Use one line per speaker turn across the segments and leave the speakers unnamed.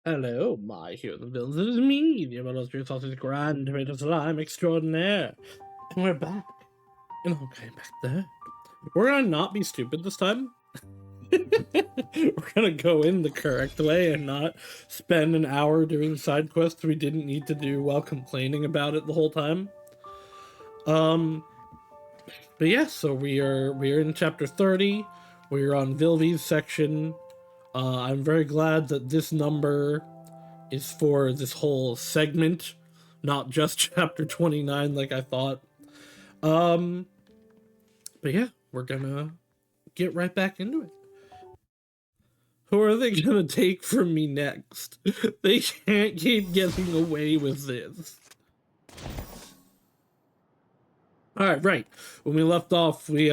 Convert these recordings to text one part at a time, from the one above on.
Hello, my human villains. It is me, the illustrious sausage grand tomato slime extraordinaire. And we're back in Honkai back there. We're gonna not be stupid this time. We're gonna go in the correct way and not spend an hour doing side quests we didn't need to do while complaining about it the whole time. But yeah, so we're in chapter 30. We're on Vilvi's section. I'm very glad that this number is for this whole segment, not just chapter 29 like I thought. But yeah, we're gonna get right back into it. Who are they gonna take from me next? They can't keep getting away with this. Alright, right. When we left off, we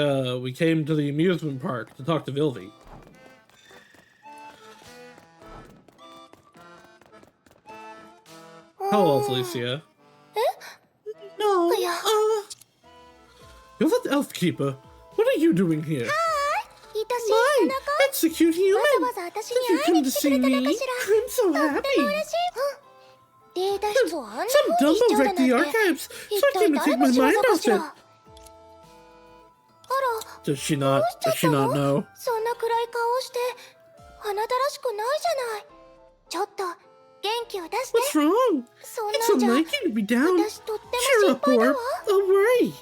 came to the amusement park to talk to Vilvi. Hello, Felicia. No, you're that elf keeper. What are you doing here? My, it's a cute human. Did you come to see me? I'm so happy. Some dumbo wrecked the archives, so I came to take my mind off it. Does she not know? What's wrong? It's unlike you to be down. Cheer up, Orb. Don't worry.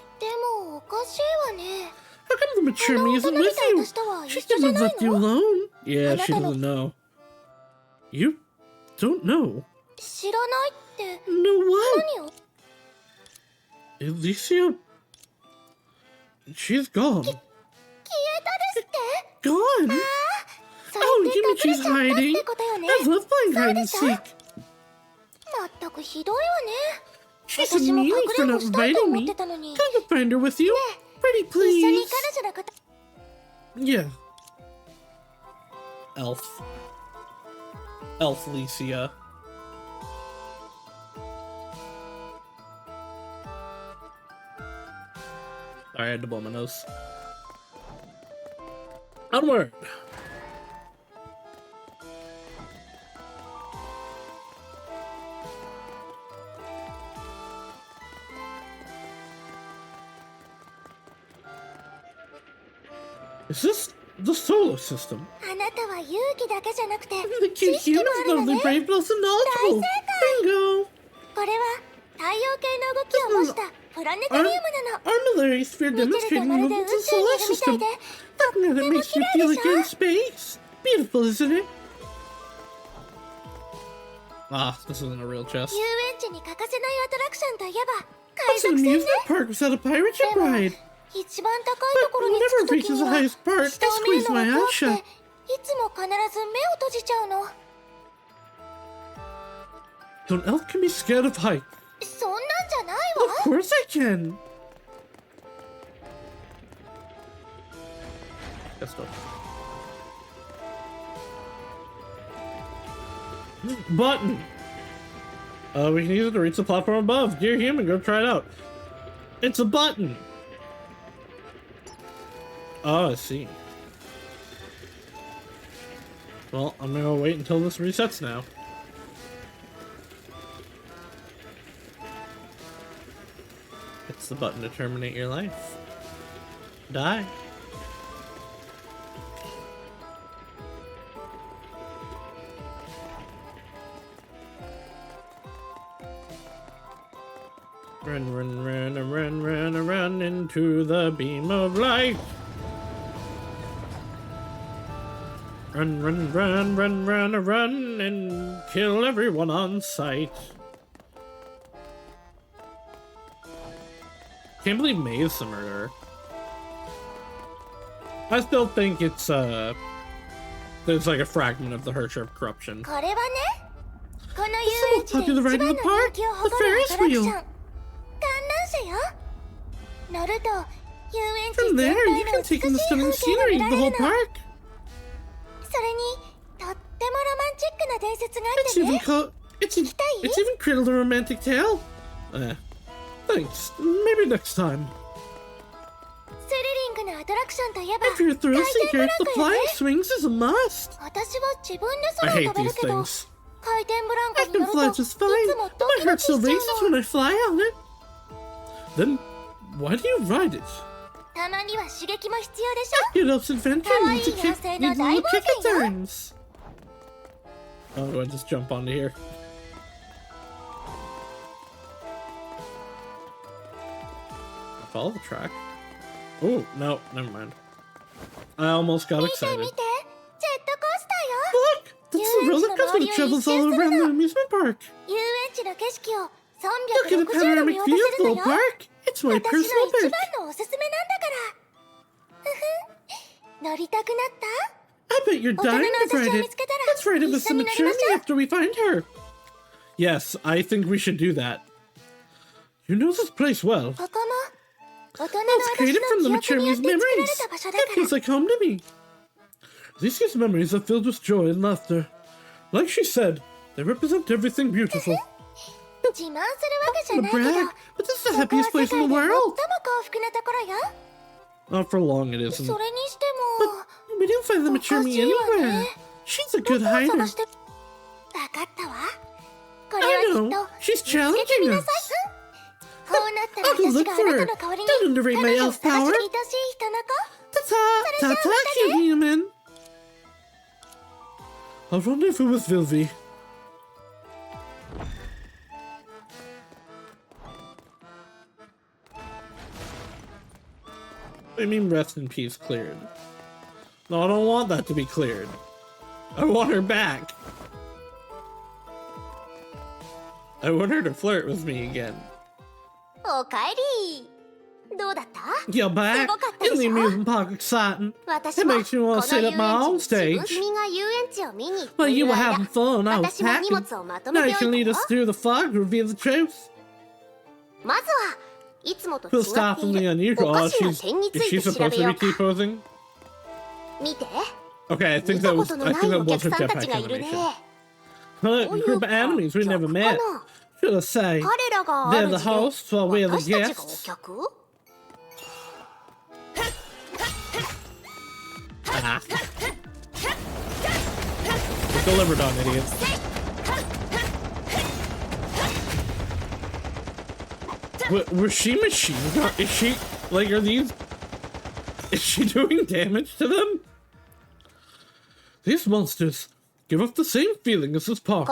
How come the mature me isn't with you? She shouldn't have left you alone. Yeah, she doesn't know. You don't know? Know what? Alicia? She's gone. Gone? Oh, you mean she's hiding? I love playing hide and seek. She's a meanie for not inviting me. Can I find her with you? Pretty please. Yeah. Elf Alicia. Sorry, I had to blow my nose. Onward! Is this the solar system? The cute human is lovely, brave, blessed, and knowledgeable. Bingo! Armillary sphere demonstrating movements in the solar system. Looking at it makes you feel like you're in space. Beautiful, isn't it? Ah, this isn't a real chest. What's an amusement park without a pirate ship ride? But whenever it reaches the highest part, I squeeze my eyes shut. So an elf can be scared of height. Of course I can. Guess not. Button. We can use it to reach the platform above. Dear human, go try it out. It's a button. Oh, I see. Well, I'm gonna wait until this resets now. It's the button to terminate your life. Die. Run, run, run, run, run, run into the beam of light. Run, run, run, run, run, run, and kill everyone on sight. Can't believe May is the murderer. I still think it's, there's like a fragment of the Herrscher of corruption. This is the most popular ride in the park, the Ferris wheel. From there, you can take in the stunning scenery of the whole park. It's even cradled a romantic tale. Thanks. Maybe next time. If you're a thrill seeker, the flying swings is a must. I hate these things. I can fly just fine, but my heart still races when I fly on it. Then, why do you ride it? It helps adventure need to kick little kick turns. Oh, do I just jump onto here? Follow the track. Oh, no, never mind. I almost got excited. Look! That's the roller coaster that travels all around the amusement park. Look at the panoramic view of the little park. It's my personal pick. I bet you're dying to ride it. Let's ride it with some maturity after we find her. Yes, I think we should do that. You know this place well. It's created from the Machurumi's memories. That feels like home to me. These memories are filled with joy and laughter. Like she said, they represent everything beautiful. I'm gonna brag, but this is the happiest place in the world. Not for long it isn't. But we didn't find the Machurumi anywhere. She's a good hider. I know, she's challenging us. I'll go look for her. Don't underrate my elf power. Ta-ta! Ta-ta, cute human. I'll rendezvous with Vilvi. I mean rest in peace cleared. No, I don't want that to be cleared. I want her back. I want her to flirt with me again. You're back. In the amusement park exciting. It makes me want to set up my own stage. Well, you were having fun, I was packing. Now you can lead us through the fog to reveal the truth. We'll start from the unusual. Oh, is she supposed to be T-posing? Okay, I think that was her jetpack animation. A group of enemies we never met. Should I say, they're the hosts while we're the guests. Ah. Delivered on, idiots. Was she machine gun? Is she, like, is she doing damage to them? These monsters give off the same feeling as this park.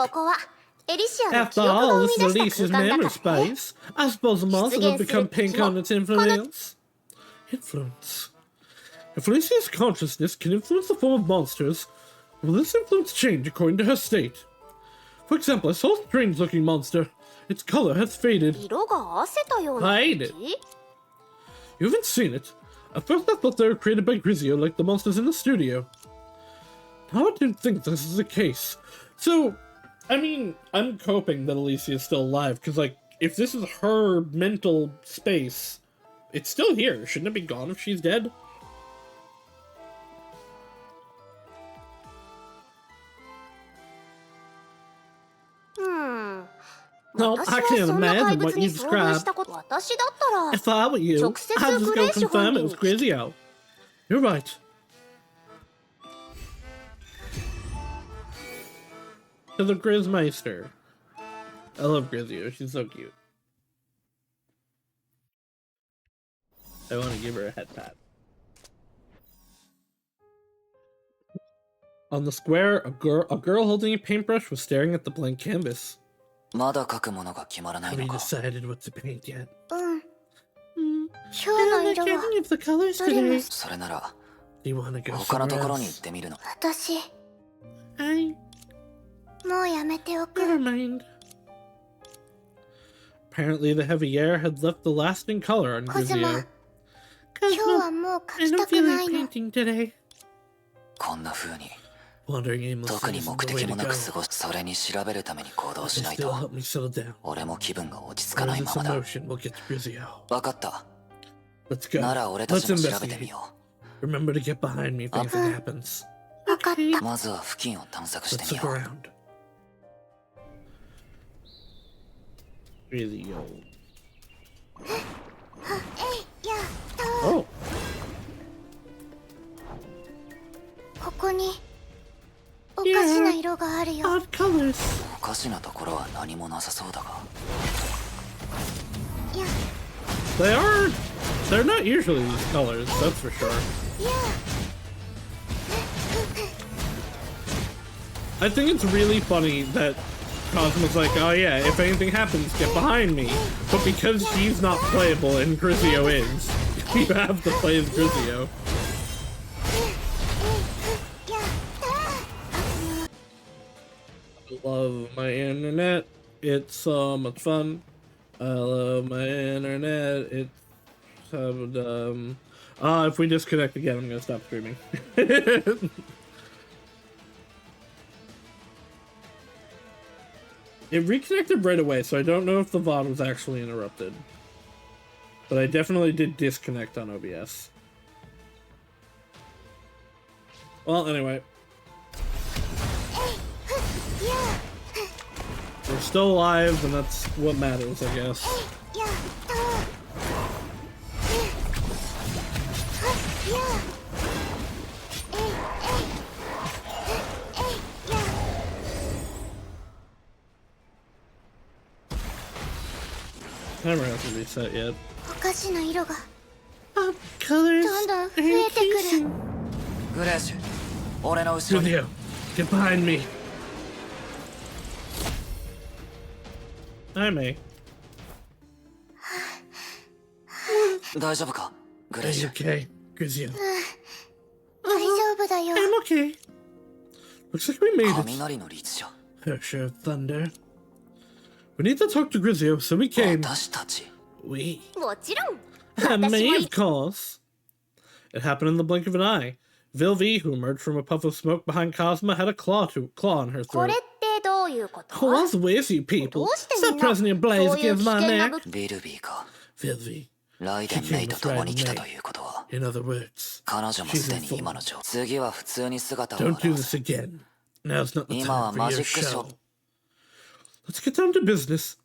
After all, this is Alicia's memory space. I suppose the monster will become pink on its influence. Influence. If Alicia's consciousness can influence the form of monsters, will this influence change according to her state? For example, I saw a strange-looking monster. Its color has faded. Faded? You haven't seen it. At first I thought they were created by Grizio like the monsters in the studio. Now I didn't think this is the case. So, I mean, I'm hoping that Alicia is still alive, because, like, if this is her mental space, it's still here. Shouldn't it be gone if she's dead? No, I can't imagine what you described. If I were you, I'd just go confirm it was Grizio. You're right. To the Grizzmeister. I love Grizio, she's so cute. I want to give her a head pat. On the square, a girl holding a paintbrush was staring at the blank canvas. Have you decided what to paint yet? I'm not checking if the colors today. Do you want to go somewhere else? Never mind. Apparently the heavy air had left the lasting color on Grizio. Cosmo, I don't feel like painting today. Wandering aimlessly isn't the way to go. Still help me settle down. This emotion will get to Grizio. Let's go. Let's investigate. Remember to get behind me if anything happens. Okay. Let's look around. Grizio. Oh. Yeah. Odd colors.
おかしなところは何もなさそうだが。
They're not usually these colors, that's for sure. I think it's really funny that Cosmo's like, oh yeah, if anything happens, get behind me. But because she's not playable and Grizio is, you have to play as Grizio. I love my internet. It's so much fun. I love my internet. It's so dumb. If we disconnect again, I'm gonna stop streaming. It reconnected right away, so I don't know if the VOD was actually interrupted. But I definitely did disconnect on OBS. Well, anyway. We're still alive, and that's what matters, I guess. Timer hasn't reset yet. Colors are increasing. Grizio, get behind me. I may. Are you okay, Grizio? I'm okay. Looks like we made it. Sure, thunder. We need to talk to Grizio, so we came. We? Me, of course. It happened in the blink of an eye. Vilvi, who emerged from a puff of smoke behind Cosma, had a claw in her throat. What's with you people? Stop pressing your blades against my neck. Vilvi. She came with riding me. In other words, she's informed. Don't do this again. Now's not the time for your show. Let's get down to business.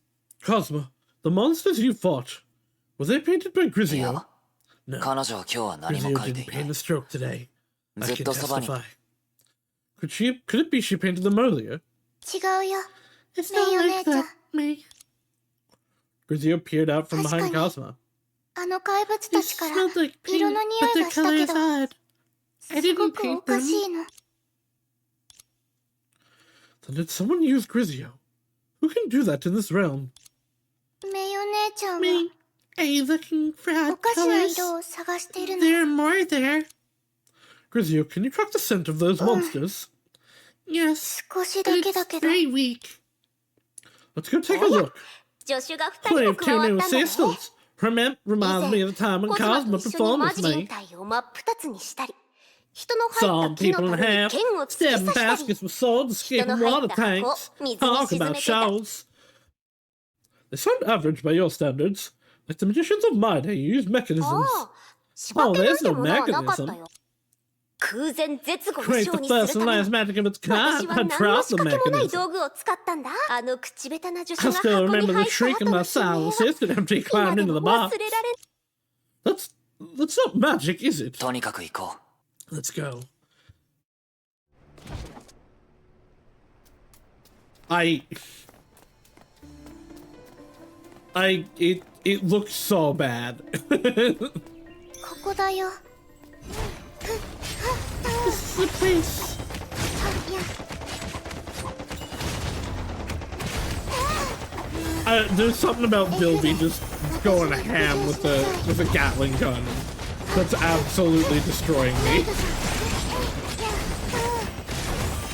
Cosma, the monsters you fought, were they painted by Grizio? No. Grizio didn't paint a stroke today. I can testify. Could it be she painted them earlier? It's not like that, me. Grizio peered out from behind Cosma. It smelled like paint, but the color is odd. I didn't paint them. Then did someone use Grizio? Who can do that in this realm? Me. Are you looking for odd colors? There are more there. Grizio, can you track the scent of those monsters? Yes, but it's very weak. Let's go take a look. Play of two new assistants. Reminds me of the time when Cosmo performed with me. Sawing people in half, stabbing baskets with swords, escaping water tanks. Talk about shows. They sound average by your standards. Like the magicians of my day use mechanisms. Oh, there's no mechanism. Create the first and last magic of its kind. I dropped the mechanism. I still remember the shriek of my silent assistant after he climbed into the box. That's not magic, is it? Let's go. It looks so bad. This is the place. There's something about Vilvi just going ham with a Gatling gun that's absolutely destroying me.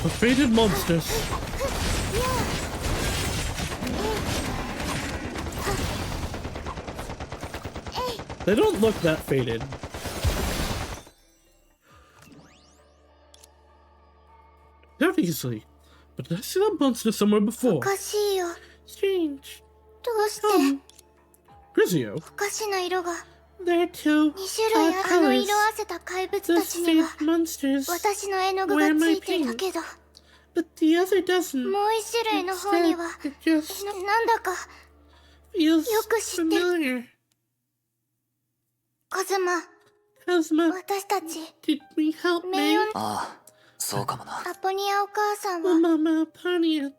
The faded monsters. They don't look that faded. Not easily. But did I see that monster somewhere before? Strange. Grizio. There are two odd colors. Those faded monsters wear my paint, but the other doesn't. Instead, it just feels familiar. Cosma, did we help me?
そうかもな。
アポニアお母さんは
Mama Ponya.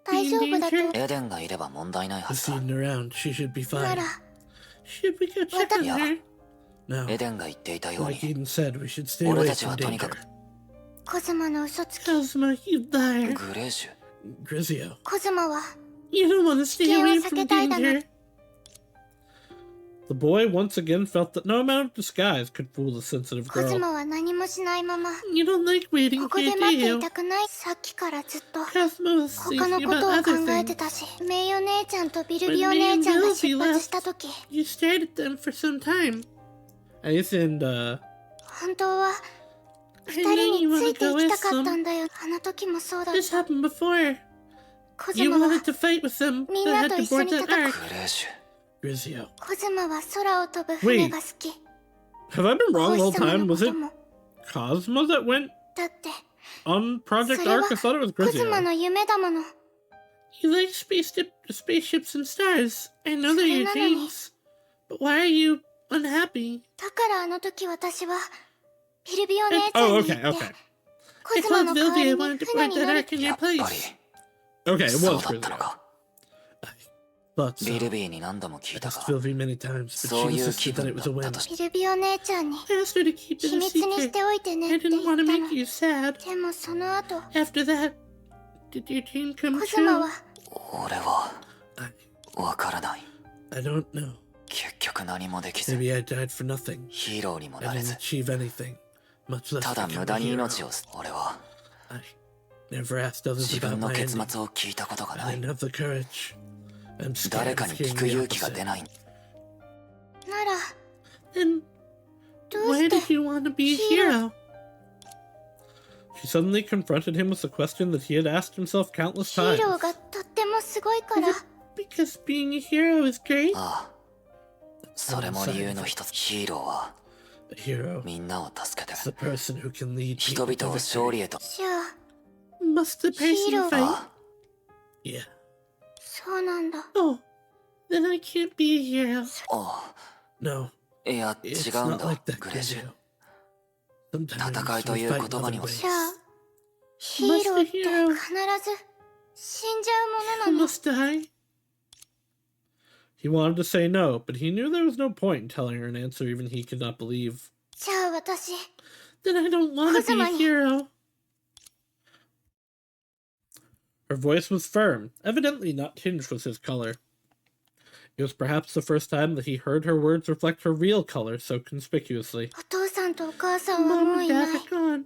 大丈夫だと。
エデンがいれば問題ないは
I've
ずだ。
seen her around. She should be
な
fine.
ら
Should we go check on
いや、
her? No.
エデンが言っていたよう
Like
に、
Eden said, we should stay
俺
Oh,
away
たち
from
はとに
danger.
かく
コズマの嘘つき。
Cosmo, you liar.
グレーシュ。
Grizio,
コズマは
you don't want to stay away from
危険を避けたいだろ。
danger. The boy once again felt that no amount of disguise could fool the sensitive
コズ
girl.
マは何もしないまま
You don't like
こ
waiting
こで
here, do
待って
you?
いたくない。さっきからずっと
Cosmo was
他の
thinking
ことを
about
考
other
えて
things.
たし、名誉姉ちゃんとビルビオ姉ちゃんが出発した時、
You stared at them for some time. I listened,
本当は
I
二
know
人
you
につ
want
い
to
て
go
いき
with
たかったん
them.
だよ。あの時もそうだっ
This
た。
happened before.
コズ
You
マは
wanted to fight with them,
みん
but
な
had
と
to
一緒
board
に
that
戦う。
ark.
グレーシュ。
Grizio.
コズマは空を飛ぶ船が好き。
Have I been wrong the
王
whole
子様
time?
のこ
Was
と
it
も。
Cosmo that went
だって、
on
そ
Project
れは
Ark? I thought it was
コズマ
Grizio.
の夢だもの。
You like spaceships and stars. I know they're your
それなのに。
dreams. But why are you unhappy?
だからあの時私はビルビオ姉
And-
ちゃん
oh,
に言
okay,
って
okay.
コ
I
ズマ
told
の代わ
Vilvi I
りに
wanted to
船
board
に
that
乗る
ark in
や
your
っぱり、
place. Okay, it
そう
was
だったの
Grizio.
か。
Thought so.
ビルビーに何度も聞い
I
た
asked
が、
Vilvi many times, but
そう
she
いう気
insisted that
分
it
だ
was a
った
whim.
とし
ビルビオ姉ちゃんに
I asked her to keep it
秘
a
密にし
secret.
ておいてね
I
って言
didn't
った
want to
の。
make you sad.
でもその後
After that, did your dream come
コズマ
true?
は
俺は
I,
わからない。
I don't know.
結局何もできず、
Maybe I died for nothing.
ヒーローにも
I
なれ
didn't
ず、
achieve anything, much less
ただ
become
無
a
駄に
hero.
命を俺は
I never asked others
自
about
分の
my
結
ending.
末を聞いたことがな
I
い。
didn't have the courage. I'm
誰
scared
か
of
に
hearing
聞く
the
勇気が
opposite.
出ない。
なら
Then
どう
why
して
did you want to be a hero? She suddenly confronted him with the question that he had asked himself countless
ヒー
times.
ローがとってもすごいから
Because being a hero is great.
ああ、それも理由の一つ。ヒーローは
A hero
みんなを助けて
is the person who can lead
人
people
々
to
を勝
victory.
利へと。
じゃあ
Must the person
Hero.
fight?
あ
Yeah.
そうなんだ。
Oh, then I can't be a hero.
あ、
No,
いや、
it's
違うん
not
だ
like that,
グレーシュ。
Grizio. Sometimes
戦いと
we
いう
fight in
言葉に
other
も
ways.
じゃあヒーローって必ず死んじゃうものな
I
の。
must die. He wanted to say no, but he knew there was no point in telling her an answer even he could not believe.
じゃあ私
Then I don't want to be a
Kozuma-ni.
hero. Her voice was firm, evidently not tinged with his color. It was perhaps the first time that he heard her words reflect her real color so conspicuously.
お父さんとお母さんは
Mom
もう
and
いな
Dad
い。
are gone.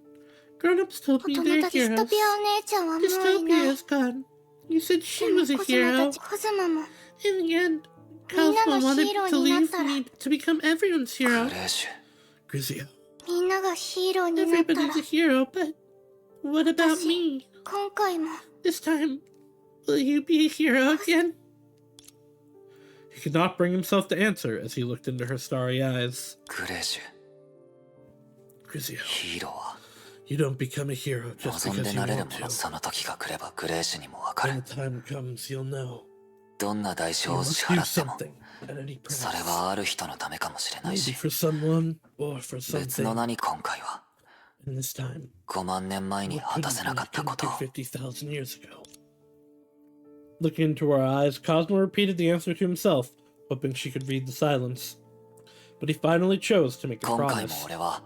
Grown-ups told
大
me
人
they're
たちスト
heroes.
ピアお姉ちゃんはもうい
Dystopia
ない。
is gone. You said she
でも
was a
コズマ
hero.
たちコズマも
In the end,
みんな
Cosmo
の
wanted
ヒーロー
to
になっ
leave
たら
me to become everyone's
グ
hero.
レーシュ。
Grizio.
みんながヒーローになったら
Everybody's a hero, but what about
私
me?
今回も
This time, will you be a hero again? He could not bring himself to answer as he looked into her starry eyes.
グレーシュ。
Grizio,
ヒーローは
you don't become a hero just
望ん
because
で
you
なれる
want
もの。
to.
その時が来ればグレーシュにもわか
When
る。
the time comes, you'll know.
どんな代
You
償を支
must
払
do
っても、
something at any
それ
price.
はある人のためかもしれない
Maybe
し、
for someone or for
別の
something.
名に今回は
And this time,
5万年前に
what
果
couldn't
たせなかったことを。
have been 50,000 years ago. Looking into her eyes, Cosmo repeated the answer to himself, hoping she could read the silence. But he finally chose to make a
今回も
promise.
俺は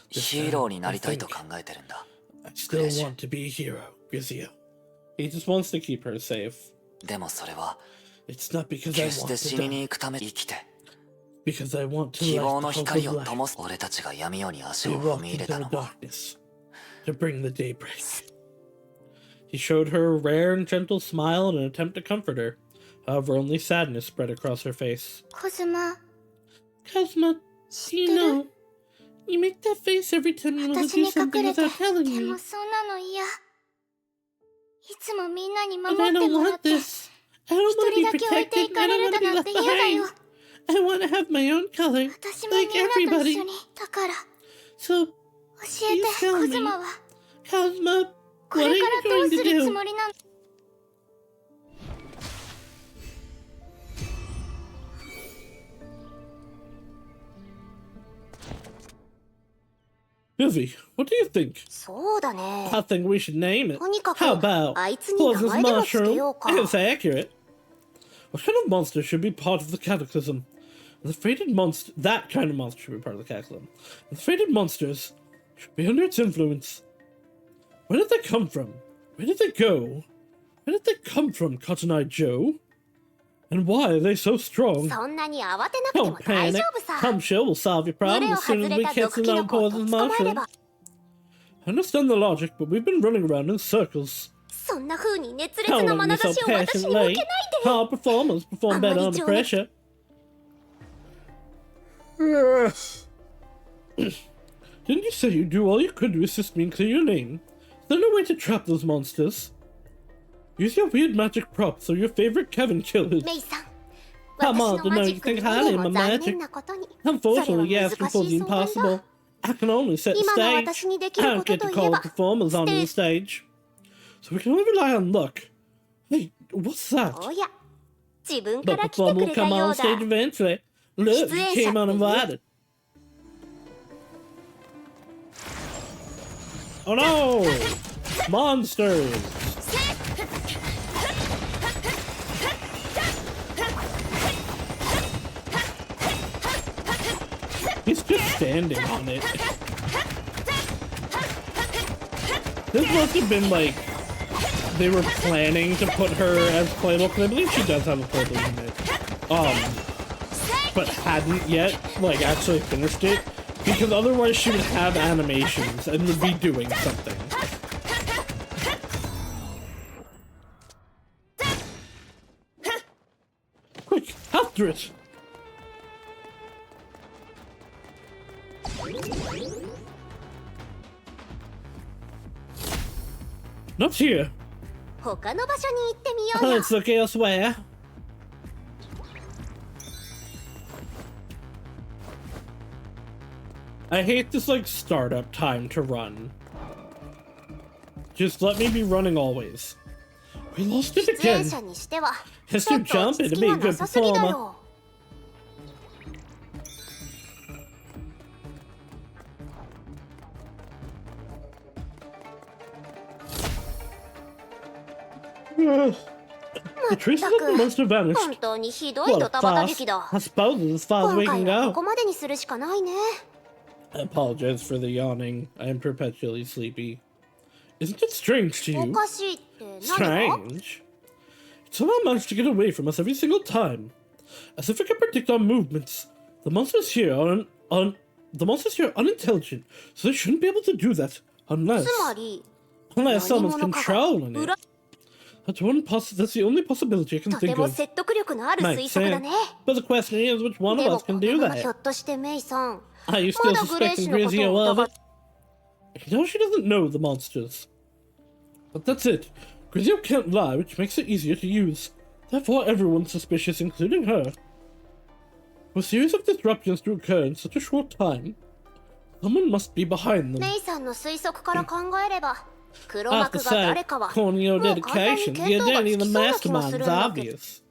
ヒーローになりたいと考えてるんだ。
I still want to be a hero, Grizio. He just wants to keep her safe.
でもそれは
It's not because I
決して
want
死
to
に
die,
に行くため生きて
because I want to
希
light
望の
the hope
光
of
を
life.
灯す。俺たちが闇夜に足
We
を踏
walk
み入れ
into
た
the
のも
darkness to bring the daybreak. He showed her a rare and gentle smile in an attempt to comfort her. However, only sadness spread across her face.
コズマ
Cosmo,
知
you
ってる
know, you make that face every time you want to
私
do
に隠
something
れて
without telling
で
me.
もそんなの嫌。いつもみんなに
But
守
I
って
don't
もらっ
want
て
this. I don't
一
want to
人
be
だけ置いてい
protected.
か
I
れ
don't
る
want
だ
to be
なんて
left
嫌だよ。
behind. I want to have my own color,
私もみん
like
なと一
everybody.
緒に。だから
So,
教え
You
て
tell
コ
me.
ズマは
Cosmo,
こ
what are
れ
you
からどう
going
す
to
るつ
do?
もりなの。
Billy, what do you think?
そうだね。
I think we should name it.
とにかく
How about
あいつに名
Poisonous
前でもつけ
Mushroom?
ようか。
It's accurate. What kind of monster should be part of the cataclysm? The fated monster, that kind of monster should be part of the cataclysm. The fated monsters should be under its influence. Where did they come from? Where did they go? Where did they come from, Cotton-Eye Joe? And why are they so strong?
そんなに慌てなくても
Don't
大丈
panic.
夫さ。
I'm sure we'll solve your
群
problem
れを
as soon
外
as
れ
we
た
catch
毒
the
キノコをと
non-poisonous
捕まえれ
mushroom.
ば。
I understand the logic, but we've been running around in circles.
そんな風に熱烈
Don't
な
let
眼
me
差
so
しを私に向けない
passionately.
で。
Hard performers perform better under pressure. Didn't you say you'd do all you could to assist me and clear your name? Is there no way to trap those monsters? Use your weird magic props or your favorite Kevin killers.
メイさん、
Come
私
on,
の
to
マ
know
ジ
you
ックに
think
見
highly
て
of my
も残
magic.
念なことに。それは
Unfortunately, you
難
asked me
し
for
い
the
相談
impossible.
だ。
I can only set the
今の
stage.
私にでき
I
る
don't
こと
get
と
to
いえ
call
ば、
performers
ス
onto
テー
the
ジ。
stage. So we can only rely on luck. Hey, what's that?
おや、自分か
But
ら
the
来て
performer
く
will
れた
come
よ
on
うだ。
stage eventually. Look, you
出演者
came
っていう？
uninvited. Oh no! Monsters! He's just standing on it. This must have been like they were planning to put her as playable, because I believe she does have a playable unit. But hadn't yet like actually finished it, because otherwise she would have animations and would be doing something. Quick, after it! Not here.
他の場所に行ってみようよ。
Let's look elsewhere. I hate this like startup time to run. Just let me be running always. We lost it
出演
again.
者にしては、
Has
ちょ
to
っと
jump
落ち
in
着
to
き
be a
が
good
なさすぎだ
performer.
よ。
The traces of the monster
本
vanished.
当にひどい
What
ド
a
タバタ
farce.
劇だ。
I suppose it's as far as
今
we
回
can
はこ
go.
こまでにするしかないね。
I apologize for the yawning. I am perpetually sleepy. Isn't it strange to
お
you?
かしいって何が？
Strange. It somehow managed to get away from us every single time. As if it can predict our movements. The monsters here are the monsters here are unintelligent, so they shouldn't be able to do that unless
つまり、
someone's
何者かが
controlling
裏
it. That's the only possibility I can
とて
think
も
of.
説得力のある
Makes
推測だ
sense.
ね。
But the question is, which one
で
of
も
us
こ
can
れ
do
はひょ
that?
っとしてメイさん、
Are you
ま
still
だグレー
suspecting
シュのこと
Grizio
を
of
疑っ
it? No, she doesn't know the monsters. But that's it. Grizio can't lie, which makes it easier to use. Therefore, everyone's suspicious, including her. For a series of disruptions to occur in such a short time, someone must be behind them.
メイさんの推測から考えれば、黒
I have
幕
to
が
say,
誰かはもう
calling your
簡単に
dedication,
見
the
当が
identity
つ
of
き
the
そうな気もす
mastermind
る
is
んだけど、
obvious.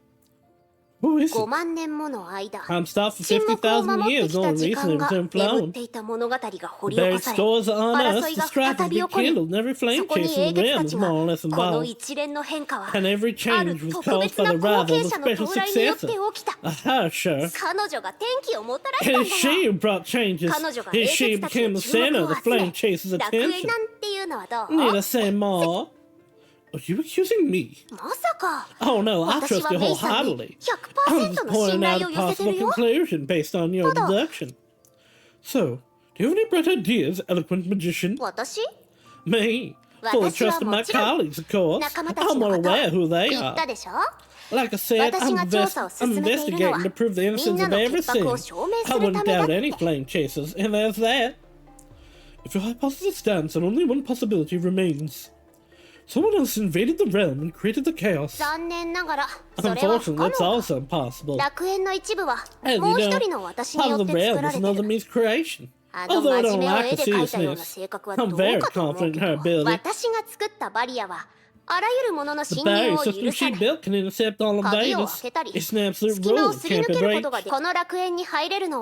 Who is
5
it?
万年もの間、
I'm stopped for
沈黙を
50,000
守って
years,
きた
only
時
recently
間が
returned
眠っ
flown.
ていた物語が掘り起こ
Buried
され、
stores on
争
Earth,
い
the
が
strife
再
has
び起
been
こり、
kindled, and every
そ
flame
こに
chase
英
in the
傑た
realm
ち
is
が
more or less
この
involved.
一連の変化は
And every
ある
change was
特
caused
別
by
な
the
後
arrival
継
of a
者の
special
到来によって
successor.
起きた。
Aha, sure.
彼女が転機をもたらしたん
It
だ
is she
よ。
who brought changes.
彼女が
It
英
is she
傑
who
たち
became
の
the
注目
center
を
of the
集め、
flame chase's
楽園
attention.
なんていうのはどう？
Need to say more? Are you accusing me?
まさか。
Oh no, I
私
trust
は
you
メイさんに
wholeheartedly. I'm
100%
just
の信
pointing out
頼
a
を寄せて
possible
るよ。
conclusion based on your deduction. So, do you have any bright ideas, eloquent magician?
私？
Me? Full of
私は
trust in my
もちろん
colleagues, of course.
仲間たち
I'm
の
well
こと
aware who they
言った
are.
でしょ？
Like I said,
私が調査を
I'm
進めているのは
investigating to prove the
みん
innocence
な
of
の潔
everything.
白を証明
I
するた
wouldn't
めだっ
doubt any
て。
flame chasers, and there's that. If your hypothesis stands, then only one possibility remains. Someone else invaded the realm and created the chaos.
残念ながら、それは不可
Unfortunately, that's
能。
also impossible.
楽園の一部は
As you
もう一
know,
人の私に
part
よ
of
っ
the
て作
realm
ら
is
れて
another
る。
me's creation.
あの
Although I
真面
don't
目を
like
絵
the
で描いたような
seriousness,
性格はど
I'm
う
very
かと思う
confident
け
in her
ど、
ability.
私が作ったバリアは
The barrier system she built can intercept all invaders. It's an absolute rule, can't be breached.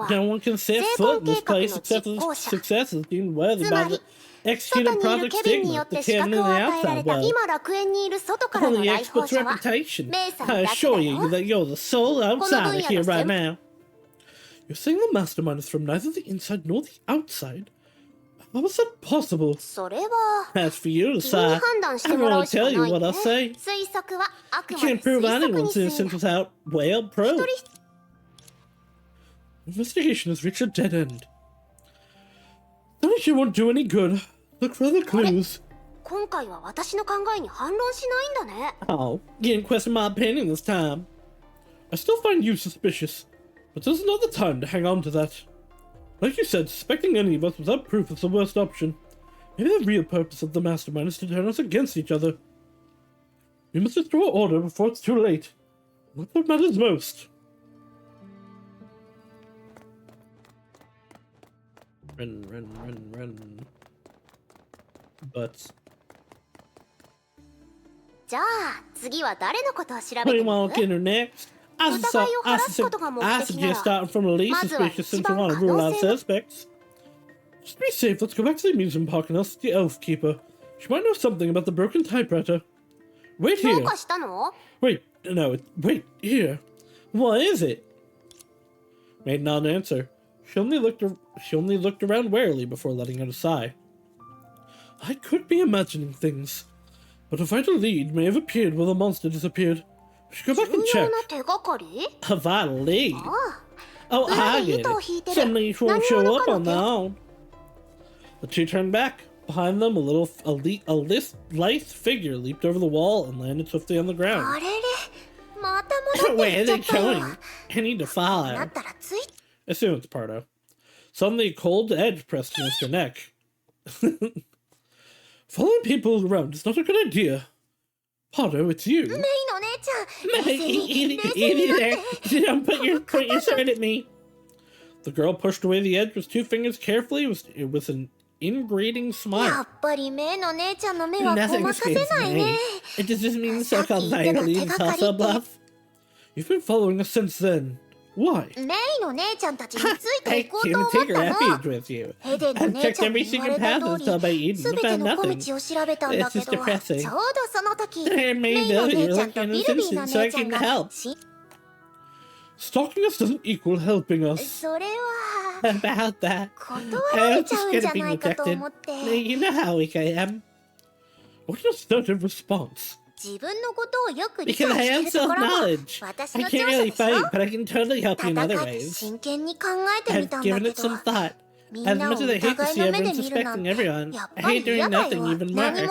No one can set foot in this place except for the success is deemed worthy by the executed Project Stigma, the canon in the outside world. On the expert's reputation, I assure you that you're the sole outsider here right now. You're saying the mastermind is from neither the inside nor the outside? How is that possible? As for you to decide, I can only tell you what I say. You can't prove anyone's innocence without, well, proof. Investigation has reached a dead end. Knowledge won't do any good. Look for other clues. Oh, you didn't question my opinion this time. I still find you suspicious, but there's another time to hang on to that. Like you said, suspecting any of us without proof is the worst option. Maybe the real purpose of the mastermind is to turn us against each other. We must restore order before it's too late. That's what matters most. Run. But... What do you want to get her next? I suggest starting from the least suspicious since we want to rule out suspects. Just to be safe, let's go back to the amusement park and ask the elf keeper. She might know something about the broken typewriter. Wait here. Wait here. What is it? Made not answer. She only looked around warily before letting out a sigh. I could be imagining things, but a vital lead may have appeared while the monster disappeared. We should go back and check. A vital lead? Oh, I get it. Some leads won't show up on their own. The two turned back. Behind them, a lithe figure leaped over the wall and landed swiftly on the ground. Where are they going? I need to follow. Assume it's Pardo. Suddenly, a cold edge pressed against her neck. Following people around is not a good idea. Pardo, it's you. Don't point your sword at me. The girl pushed away the edge with two fingers carefully with an ingrating smile. Nothing escapes me. It does this mean the so-called vital lead is also bluff? You've been following us since then. Why? I came to take refuge with you. I've checked every single path until by Eden and found nothing. It's just depressing. There may be you're looking innocent, so I came to help. Stalking us doesn't equal helping us. About that, I'm just gonna be rejected. You know how weak I am. What an assertive response. Because I have self-knowledge. I can't really fight, but I can totally help you in other ways. I've given it some thought. As much as I hate to see everyone suspecting everyone, I hate doing nothing even more. I'd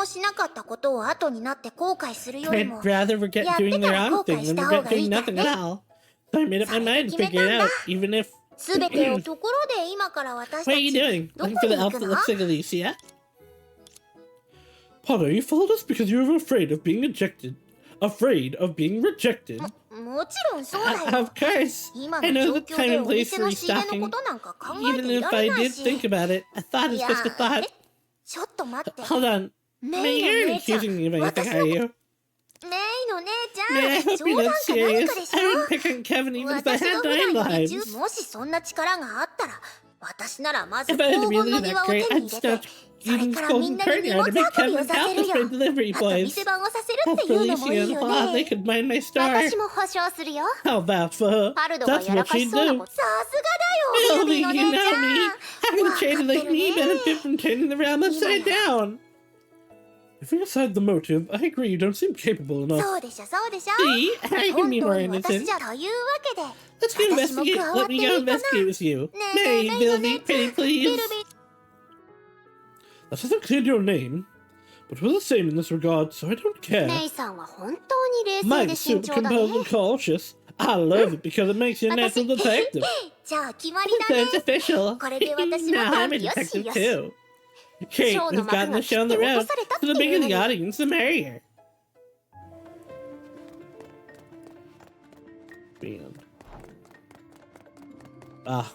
rather regret doing the wrong thing than regret doing nothing at all. So I made up my mind to figure it out, even if... What are you doing? Looking for the elf that looks like Alicia? Potter, you followed us because you were afraid of being ejected. Afraid of being rejected? Of course. I know the time and place for restocking. Even if I did think about it, a thought is just a thought. Hold on. May, you're accusing me of anything, are you? May, I hope you're not serious. I wouldn't pick on Kevin even if I had 9 lives. If I was really that great, I'd start Eden's golden courtyard to make Kevin's helpless for delivery boys. If Felicia and Pa, they could mind my star. I'll vouch for her. That's what she'd do. Billy, you know me. How can a trader like me benefit from turning the realm upside down? If we decide the motive, I agree you don't seem capable enough. See? I can be more innocent. Let's go investigate. Let me go investigate with you. May, Billy, pretty please. That doesn't clear your name, but we're the same in this regard, so I don't care. Mike's super composed and cautious. I love it because it makes you a natural detective. So it's official. Now I'm a detective too. Great, we've gotten the show on the road, so the bigger the audience, the merrier. Band. Ah.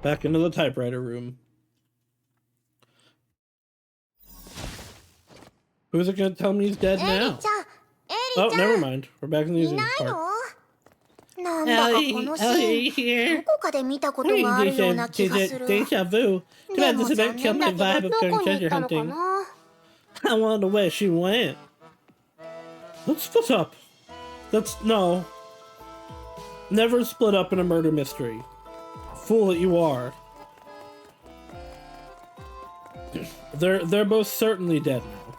Back into the typewriter room. Who's it gonna tell me he's dead
エリ
now?
ちゃん、エリ
Oh,
ちゃん、
never mind. We're back in the
い
museum
ないの
part.
なんだかこのシーン、
here.
どこかで見たことがあるような気がする。で
Deja vu. Too
も
bad this
残
event killed
念
my
だけ
vibe
ど、
of
ど
going
こに行
treasure
ったのか
hunting.
な。
I wonder where she went. Let's split up. No. Never split up in a murder mystery. Fool that you are. They're both certainly dead now.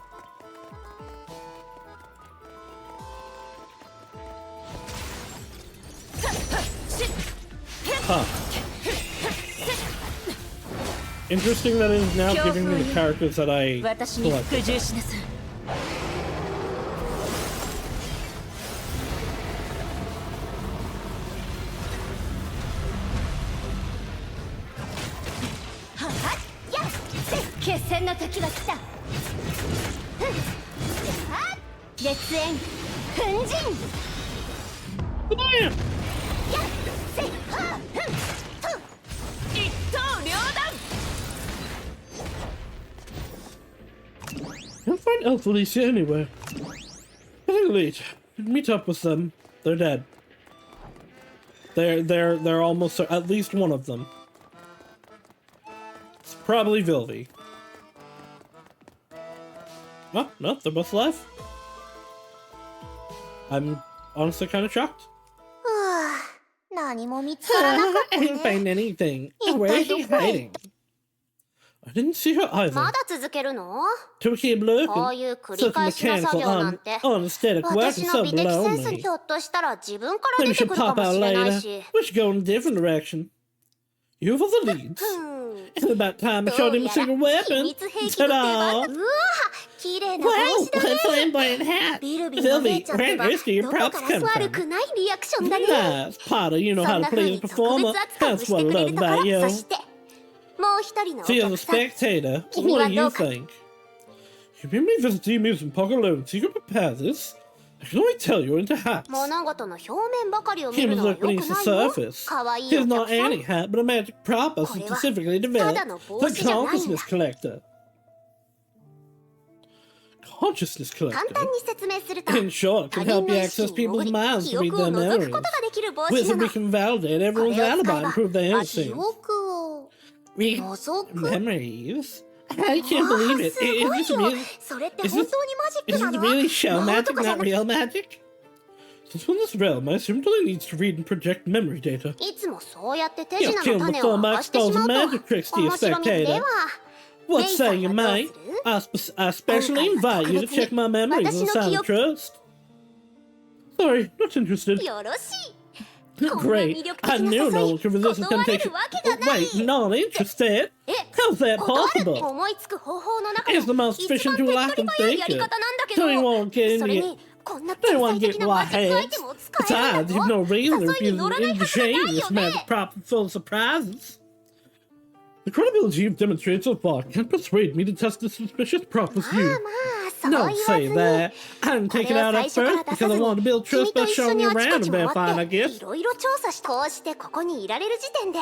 Huh. Interesting that it is now giving me the characters that I
私に
selected.
服従しなさい。決戦の時が来た。烈焰粉塵。
Bam!
一刀両断。
Can't find Elf Alicia anywhere. Getting late. Meet up with them. They're dead. They're almost at least one of them. It's probably Vilvi. Oh, no, they're both alive. I'm honestly kind of shocked.
はあ、何も見つからなかっ
I
た
didn't
ね。
find anything. Where is she hiding? I didn't see her
ま
either.
だ続けるの？
To keep
こう
looking.
いう繰り
Such
返しの作
mechanical,
業なんて、
unesthetic work
私
is
の
so
美的センスに
lonely.
ひょっとしたら自分から
Maybe
出
we
て
should
くるか
pop
も
out
しれない
later.
し。
We should go in a different direction. You for the leads.
うん。
It's about time I
ど
showed
う
him a
やら
secret
秘
weapon.
密兵器の出番
Ta-da!
だ。うわ、綺麗な帽
Wow,
子だね。
flamboyant hat.
ビルビーの姉
Vilvi,
ちゃんと
where
は
do your
どこ
props
から
come
悪
from?
くないリアクションだね。
Nice, Potter, you know
そ
how
ん
to
な風
play
に
the
特
performer.
別扱いを
That's
して
what I
くれ
love
るところ。
about you.
そして、もう一人のお
See, as a
客さん。
spectator,
Kimi
what
wa
do you
douka?
think? You made me visit the amusement park alone, so you can prepare this? I can only tell you're into hats.
物事の表面ばかりを見
He
る
was
のは
look
良く
beneath
な
the
いよ。
surface.
可愛い
He's
お
not
客さん。
any hat, but a magic prop us
これ
and
は
specifically
た
developed
だの帽
the
子じゃないんだ。
consciousness collector. Consciousness
簡
collector?
単に説明すると、
In short, it
他
can
人
help
の
you
意
access
識に潜
people's
り、
minds
記
to read
憶を
their
覗く
memories.
ことができる帽子
With
な
it,
の
we。can validate
こ
everyone's
れを使
alibi
え
and
ば、
prove their
記
innocence.
憶を
We
覗く。
memories? I can't
わあ、
believe it.
すご
Is
い
this
よ。
really?
それって
Is
本
this,
当にマジッ
is
クな
this
の？
really show
魔法
magic,
とかじゃ
not
なく
real magic? Since from this realm, I assume it only needs to read and project memory data.
いつもそうやって手
You're
品
killing
の
the
種
full
を明
Max
かしてし
dolls
ま
and
う
magic tricks
と
to you,
面白みで
spectator.
は。
What
メイさ
say
ん
you
はどう
might?
する？
I especially
今回は
invite you to
特別に
check my memories
私
on
の
sound
記憶
trust. Sorry, not interested.
よろしい。
Great. I knew no one could resist the
断れ
temptation.
るわけがない。
Wait, not interested?
え、
How's that
断るって
possible?
思いつく方法の中
It's the
で
most
一番
efficient
手っ
tool I
取
can
り早い
think
やり
of.
方なんだけど、
So you won't get
それ
any.
にこんな
They
天
won't
才
get
的なマジックアイ
wise.
テムを使える
Besides, you've
の？
no reason
誘
to
いに乗らない
refuse
はずがない
entertain
よ
this
ね。
magic prop full of surprises. The credibility you've demonstrated so far can't persuade me to test this suspicious prop with
まあ
you.
まあ、そう言わ
Don't
ず
say
に。
that. I didn't
こ
take it
れを
out
最
at
初から
first
出
because
さ
I
ず
wanted to
に
build
君
trust
と
by
一緒
showing
に
you
あちこ
around
ち
a bit
回
fine, I
って
guess.
いろいろ調査しこうしてここにいられる時点で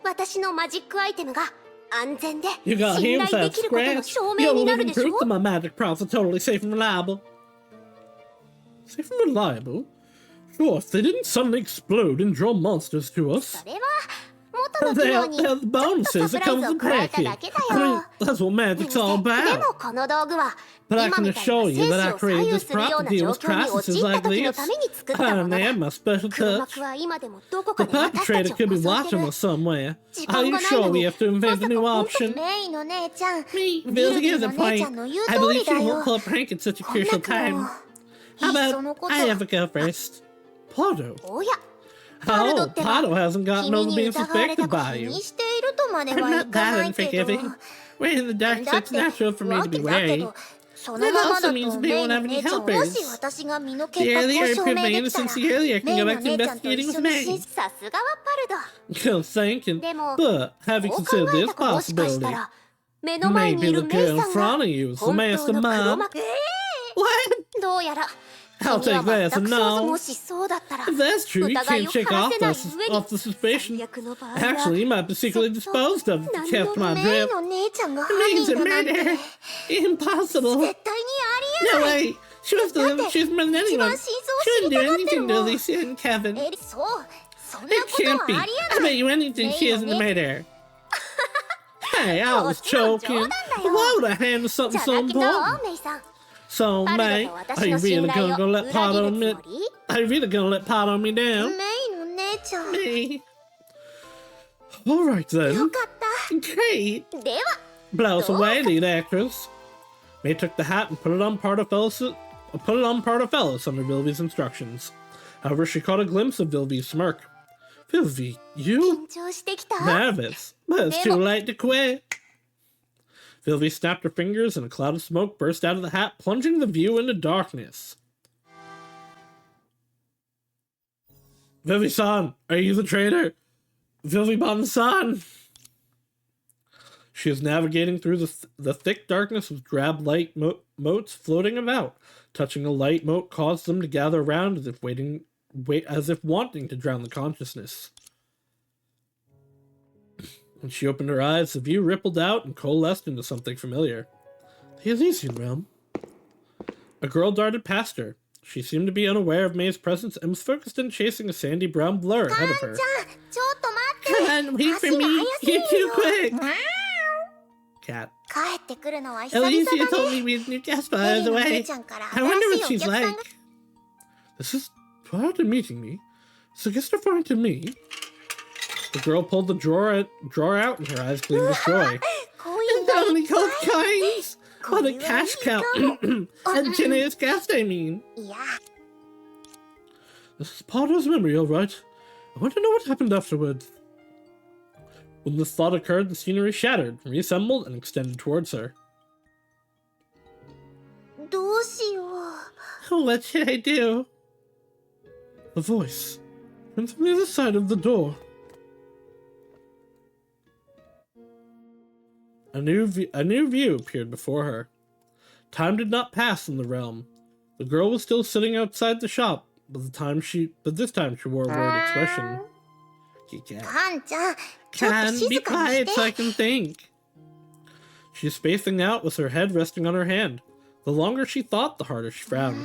私のマジックアイテムが安全で
You got
信
heels
頼で
that
きることの
scratch.
証明
You're
になる
living
でし
proof
ょ。
that my magic props are totally safe and reliable. Safe and reliable? Sure, if they didn't suddenly explode and draw monsters to us.
それは元の機能にち
They're
ょ
the
っとサ
bonuses
プ
that
ライ
come
ズ
with
を
the
加えた
package.
だけだ
I
よ。
mean, that's what
で
magic's all
も
about.
この道具は
But I
今
can
みたい
assure
な
you
生
that I
死を左
created
右
this
するよう
prop
な
to deal
状
with
況に
processes
陥った
like
時の
this.
ために作った
I
ものだ。
am my special
黒
touch.
幕は今でもどこか
The
で私たち
perpetrator
を
could be
襲って
watching
る。
us somewhere.
時
Are
間
you
がない
sure
の
we
に
have to
ま
invent
さ
a
か
new
本当
option?
メイの姉ちゃん
Me,
ビル
Billy
ビー
is
の
a
姉ちゃ
prank.
んの言う
I
通
believe
り
she
だよ。
won't pull a prank at such a
こんな
crucial
ことい
time.
っ
How
その
about
こと
I have a go first? Pardo.
おやパルド
Oh,
ってば
Pardo hasn't gotten
君
over
に
being
疑われ
suspected
たこと
by you.
にしているとまで
I'm
はい
not
かな
that
いけど
unforgiving. We're in the dark,
だ
so
っ
it's
て
natural for me
わ
to
け
be
だけ
wary.
どそのままだと
That also means
メ
we
イ
won't
の
have any
姉ちゃん
helpers.
もし私が身の
The
潔白
earlier
を
I
証
prove
明
my
できたら
innocence, the earlier I
メ
can
イ
go
の
back to
姉ちゃんと
investigating
一
with
緒に
Maggie.
さすがはパル
Still thinking.
ドでも
But have you
こう
considered
考え
this
たかもしかした
possibility?
ら目の前にい
Maybe
る
the
メイ
girl in
さん
front
が
of you is the
本当の
mastermind.
黒幕
What?
どうやら
I'll
君
take
は
that
全
as a
く想像
no.
もしそうだったら
If that's true, you
疑い
can't
を
shake
晴ら
off
せない
the,
上に
off the suspicion.
最悪の場合は
Actually, you might be secretly disposed of if you
何
catch
の
my
メイ
drift.
の姉ちゃんが
It
犯
means
人
a
だなんて
murder. Impossible.
絶対にあり
No way! She was the she's more than anyone. She wouldn't do anything to Alicia and Kevin.
そうそんな
It
こと
can't
は
be.
あり
I
えない
bet you anything she isn't a murderer. Hey, I was joking.
もちろん冗談だよ。
Why would I handle
じ
something
ゃ
so
だけど
important?
メイさん
So,
パル
May,
ドと
are
私
you
の
really
信頼
gonna
を
let
裏
Pot
切る
on
つ
me?
もり
Are you really gonna let Pot on me
メ
down?
イの姉ちゃん
Me. Alright
よ
then.
かった
Great.
では
Blouse away, lead actress. May took the hat and put it on Partafellis under Vilvi's instructions. However, she caught a glimpse of Vilvi's smirk. Vilvi, you?
緊張してきた
Nervous, but it's too late to quit. Vilvi snapped her fingers and a cloud of smoke burst out of the hat, plunging the view into darkness. Vilvi-san, are you the traitor? Vilvi-ban-san! She is navigating through the thick darkness with drab light motes floating about. Touching a light mote caused them to gather around as if wanting to drown the consciousness. When she opened her eyes, the view rippled out and coalesced into something familiar. The Elysian realm. A girl darted past her. She seemed to be unaware of May's presence and was focused on chasing a sandy brown blur ahead of her.
ちゃんちょっと待って
Come on, wait for
足が
me!
速すぎ
You're
る
too
よ
quick! Cat.
帰ってくるのは久々
Alicia
だ
told
ね
me we had new guest while
エ
I
リ
was
の姉
away.
ちゃんから
I wonder
新
what
しい
she's
お客さん
like.
が
This is prior to meeting me. Is the guest referring to me? The girl pulled the drawer out and her eyes gleamed with joy.
コインが
How
い
many
っぱ
gold coins? What a cash cow! And generous guest, I mean.
いいや
This is Potter's memory, all right. I want to know what happened afterwards. When this thought occurred, the scenery shattered, reassembled, and extended towards her.
どうしよう
What should I do? The voice went from the other side of the door. A new view appeared before her. Time did not pass in the realm. The girl was still sitting outside the shop, but this time she wore a worried expression. Yeah.
カンちゃんちょっと
Can
静
be
かにし
quiet
て
so I can think. She's spacing out with her head resting on her hand. The longer she thought, the harder she frowned.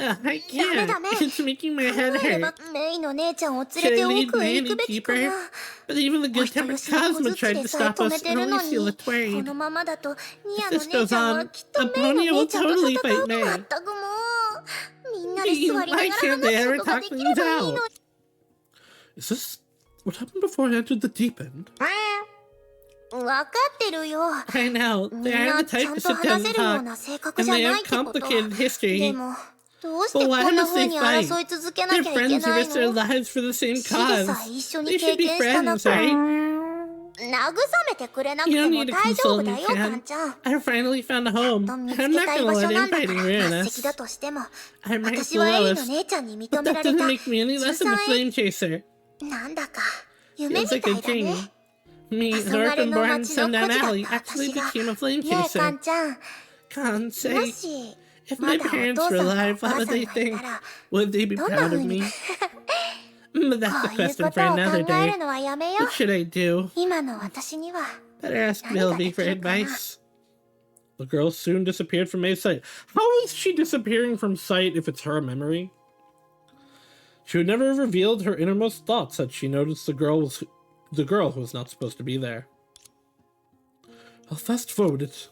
I can't.
ダメダメ
It's making my head
考えれば
hurt.
メイの姉ちゃんを連
Should
れ
I
て
lead
奥へ
May
行く
any
べきかな
deeper? But even the
お人
good-tempered
よしの
Cosmo
小づち
tried
で
to
さえ
stop
止め
us,
て
and
るの
only feel
に
it
こ
worried.
のままだとニア
If
の
this
姉
goes
ちゃんは
on,
きっとメイの
Abronia will
姉ちゃんと
totally
戦
fight
うと
May.
まったくもうみんなで座りなが
Why
ら
can't they
話す
ever
ことが
talk
でき
things
ればいいの
out? Is this what happened before I entered the deep end?
分かってるよ
I know.
みん
They are
な
the
ちゃ
type
ん
to
と
sit down
話
and
せるよう
talk.
な性格
And
じゃ
they
な
have
いってこと
complicated
で
history.
もどうして
But
こ
why
んな
must
風
they
に
fight?
争い続けな
They're
きゃいけ
friends who
ない
risk their
の
lives for the same
死でさ
cause.
一緒に
They
経
should be
験した
friends,
仲
right?
慰めてくれなく
You
て
don't
も
need to
大丈夫
console
だ
me,
よカ
Ken.
ンちゃん
I finally found a
やっ
home.
と見
I'm
つけ
not
たい
gonna
場所
let
なんだから
infighting ruin
末
us.
席だとしても
I'm ranked
私
the
はエリの
lowest.
姉ちゃんに認
But
めら
that
れ
doesn't
た
make me any less of a
13
flame chaser.
なんだか夢
Feels
み
like
た
a
いだ
dream.
ね
Me,
黄昏
an
の
orphan born in
街の孤
Sundown
児だっ
Alley,
た
actually
私が
became a flame
ねえカン
chaser.
ちゃん
Can't
も
say.
し
If
ま
my
だお
parents
父
were
さんとお
alive,
母
what
さ
would
ん
they
がい
think?
たら
Would they be
どんな
proud of
風に
me? But
こ
that's a
ういう
question
こ
for
とを考
another
え
day.
るのはやめよ
What should I do?
今の私には
Better ask
何が
Bilby
で
for
きるかな
advice. The girl soon disappeared from May's sight. How is she disappearing from sight if it's her memory? She would never have revealed her innermost thoughts had she noticed the girl who was not supposed to be there. I'll fast forward it.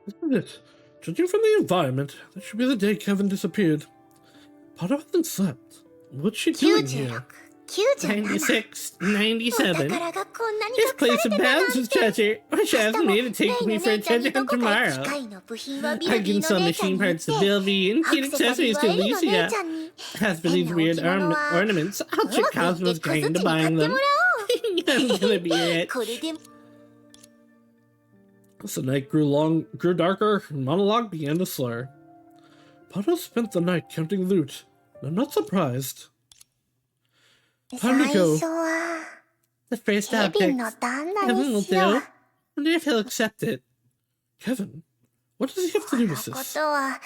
Isn't it? Judging from the environment, that should be the day Kevin disappeared. Potter hasn't slept. What's she doing here?
96
96,
97
97.
お宝がこんなに
This
隠され
place
てた
abounds
なん
with
て
treasure. I should ask me to take me for a treasure hunt tomorrow.
機械の部品はビル
I
ビー
can
の
sell
姉ちゃん
machine
に売っ
parts
て
to Bilby and
ア
kid
クセサリ
accessories
ーは
to
エリの姉
Alicia.
ちゃんに
As for these weird ornaments, I'll trick Cosmo's gang into buying them. I'm gonna be rich.
これで
As the night grew darker, her monologue began to slur. Potter spent the night counting loot. I'm not surprised. Time to
最
go.
初は
The first
ケビ
object.
ンの旦那
Kevin
に
will
しよ
do.
う。
Wonder if he'll accept it. Kevin? What does he have to do
こ
with
のこ
this?
とは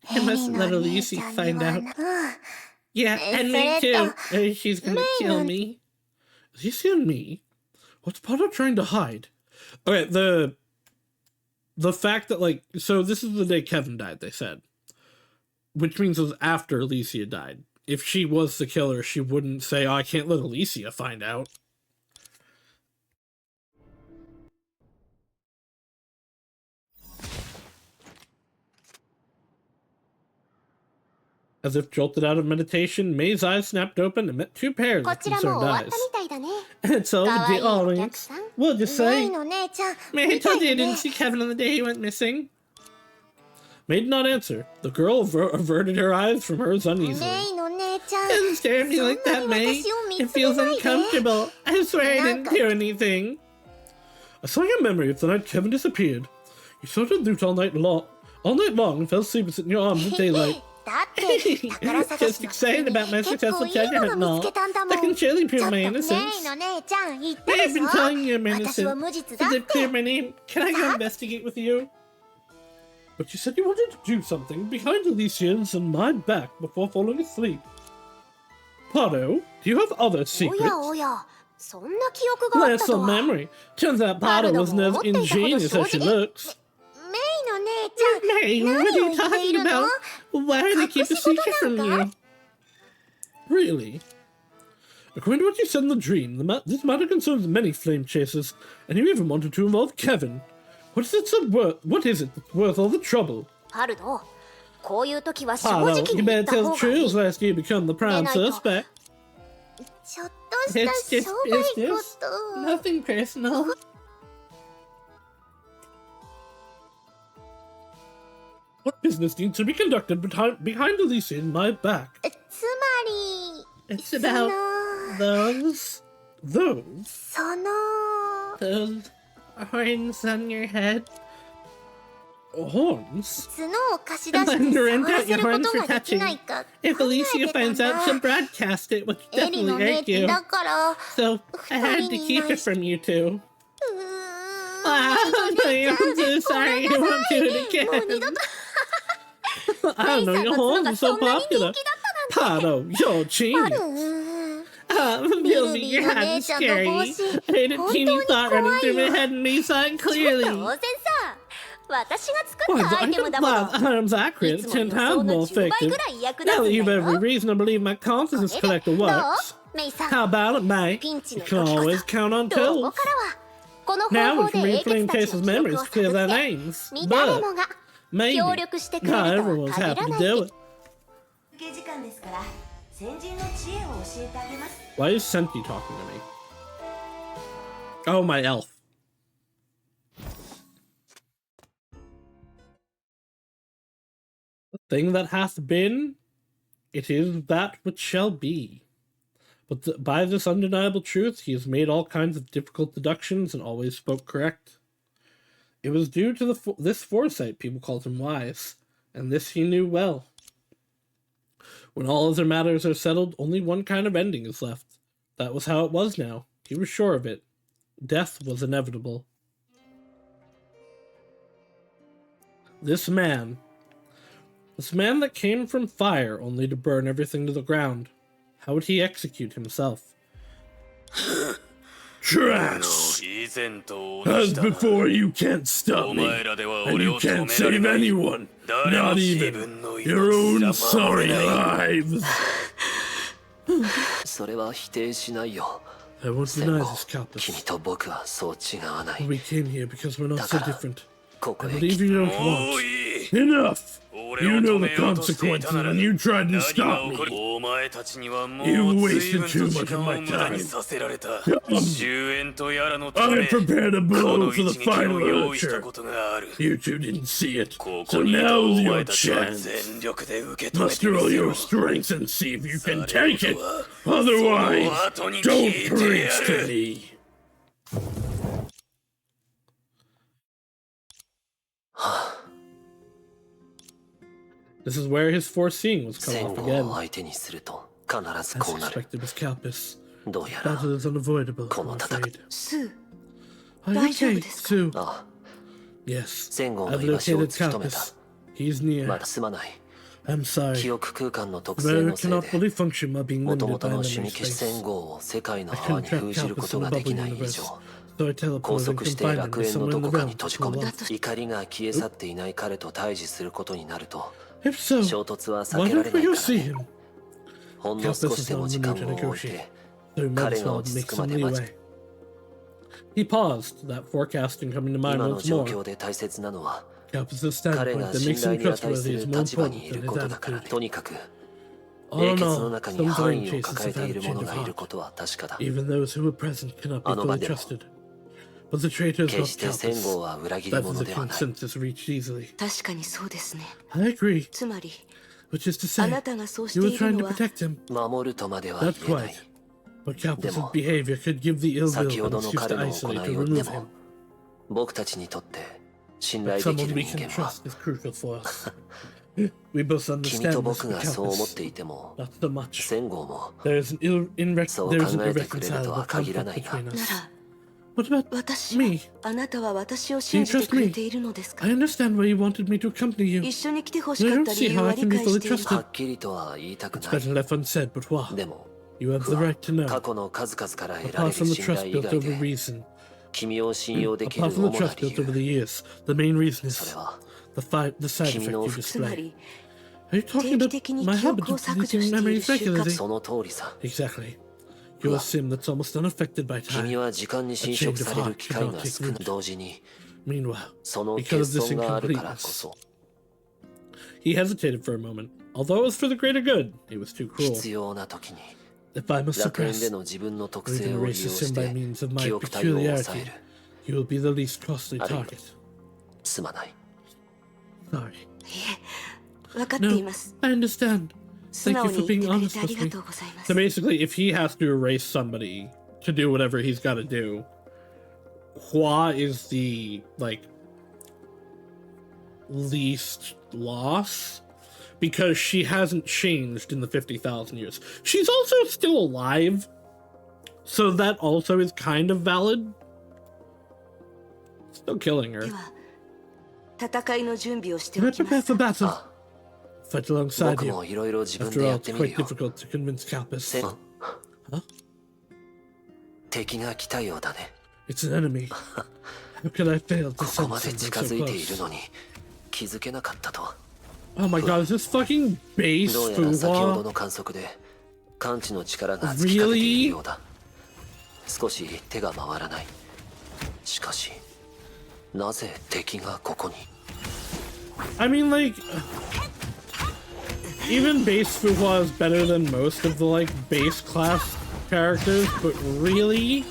I
エ
must
リの
let
姉
Elise
ちゃんに
find
は
out.
な。
Yeah, and me too.
Sereto.
She's gonna
Main
kill
on-
me. Elise and me? What's Pato trying to hide? Okay, the fact that, like, so this is the day Kevin died, they said. Which means it was after Alicia died. If she was the killer, she wouldn't say, oh, I can't let Alicia find out. As if jolted out of meditation, May's eyes snapped open and met two pairs
こ
of
ちらも
concerned
終わっ
eyes.
たみたいだね。
And so
かわ
the
いいお客
audience,
さん。
we'll just
メイ
say,
の姉ちゃん。
May, I
みたい
told you I
だ
didn't
ね。
see Kevin on the day he went missing. May did not answer. The girl averted her eyes from hers
メ
uneasily.
イの姉ちゃん。
Don't stare at me like that,
そんなに
May.
私を見
It
つめ
feels
ないで。
uncomfortable. I swear I didn't do anything. I saw your memory of the night Kevin disappeared. You sort of loot all night long and fell asleep in your arms at daylight.
だって宝探
Just
しの
excited about my
結
successful
構いい
treasure
の
hunt and
が見
all.
つけたんだも
That
ん。
can surely
ちょ
prove
っと
my
メイ
innocence.
の姉ちゃん言ったで
I've
し
been
ょ。
telling you I'm
私は
innocent.
無実だ
Does
っ
it clear
て。
my name? Can I go investigate with you? But you said you wanted to do something behind Alicia's and my back before falling asleep. Pato, do you have other
お
secrets?
やおや、そんな記憶があった
Less
と
of
は。
memory. Turns out Pato wasn't as ingenious as she looks.
メイの姉ちゃん。
Hey, what are
何を
you
言ってい
talking
るの
about? Why did I keep a secret from you? Really? According to what you said in the dream, this matter concerns many flame chasers, and you even wanted to involve Kevin. What is it that's worth all the trouble?
パルド、こういう時は正
Pato,
直
you
に言
better
った
tell
方
the
がいい。
truth lest you become the prime suspect.
ちょっとし
It's
た
just
商売こ
business.
と。
Nothing personal. What business needs to be conducted behind Alicia in my back?
つまり、
It's
そ
about
の、
those
その、
horns on your head. Horns?
角を貸し出し
And
て
rent
触ら
out
せ
your
るこ
horns
と
for
ができ
touching.
ないか考
If
え
Alicia
てたん
finds out,
だ
she'll。broadcast it, which
エリの
definitely
姉
hurt you.
だから、
So I had to keep it from you two. Ah, I'm so sorry. I won't do it
もう二度
again.
と
I don't know, your horns are so popular. Pato, you're cheap. Billy, your hat is scary. I had a teeny thought running through my head and me saw it
当
clearly.
然さ、私が作っ
Why,
たアイ
I
テム
can
だもの。
arms
い
accurate,
つも
10
予想
times
の
more
10倍
effective.
ぐらい役立
Now
つ
that
ん
you've
だ
every
よ。
reason to believe my consciousness
これで
collector
どう
works.
メイさん、
How about it, May?
ピンチ
You
の
can
時こ
always
そ、
count on
どこ
pills.
からは、この
Now
方
we
法
can
で
read
英
Flame
傑たち
Chaser's
の記憶
memories
を
to clear
探
their
って、
names.
誰
But
もが
maybe
協力してくれ
not
ると
everyone's
は限
happy
ら
to
ない
do
って
it.
時間ですから先人の知恵を教えてあげます。
Why is Senti talking to me? Oh, my elf. The thing that hath been, it is that which shall be. But by this undeniable truth, he has made all kinds of difficult deductions and always spoke correct. It was due to this foresight people called him wise, and this he knew well. When all other matters are settled, only one kind of ending is left. That was how it was now. He was sure of it. Death was inevitable. This man that came from fire only to burn everything to the ground. How would he execute himself? Trash! As before, you can't stop me, and you can't save anyone, not even your own sorry lives.
それは否定しないよ。
I won't
戦
deny
後
this,
君
Calpus.
と僕はそう違わない。
We came here because we're not so
だから、
different.
ここ
I
へ
believe
来て
you don't want. Enough! You know the consequences when you tried to stop me. You wasted too much of my time. I prepared a blow for the final archer. You two didn't see it, so now's your chance. Muster all your strength and see if you can take it. Otherwise, don't preach to me. This is where his foreseeing was cut
戦
off
後
again.
を相手にすると必ず
As
こうなる。
expected with Calpus.
どうやら
Battle is unavoidable,
こ
I'm
の戦い
afraid.
スー
Are you
大丈夫
okay,
ですか？
Sue?
あ
Yes.
戦後
I've
の居場所を
located
突き止めた
Kappas. He's
ま
near.
だすまない
I'm
記
sorry.
憶空間の特性
Memory
のせい
cannot
で
fully function while being
もと
limited
もと
by
の
memory
趣味消し
space.
戦後を世界の
I
泡
couldn't
に
trap
封じるこ
Kappas
と
in
が
the
でき
bubble
ない以
universe,
上
so I
拘
teleported
束
and
して
confined
楽
him to
園の
somewhere
ど
in the
こかに
realm
閉じ
for
込
a
む
while.
怒りが消え去っていない彼と対峙することになると
If so,
衝突は避
why
けら
don't
れ
we
ない
go
から
see
ね
him?
ほんの
Kappas
少し
is
で
not
も
in the
時
mood
間
to
を置い
negotiate,
て
so he might
彼
as
が
well
落ち着
make
くま
some
で待つ
leeway. He paused, that forecasting coming to mind
今の
once
状
more.
況で大切なのは
Kappas'
彼
standpoint
が
that
信
makes
頼
him
に値す
trustworthy
る
is more
立場に
important
いる
than
こ
his
とだから
attitude.
とにかく
All
英
in
傑の
all,
中に
some
範囲
brain
を
chases
抱え
have
てい
had a
る
change
者
of
がいる
heart.
ことは確かだ
Even those who were present cannot be
あの場
fully
でも
trusted. But the traitors
決
got
して戦
Kappas.
後は裏切り
That
者
is a
ではない
consensus reached easily.
確かにそうですね。
I agree,
つまり
which is to
あ
say,
なたがそうし
you
て
were
いる
trying
の
to
は
protect him.
守るとまでは
Not
言えない
quite. But Kappas'
Demo.
behavior could give the ill will
先ほ
an
どの
excuse
彼
to
の
isolate
行
to
いをで
remove him.
も僕たちにとって信
But
頼でき
someone
る
we
人
can
間は
trust is crucial for us. We both
君と
understand this
僕
for
がそう思っ
Kappas.
ていても
Not so much.
戦後も
There is
そう
there is an
考えてくれるとは
irreconcilable
限ら
conflict
ないが
between
な
us.
ら
What about
私は
me?
あなたは私を信じてくれているのですか？
I understand why you wanted me to accompany you.
一緒に来てほ
I
しかっ
don't
た
see
理由
how
は
I
理
can be
解し
fully
ている。
trusted.
はっきりとは言いたく
It's
ない
better left unsaid, but what?
でも
You have
僕
the
は
right to
過
know.
去の数々から得られ
Apart
る
from the
信
trust
頼以
built
外
over
で
reason,
君を信用できる
apart from
主
the
な
trust
理
built over
由
the years, the main reason
それ
is
は
the side effect you
つま
display.
り
Are you talking
定
about
期的に
my
記
habit
憶を
of
削除
deleting
している
memories
習慣
regularly?
その通りさ
Exactly. You assume that's almost unaffected by
君
time.
は時間に侵食される機会が少ない同時に
Meanwhile,
その
because
欠
of this
損があるからこ
incompleteness,
そ
he hesitated for a moment. Although it was for the greater good, it was too cruel.
必要な時に
If I must
楽園
suppress
での自分の特
or
性
even
を利
erase
用
the
し
sin by
て
means of my
記憶体を抑え
peculiarity,
る
you will be the least costly
あるいは
target.
すまない
Sorry.
分かって
No,
います。
I understand.
素
Thank
直
you
に
for
言って
being
くれ
honest
てあり
with
が
me.
とうございます
So。basically, if he has to erase somebody to do whatever he's got to do, Hua is the least loss because she hasn't changed in the 50,000 years. She's also still alive, so that also is kind of valid. Still killing her.
では戦いの準備をしてお
We're
きま
prepared
す
for。battle.
あ
Fight alongside
僕
you.
もいろいろ自分
After
でや
all,
って
it's
みる
quite
よ
difficult to convince Kappas.
せ敵が来たようだね
It's an enemy. How could I fail to
ここ
sense
まで
something
近
so
づいている
close?
のに気づけなかったとは
Oh my god, is this fucking base
どうやら先ほど
Fuhua?
の観測で感知の力が尽きかけているようだ少し手が回らないしかしなぜ敵がここに
I mean, even base Fuhua is better than most of the, base class characters, but really?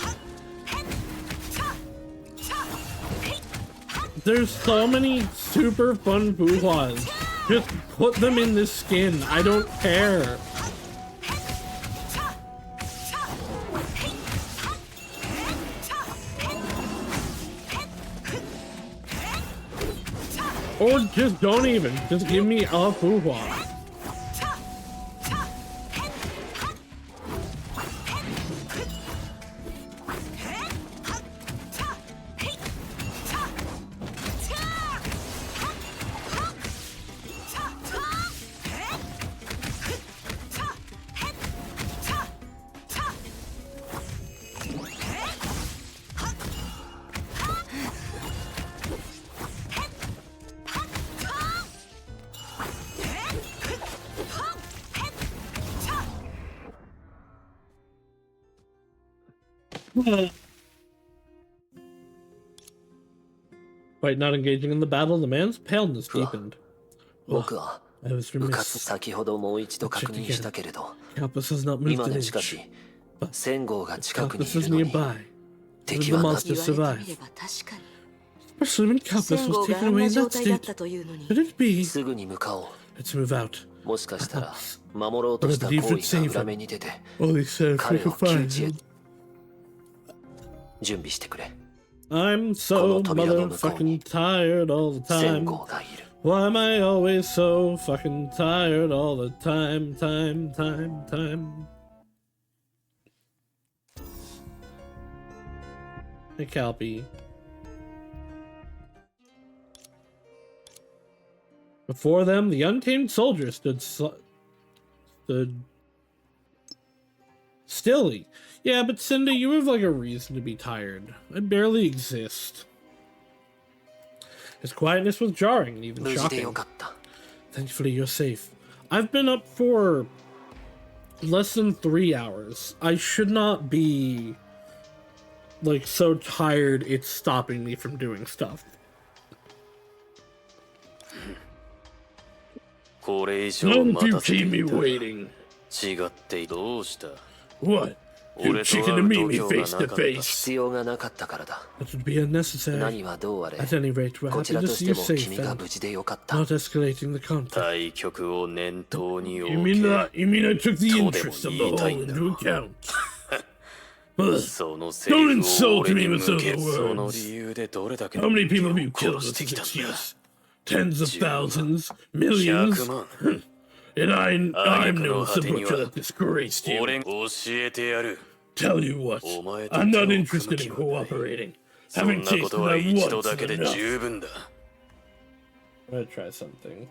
There's so many super fun Fuhuas. Just put them in this skin. I don't care. Or just don't even. Just give me a Fuhua. By not engaging in the battle, the man's paleness deepened.
僕は
I was
うか
remiss.
つ先ほどもう一度確認したけれど
Kappas has not moved
今
an
のしかし
inch.
戦後が近くに
Kappas
い
is
るのに
nearby.
敵
The
はな
monster
言われてみれ
survived.
ば確かに
Especially when Kappas
戦後
was
が
taken
あん
away
な
in
状
that
態だっ
state.
たというのに
Could it be?
すぐに向かおう
Let's move out.
もしかしたら守ろうとした行為が裏目に出て
Only so if we
彼
can
を窮
find
地へ
him.
準備してくれ
I'm so motherfucking tired all the
戦
time.
後がいる
Why am I always so fucking tired all the time? Hey, Calpy. Before them, the untamed soldier stood stilly. Yeah, but Cindy, you have like a reason to be tired. I barely exist. His quietness was jarring and even
無事で
shocking.
よかった。
Thankfully, you're safe. I've been up for less than 3 hours. I should not be like so tired it's stopping me from doing stuff.
これ以上
Don't
待
you
たせて
keep me
いた。
waiting.
違ってどうした？
What? You
俺と
chicken
会
to
う
meet
度
me
胸が
face
な
to
かった。
face.
必要がなかったからだ。
That would be unnecessary.
何はどうあれ、
At any rate, we're
こち
happy
ら
to
と
see
して
you
も
safe
君が
and
無事でよかった。
not escalating the conflict.
対局を念頭に置
You
け。
mean I took the
そうでも
interest of the
言いたい
whole
んだ
into
ろう。
account? Ugh.
そのセリフを俺に向け
Don't insult me with
その
those
理由でどれだけ
How
の
many
人
people
間
have you
を
killed
殺
with
してき
this
たんだ。
excuse? Tens of
10万
thousands? Millions?
100万。
And I'm
挙句
known
の
as
果
the
てに
butcher
は
that disgraced you.
俺が教えてやる。
Tell you what,
お前と
I'm
手を
not
組む
interested
気
in
はない。
cooperating.
そん
Having
なこ
tasted
とは
that
一
once
度
is
だけで
enough.
十分だ。
I'm gonna try something.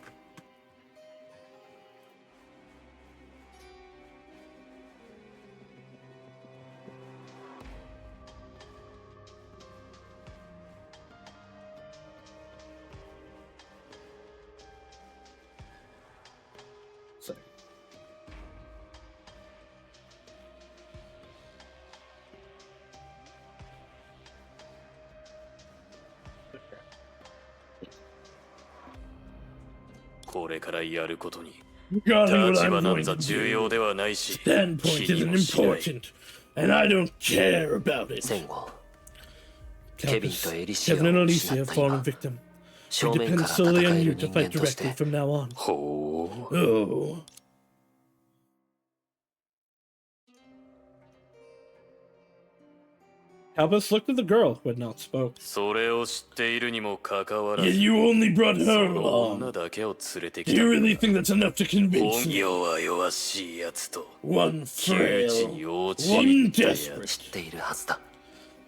So.
Standpoint これからやることに
Regarding
立
what
場
I'm
なん
going
ざ
to
重要
do,
ではないし
standpoint
気に
isn't
もしない。
important, and I don't care about it.
戦後ケビン
Calpus,
とエリシア
Kevin and
を
Alicia
失っ
have
た
fallen
今
victim. We
正面
depend
から
solely
戦
on
え
you
る
to
人
fight
間とし
directly
て
from now on.
ほう
Oh. Calpus looked at the girl who had not spoke.
それを知っているにもかかわら
Yet
ず
you only brought
そ
her
の女
along.
だけを連れて
Do
きた
you really think that's enough to convince
本
me?
業は弱しいやつと
One
窮地
frail,
に陥
one
ったや
desperate.
知っているはずだ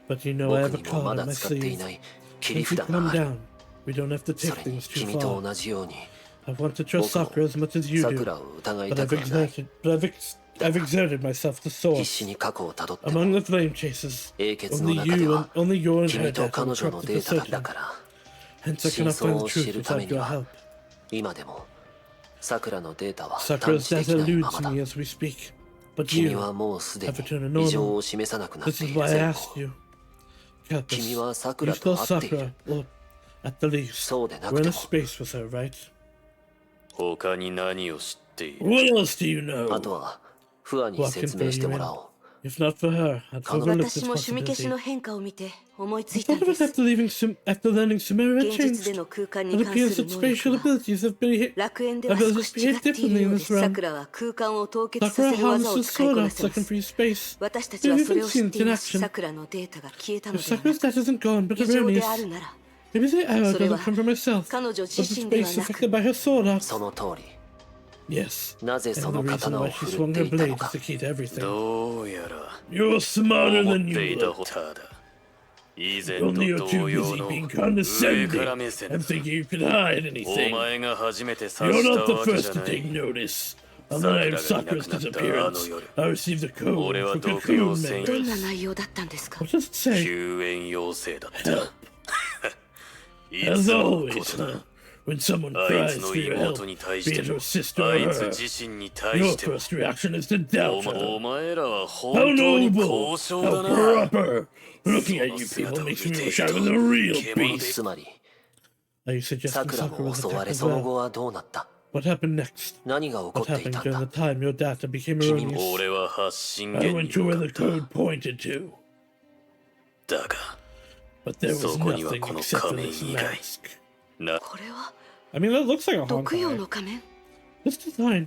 But you know I
僕
have a
にもま
card
だ
on my
使ってい
sleeve.
ない切り
If you
札が
calm
ある
down, we don't have to
そ
take
れに
things too
君と
far.
同じように
I want to trust
僕
Sakura as much as you
さ
do,
くらを疑い
but
た
I've
くはない
I've exerted myself to
必
source.
死に過去をたどっても
Among the flame chasers,
英傑の
only
中で
you
は
and only you and
君
her
と
death
彼
are
女の
corrupted
デ
for
ータだ
certain.
から
Hence I
真
cannot
相
find
を
the
知
truth
るため
without
に
your
は
help.
今でもさくらのデータは
Sakura's
探知で
death
きないま
eludes
まだ
me as we speak. But
君
you,
はもうすで
have
に
returned to
異常
normal.
を示さなくなっ
This
てい
is
る
why I
前
asked
後
you.
君
Calpus,
はさく
you
らと
still
会っている
Sakura, or at the least,
そうでな
we're
く
in
て
a
も
space with her, right?
他に何を知っている
What else do you
あと
know?
はフアに説明してもらおう
If not for her, I'd
彼女
overlook
私
this
も趣味消し
possibility.
の変化を見て思いつ
I
いたん
thought of
で
it
す
after learning Sumeru had
現実で
changed.
の空間
It
に関
appears
する
that
能
spatial
力は
abilities have been
楽園では
abilities
少し違
behave
っている
differently
よ
in
うで
this
す
realm.
さくらは空間を凍結さ
Sakura
せる技を
harnesses
使いこ
sword
な
art
せ
that
ま
can
す
free space.
私たちはそれを知っていま
We've
す
seen it in action.
さくらのデータが消えたの
If
ではな
Sakura's
く
death isn't gone, but
異常で
erroneous.
あるなら
Maybe the error
それは
doesn't come from herself,
彼女
but
自
the
身では
space
なく
affected by her sword art.
その通り
Yes.
なぜ
And
そ
the
の
reason
刀を
why she
振るっ
swung
て
her
いたの
blade is
か
the key to everything.
どうやら
You're smarter
思っ
than
て
you
いた
look.
ほどだ以前
Only
と
you're too
同様
busy
の
being
上
condescending
から目線
and thinking you can hide
お
anything.
前が初めて察
You're
し
not
た
the
わけ
first
じゃ
to
ない
take notice. On the night of Sakura's disappearance, I received a code
俺は
from
毒用
Cocoon
専
members.
どんな内容だったんですか
What does it say?
救援要請だった
Help.
い
As
つものこ
always,
とだ
huh? When someone
あい
cries
つの
for your
妹
help,
に対
be
して
it
も
your sister
あ
or
い
her,
つ自身に対
your
しても
first reaction is to doubt
お
her.
前らは
How
本当に
noble!
高尚
How
だな
proper! Looking at you people makes me wish I was a real
獣
beast.
つまり
Are you suggesting
さくら
Sakura
も
was
襲われ
attacked as
その後
well?
はどうなった
What happened next?
何が起こ
What
ってい
happened
たん
during
だ
the time your data became
君も
erroneous?
俺は発信
I
源
went
に
to
向
where
か
the
った
code pointed to,
だが
but there was
そこには
nothing
この
except for
仮面
this
以外
mask.
な
これは
I mean, that looks like a
毒用
Honkai.
の仮面
This design,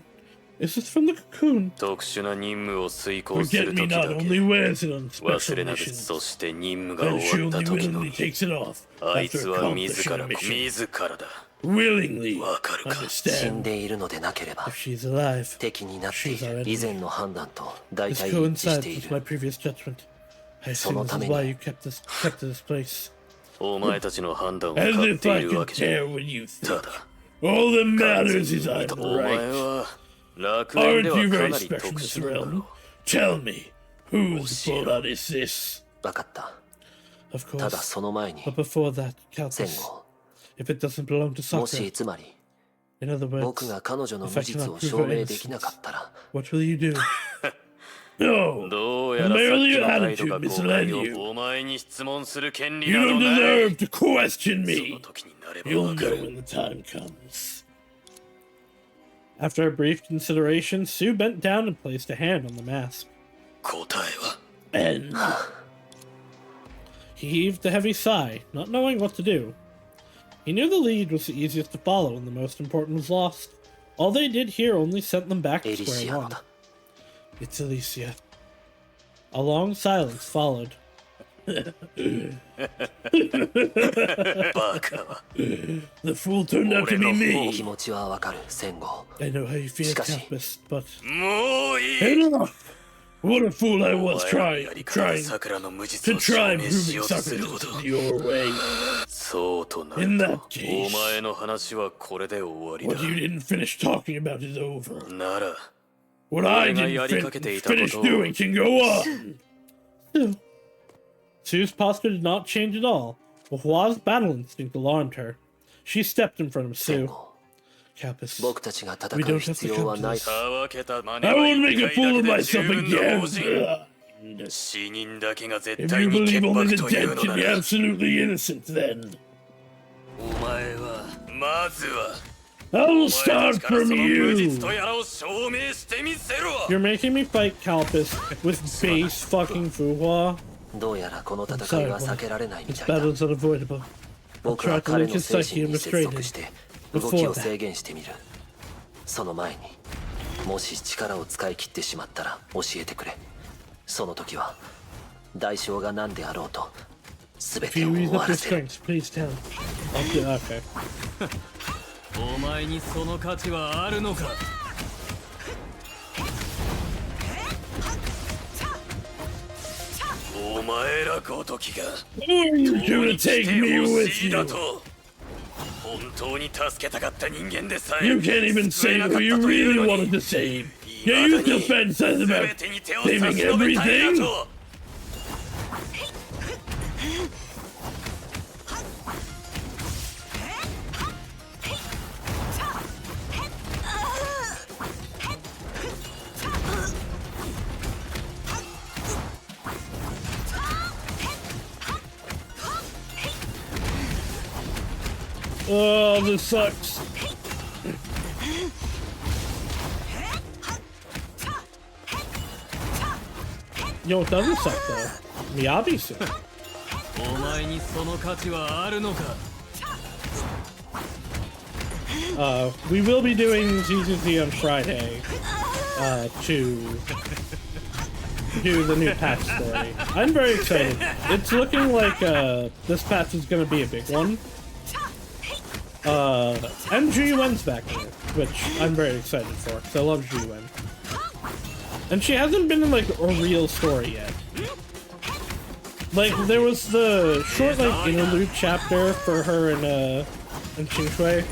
is this from the Cocoon?
特殊な任務を遂行す
Forget
る
me
時だ
not
け
only wears it on
忘
special
れなく
missions,
そして任務が
and
終
she
わった
only
時の
willingly takes it off
あいつ
after
は自
accomplishing
ら
a mission.
自らだ
Willingly
わかるか死ん
understand
でいるのでなければ
if she's alive.
敵になってい
She's our
る
enemy.
以前の判断と大
This
体一致して
coincides
い
with my
る
previous judgment. I assume this is why you kept this place.
お前たちの判断を
As
買っ
if
て
I
いるわ
can
けじゃ
care what you
た
think.
だ
All that matters is I'm
お前
right.
は楽園で
Aren't
は
you
か
very
なり
special
特
in this
殊なの
realm?
よ
Tell me, whose fallout is this?
分かった
Of
ただ
course.
その前に
But before that,
戦
Calpus,
後
if it doesn't belong to
もし
Sakura,
つまり
in other
僕
words,
が彼女の
if
無
I
実
cannot
を
prove
証
her
明できな
innocence,
かったら
what will you do? No!
どうやらさっき
Merely
の
your
態度が
attitude
公
misled
開
you.
をお前に質問する権利
You
など
don't
ない
deserve to question
そ
me.
の時になれば
You'll
わか
know
る
when the time comes. After a brief consideration, Sue bent down and placed a hand on the mask.
答えは
And he heaved a heavy sigh, not knowing what to do. He knew the lead was the easiest to follow and the most important was lost. All they did here only sent them back
エ
to
リシ
square
ア
one.
のだ
It's Alicia. A long silence followed.
バカは
The fool turned out to be
気
me.
持ちはわかる戦後
I know how you feel,
しかし
Campus, but
もういい
enough! What a fool I
お
was
前の
trying
やり方で
to
桜の無実を証
try
明し
proving
ようとするほ
Sakura
ど
your way.
そうとな
In
る
that
と
case,
お前の話はこれで終わり
what you
だ
didn't finish talking about is over.
なら
What I
俺が
didn't
やりかけていたことを
finish doing can go on. Still, Sue's posture did not change at all. Hua's battle instinct alarmed her. She stepped in front of
戦
Sue.
後
Campus,
僕たちが戦
we
う
don't have
必
to
要は
come to
ない
this.
たわけた真似
I
は
won't make
一
a
回
fool
だ
of
けで
myself
十分の
again.
方針死人だけが絶
If
対
you
に潔
believe only
白
the
という
dead
の
can
な
be
ら
absolutely innocent, then
お前はまずは
I
お
will
前た
start
ちから
from
その無実と
you.
やらを証明してみせろ
You're making me fight Calpus with base fucking Fuhua.
どうやらこの戦いは避けられないみ
This
たいだ
battle's unavoidable. I'll
僕
try
は
to
彼
link
の
his
精
psyche
神
and
に接
restrain
続
him.
して動き
Before
を
that,
制限してみるその前にもし力を使い切ってしまったら教えてくれその時は代償が何であろうと全
if
て
you
を
use
終
up
わ
your
らせる
strength, please tell. Okay.
お前にその価値はあるのかお前らごときが
Are you gonna take me
ほ
with
しいだ
you?
と本当に助けたかった人間でさえ
You can't even
救え
save
なか
who
っ
you
たという
really
のに
wanted to save. Yeah, you still fantasize
全
about
てに手を
saving
差し伸べたいだ
everything?
と
Oh, this sucks. Yo, it doesn't suck though. Miyabi-san.
お前にその価値はあるのか
We will be doing ZZZ on Friday to do the new patch story. I'm very excited. It's looking like this patch is going to be a big one. And G-Wen's back here, which I'm very excited for, because I love G-Wen. And she hasn't been in like a real story yet. Like, there was the short like interlude chapter for her in Qing Shui.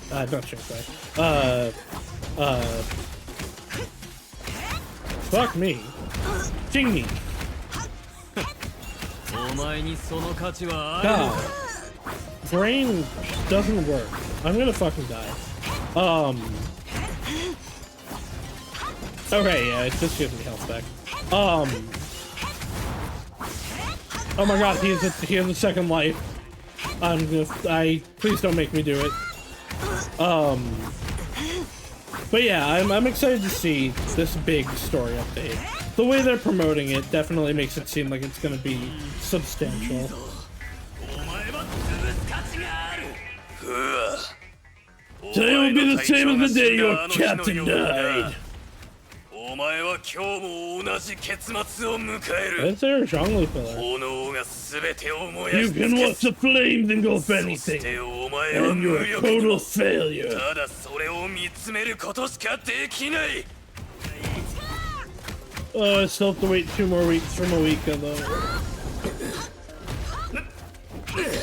Not Qing Shui. Fuck me. Jingmi.
お前にその価値はあるの
God.
か
Brain doesn't work. I'm gonna fucking die. Okay, yeah, it just gives me health back. Oh my god, he has a second life. Please don't make me do it. But yeah, I'm excited to see this big story update. The way they're promoting it definitely makes it seem like it's gonna be substantial.
お前は潰す価値があるふわ
Today will be the same as the day your captain died.
お前は今日も同じ結末を迎える
Is there a Zhongli filler?
炎が全てを燃や
You
し
can
尽く
watch
す
the flames engulf
そし
anything,
てお前は
and
無
you're a
力
total
の
failure.
ただそれを見つめることしかできない
I still have to wait 2 more weeks from a week though.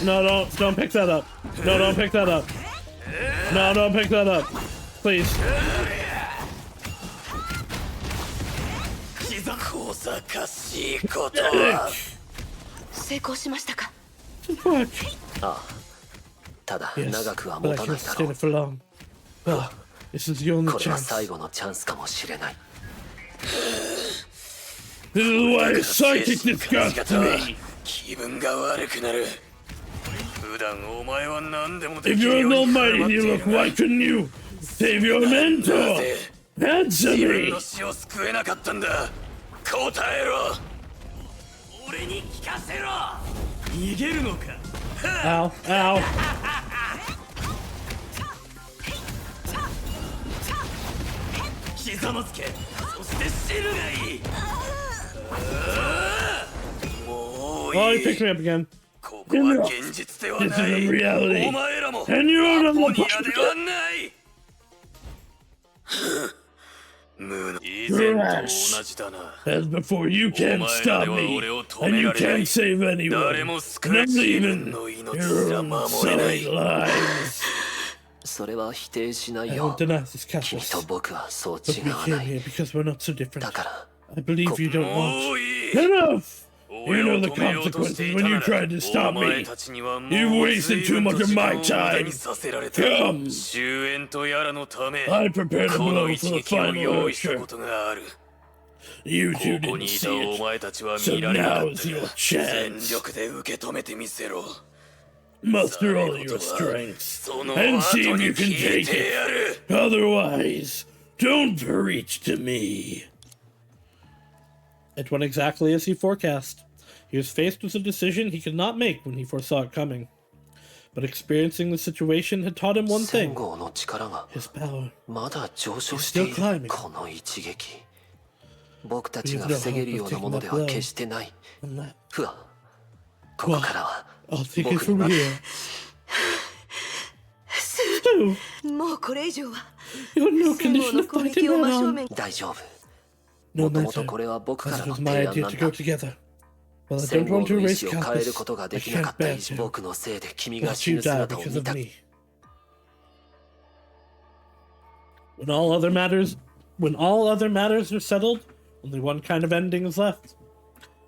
No, don't pick that up. No, don't pick that up. No, don't pick that up. Please. Fuck.
ただ
Yes,
長くは
but
持
I
た
can't
ないだ
stay
ろ
there for long. Well, this is the only
うこれは
chance.
最後のチャンスかもしれない
This is why psychic disgusts me.
気分が悪くなる普段お前は何でもで
If
きる
you're
よ
an
うに
almighty
振る舞
and
って
you
い
look,
るが
why couldn't you save your mentor?
なぜ
Answer
自分
me.
の死を救えなかったんだ答えろ俺に聞かせろ逃げるのか
Ow, ow.
ひざまずけそして死ぬがいいもう
Oh,
い
he picked
い
me up again.
ここは現実では
This
ない
isn't reality.
お前らも
And you're
アポ
the
ニアではない無の以前と同じだな
As before, you can't stop me, and you can't save anyone,
誰も
not
救え自
even
分の命
your
すら
own
守れない
selling lives.
それは否定しない
I
よ
won't deny this,
君
Cassius,
と僕はそう
but
違
we
わ
came
ない
here because we're not so different.
だから
I believe you don't
も
want.
ういい
Enough!
俺
You
を
know the
止めようとして
consequences
い
when
た
you
な
tried to
ら
stop
お前
me.
たちにはもう
You wasted too much of my
随分と時間を無駄
time.
にさせられた
Come!
終焉とやらのため
I prepared a
この
blow
一
for the
撃を
final
用意した
Archer.
ことがある
You
こ
two
こに
didn't
いた
see
お
it.
前たちは
So
見られなか
now
っ
is
た
your
が全
chance.
力で受け止めてみせろ
Muster all your
そ
strength
の
and
後
see if
に
you
聞
can
い
take
てやる
it. Otherwise, don't preach to me. It went exactly as he forecast. He was faced with a decision he could not make when he foresaw it coming. But experiencing the situation had taught him one
戦
thing:
後の力が
his power.
まだ上昇してい
He's still
る
climbing.
この一撃僕たちが防げるようなものでは決してない
And that,
ふわここからは
I'll take it
僕に
from
任
here.
もうこれ以上は
You're in no
戦後
condition
の
of
攻
fighting
撃を真正
alone.
面
大丈夫
No
もとも
matter.
とこれは僕から
This
の
was my
提案
idea
なん
to
だ
go together. Well, I
戦
don't
後
want to
の意
erase
志を変える
Calpus.
ことが
I
できなか
can't
った
bear
一
to
僕のせいで君が
watch
死
you
ぬ
die
姿を
because
見
of
た
me. When all other matters are settled, only one kind of ending is left.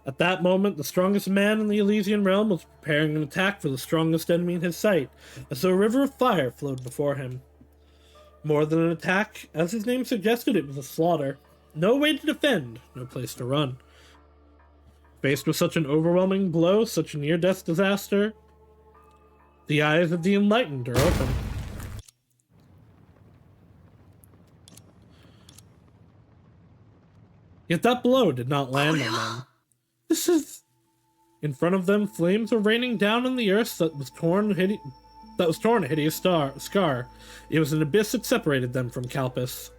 At that moment, the strongest man in the Elysian realm was preparing an attack for the strongest enemy in his sight, as though a river of fire flowed before him. More than an attack, as his name suggested, it was a slaughter. No way to defend, no place to run. Faced with such an overwhelming blow, such a near-death disaster, the eyes of the enlightened are open. Yet that blow did not land on them. This is... In front of them, flames were raining down on the earth that was torn a hideous scar. It was an abyss that separated them from Calpus.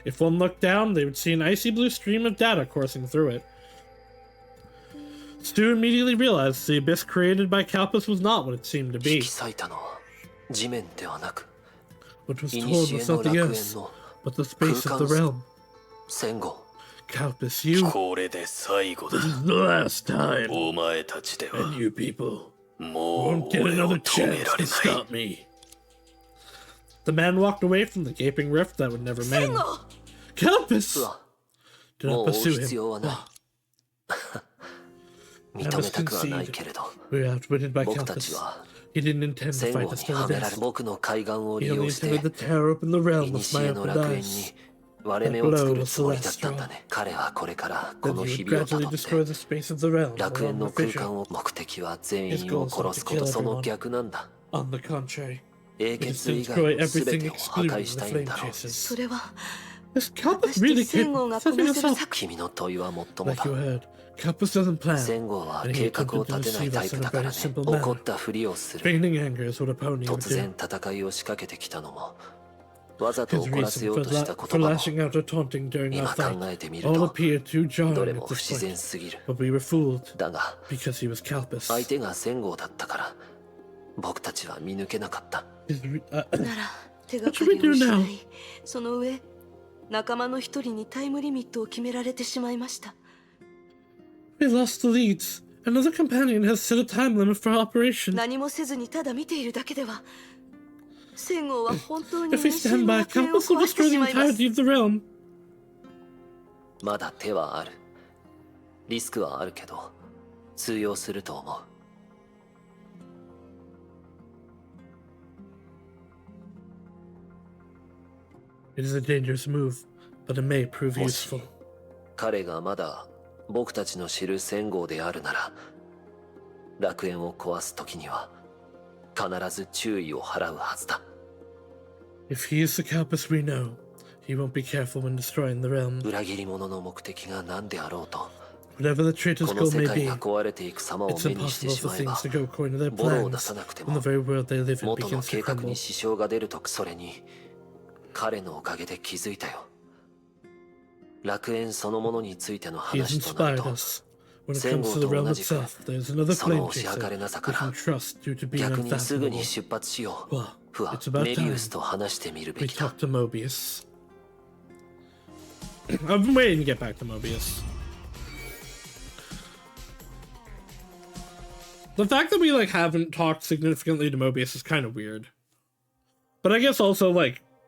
If one looked down, they would see an icy blue stream of data coursing through it. Stu immediately realized the abyss created by Calpus was not what it seemed to
引
be.
き裂いたのは地面ではなく
What was
古
torn
の
was nothing
楽園
else
の
but the space of the realm.
戦後
Calpus, you,
これで最後だ
this is the last time,
お前たちでは
and you people
もう
won't get
俺を
another
止め
chance
られ
to
ない
stop me. The man walked away from the gaping rift that would never mend.
う
Calpus!
わ
Do
も
not
う追う
pursue
必
him.
要はない
I
認
must
めたくはない
concede.
けれど
We were outwitted by
僕たち
Calpus.
は
He didn't intend to
戦
fight
後
us
に
to
は
the
められ
death.
僕の海岸を
He
利用
only
して
intended to tear open the realm with
古
my
の
open
楽園
eyes.
に割れ目を作るつもりだったんだね彼はこれからこ
Then
の
he
日
would
々をた
gradually
どっ
destroy
て
the space of the realm
楽園
along
の
the
空
fissure.
間を目的は全員を殺すことその逆なんだ
On the contrary,
英
it is
傑
to
以外
destroy
の全
everything
てを破
excluding
壊
the
したいん
flame
だろう
chasers.
それは
Is
果
Calpus
たして
really
戦後
capable
が
of
こ
setting
なせる
us up?
作
君の問いはもっとも
Like
だ
you heard, Calpus doesn't plan,
戦後は
and he
計画を
attempted to
立てない
deceive
タイ
us
プ
in a
だから
very
ね
simple
怒っ
manner.
たふりをする
Feigning anger is what a pony would
突然
do.
戦いを仕掛けてきたのもわざと
His
怒らせ
reason
よ
for,
うとした
for
言葉も
lashing out or taunting during our
今
fight
考えてみる
all
と
appear too
ど
jarring
れ
at
も不
this
自然
point.
すぎる
But we were fooled
だが
because he was Calpus.
相手が戦後だったから僕たちは見抜けなかった
His
なら手がかりを失いその上仲間の一人にタイムリミットを決められてしまいました。
We lost the leads. Another companion has set a time limit for operation.
何もせずにただ見ているだけでは戦後は本当に
If we
2000
stand
の
by,
楽園を
Campus will
壊して
destroy
し
the
まいます。
entirety of the realm.
まだ手はある。リスクはあるけど通用すると思う。
It is a dangerous move, but it may prove
もし
useful.
彼がまだ僕たちの知る戦号であるなら、楽園を壊す時には必ず注意を払うはずだ。
If he is the Calpus we know, he won't be careful when destroying the realm.
裏切り者の目的が何であろうと、
Whatever the traitor's
この
goal
世
may
界
be,
が壊れていく様を
it's
目にして
impossible
し
for
まえば、
things to go according to their
ボロを出
plans
さなくて
when
も
the very world they live in
元の
begins to
計画
crumble.
に支障が出ると、それに彼のおかげで気づいたよ。楽園そのものについての
He has
話となる
inspired
と、
us. When it comes to the realm itself, there's another
その
flame
推し量れ
chaser
なさ
we
か
can
ら
trust due to being
逆にすぐ
unfathomable.
に出発しよう。
Well,
フは
it's about
メビウ
time
スと話してみるべ
we
きだ。
talk to Mobius. I've been waiting to get back to Mobius. The fact that we haven't talked significantly to Mobius is kind of weird. But I guess also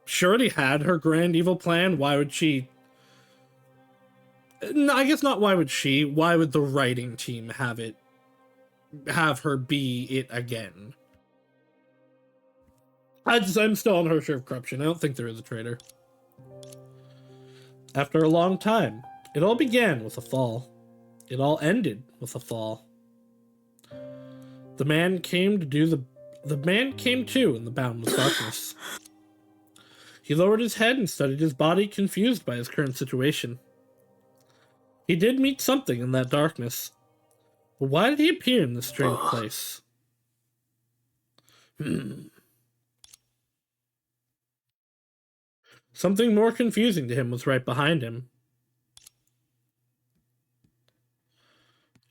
she already had her grand evil plan. Why would she? No, I guess not. Why would she? Why would the writing team have her be it again? I'm still on her share of corruption. I don't think there is a traitor. After a long time, it all began with a fall. It all ended with a fall. The man came to in the boundless darkness. He lowered his head and studied his body, confused by his current situation. He did meet something in that darkness. But why did he appear in this strange place? Something more confusing to him was right behind him.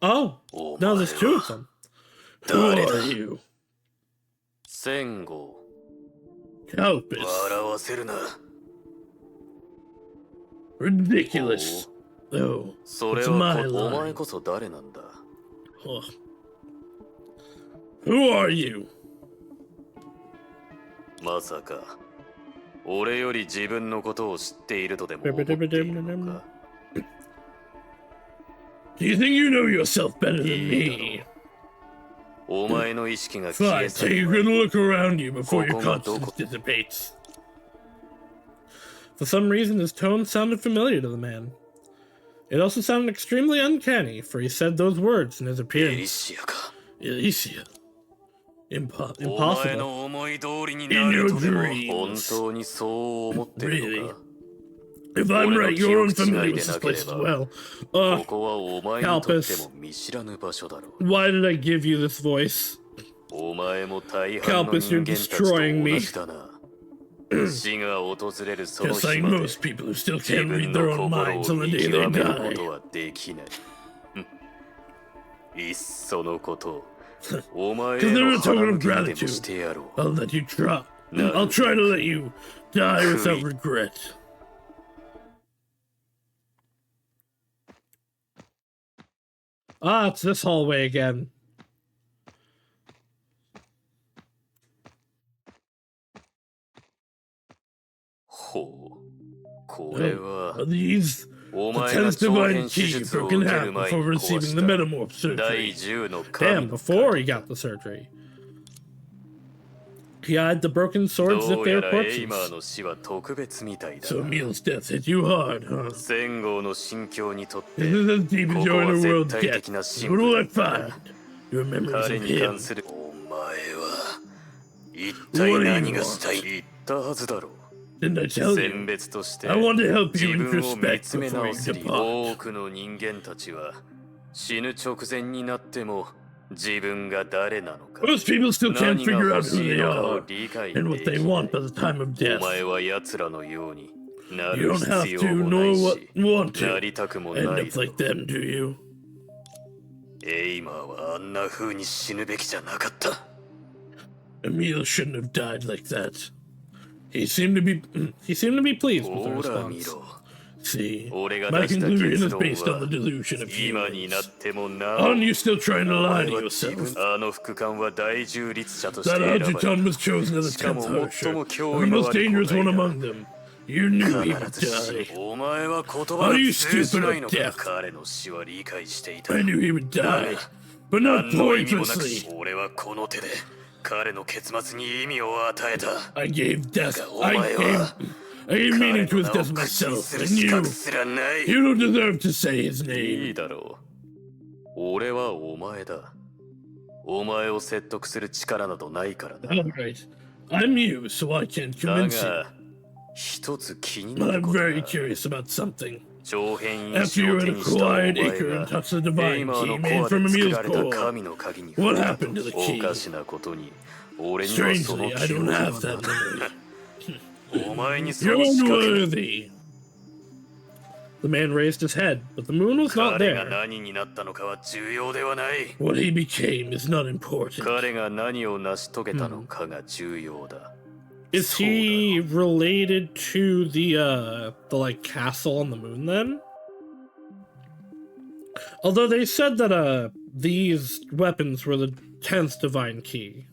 Oh, now there's two of them. Who are you?
戦後
Calpus.
笑わせるな。
Ridiculous. Oh,
それ
it's
は
my
お前
line.
こそ誰なんだ。
Ugh. Who are you?
まさか俺より自分のことを知っているとでも思っているのか。
Do you think you know yourself better than me?
お前の意識が消
Fine,
え去
take
る
a
前
good
に
look around you before your
ここがどこ？
consciousness dissipates. For some reason, his tone sounded familiar to the man. It also sounded extremely uncanny, for he said those words in his
エリ
appearance.
シアか。
Elysia.
お前
Impossible.
の思い通りになるとでも
In your dreams.
本当にそう思ってるのか。
If I'm right, you're
俺の記憶違
unfamiliar
いで
with this
なけれ
place as
ば
well.
ここはお前にとっても見知らぬ場所だろう。
Why did I give you this voice?
お前も大半の人間たちと同じだな。死が訪れるその
Just
日
like
まで
most people who still
自
can't
分
read
の
their own
心
minds
を
on the
見
day
極
they
めるこ
die.
とはできない。いっそのことお前
Because
の
they're a
腹
token
向
of
きにでもし
gratitude.
てやろう。
I'll let you try.
No.
I'll try to let you die without regret. Ah, it's this hallway again.
ほう、これは
Are these
お
the
前が
tenth
超
divine
変手
key
術を
broken
受け
half
る前
before
に壊
receiving
し
the
た
metamorph
第
surgery?
10の神
Damn,
の
before he
鍵
got the surgery. He eyed the broken swords as
ど
if
う
they
や
were
らエイマー
corpses.
の死は特別みたいだ
So
な。
Emil's death hit you hard, huh?
戦後の心境にとって
This is as deep as
ここ
your
は
inner
絶
world
対
gets.
的な
What
真
will
理
I
だったな。
find? Your memories
彼
of
に
him.
関するお前は一体何がしたい？言ったはずだろう。
Didn't I tell
選
you?
別として
I want to help
自
you
分を見
introspect
つめ
before
直
you
すり
depart.
多くの人間たちは死ぬ直前になっても自分が誰なのか
Most people still can't
何が
figure
欲
out
し
who
い
they
のかを
are
理解
and
で
what
き
they
な
want
い
by the time of
お
death.
前は奴らのようにな
You
る
don't
必
have
要
to
もな
nor
い
what
し
want
な
to
りたくも
end
ない
up like them, do you?
エイマーはあんな風に死ぬべきじゃなかった。
Emil shouldn't have died like that. He seemed to be pleased with the
ほら見
response.
ろ
See,
俺が
my
出した
conclusion
結
is
論
based on
は
the delusion of
今になっ
humans.
てもなお
Aren't you still trying to
お
lie
前
to
は自
yourself?
分あの副官は大中立者として
That
選ばれ
Architon was chosen as
し
the
かも
10th
最
Harsher,
も
and
脅
the
威の
most
ある
dangerous
個
one
体だ
among them. You knew he would
必ず死ぬ
die.
お前は言葉が
Are you
通じ
stupid
ない
or
のか
deaf?
彼の死は理解していた
I knew he would die, but
何
not
の意味もなく
pointlessly.
俺はこの手で彼の結末に意味を与えた
I gave death.
お前は
I gave
彼
meaning to
の
his
名を
death
口に
myself,
する
and
資
you
格すらない
don't deserve to say his
いい
name.
だろう俺はお前だお前を説得する力などないからだ
Alright, I'm you, so I can't
だ
convince you.
が一つ気にな
But
る
I'm
ことが
very curious about something.
長編
After
印
you
を
had
手にしたお前
acquired Acre and
が
touched the
エイ
divine
マー
key
の
made
コア
from
で作
Emil's
られた
core.
神の鍵に
What
触れた
happened to the
と
key?
おかしなことに俺にはその
Strangely, I
記憶
don't
は
have that
ない
memory.
お前にその
You're
仕掛け
unworthy. The man raised his head, but the moon was not
彼が
there.
何になったのかは重要ではない
What he became is not important.
彼が何を成し遂げたのかが重要だ
Is he related to the like castle on the moon then? Although they said that these weapons were the 10th divine key.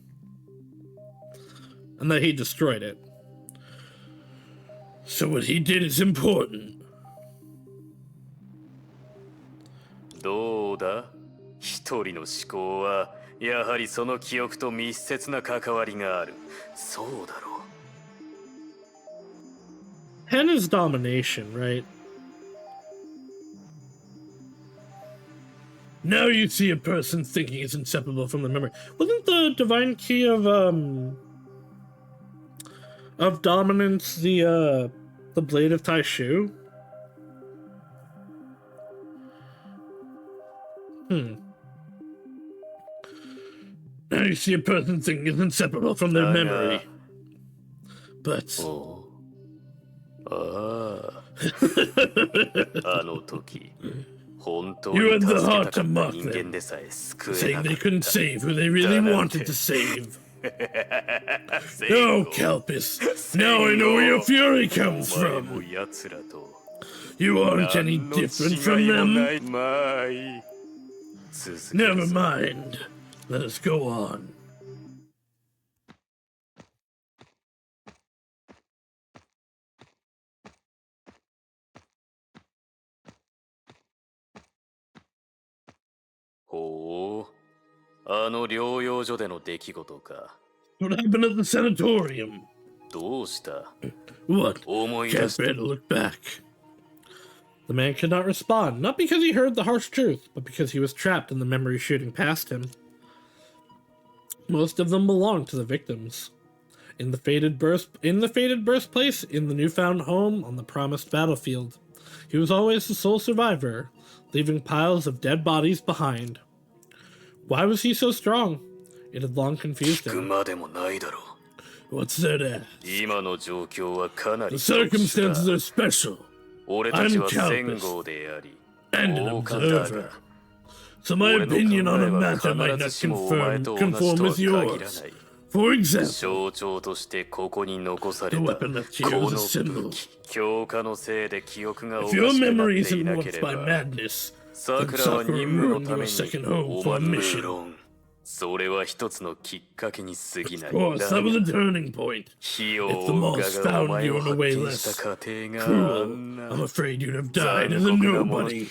And that he destroyed it. So what he did is important.
どうだ一人の思考はやはりその記憶と密接な関わりがあるそうだろう
Pen is domination, right? Now you see a person thinking is inseparable from the memory. Wasn't the divine key of dominance the blade of Taishu? Now you see a person thinking is inseparable from their memory. But
あああの時本当
You
に
had
助
the
け
heart
たか
to
った
mock
人
them,
間でさえ救え
saying
なか
they
っ
couldn't
た
save who they really wanted to save. No, Kelpis. Now I know where your fury comes
お前も
from.
奴らと
You aren't any
何の
different
違
from
いもな
them.
いまあいい続ける
Never
ぞ
mind. Let us go on.
What
happened at the sanatorium?
どうした
What?
思い出
Can't
した
bear to look back. The man could not respond, not because he heard the harsh truth, but because he was trapped in the memory shooting past him. Most of them belonged to the victims. In the fated birthplace, in the newfound home, on the promised battlefield. He was always the sole survivor, leaving piles of dead bodies behind. Why was he so strong? It had long confused
聞く
him.
までもないだろ
What's there to ask?
今の状況はかなり
The
特殊
circumstances
だ
are special,
俺たちは
I'm
戦後であり
and an
王冠だ
observer.
が
So my
俺の考
opinion
え
on a
は
matter might
必
not
ずしもお前
conform
と同じ
with
とは限ら
yours.
ない
For example,
象徴としてここに残され
the
た
weapon left
こ
here
の
is a
武
symbol.
器強化のせいで記憶がお
If
か
your
しくなっ
memory is
ていなけ
influenced
れ
by
ば
madness,
さ
then
くらは
Sakura
任務の
ruined
た
your
め
second
に
home
お
for
前
a
無
mission.
論それは一つのきっかけに過ぎない
Of course,
だ
that
が
was a turning point.
費用
If the
を
moss
ががお
found
前
you
を
in a
発
way
見
less
した過程があ
cruel,
んな
I'm afraid you'd have died as a
残酷なもの
nobody.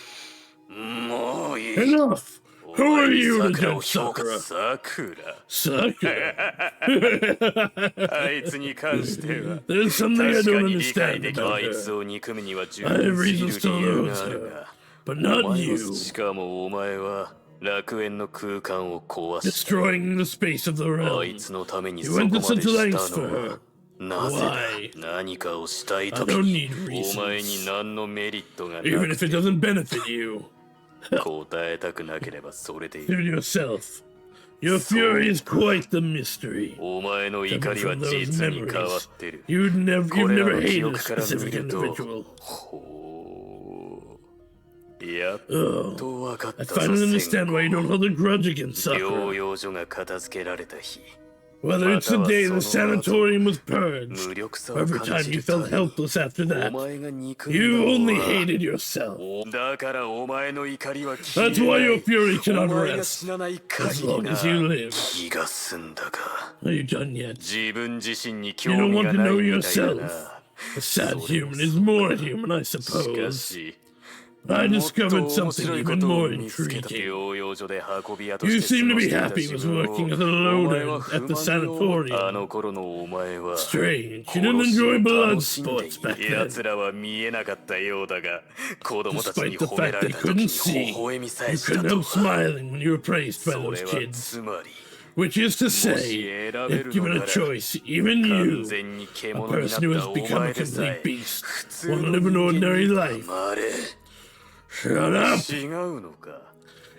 もういい
Enough! Who are you to
さくらを
judge
評価
Sakura?
さくら
Sakura.
あいつに関しては
There's something I
確か
don't
に理解
understand
でき
about
あいつ
her,
を憎むには十
I have
分すぎる
reasons to
理由が
lose
ある
her,
が
but
お
not
前
you.
もしかもお前は楽園の空間を壊した
Destroying the space of the
あ
realm.
いつのために
You
そこ
went
ま
to
で
such
した
lengths for
の
her.
はなぜ
Why?
だ何かをしたい
I
とき
don't need
お前
reasons.
に何のメリットがな
Even
く
if it
て
doesn't benefit you.
答えたくなければそれでいい
Suit yourself. Your fury is quite the mystery.
お前の怒
Coming
りは
from those
実に変わっ
memories.
てる
You've
こ
never
れら
hated
の記
a
憶から見
specific
ると
individual.
ほうやっ
Oh,
と分かっ
I
たぞ
finally
戦
understand why you don't hold a grudge against
療
Sakura.
養所が片付けられた日
Whether it's the day the sanatorium was purged,
無力さ
or
を
every
感
time
じ
you
るた
felt
び
helpless after
お
that,
前が憎んだ
you
の
only
は
hated yourself.
だからお前の怒りは消え
That's why
な
your
い
fury cannot
お前が
rest
死なない
as
限り
long
な
as you live.
気が済んだか
Are you done yet?
自分自身に
You
興
don't
味
want
が
to
ない
know
みたいだ
yourself.
な
A sad human is more human, I
しか
suppose.
し
I
もっと
discovered
面
something
白い
even
こと
more
を見つけた
intriguing.
療養所で運び屋と
You
して
seem
過
to
ご
be
していた
happy
自
with
分を
working as a
お前は
loader
不
at the
満に思ったあ
sanatorium.
の頃のお前は
Strange, you
殺
didn't
しを
enjoy blood
楽しんで
sports
い
back
る
then.
奴らは見えなかったようだが子供たちに
Despite the
褒め
fact
ら
they
れた時
couldn't
に
see,
微笑みさえ
you
した
couldn't
と
help smiling when you were praised by
そ
those
れは
kids.
つまり
Which is to
もし
say,
選べ
if
る
given
の
a
なら
choice, even
完
you,
全に
a
獣になっ
person who
た
has
お
become
前
a
でさ
complete
え
beast,
普通
want
の
to live
人
an
間
ordinary
に
life.
黙れ
Shut up!
違うのか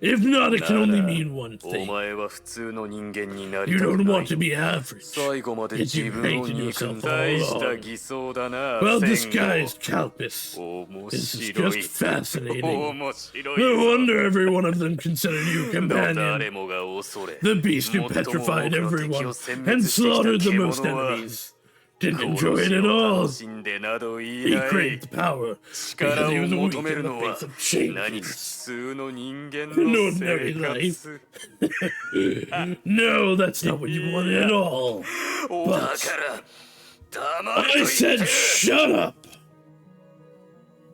If not, it can
な
only
ら
mean one
お
thing.
前は普通の人間になり
You
たく
don't
ない
want to be average.
最後まで
Yet
自
you
分を
hated
憎ん
yourself
だ
all
大した
along.
偽装だな
Well,
戦
disguised
後
Calpis.
面
This is
白
just
い
fascinating.
面白い
No
ぞ
wonder every one of them considered you a
誰
companion.
もが恐れ
The beast who
最も多く
petrified
の敵
everyone
を殲
and
滅してき
slaughtered
た
the most
獣は
enemies. Didn't
殺
enjoy it
し
at
を
all.
楽しんでなど言い
He
ない
craved power because
力
he
を
was weak
求め
in
る
the
のは
face of
何
changes.
普通の人間
An
の
ordinary
生
life.
活
No, that's not what you wanted at all.
だから黙れ
I
と言
said
ってる
shut up!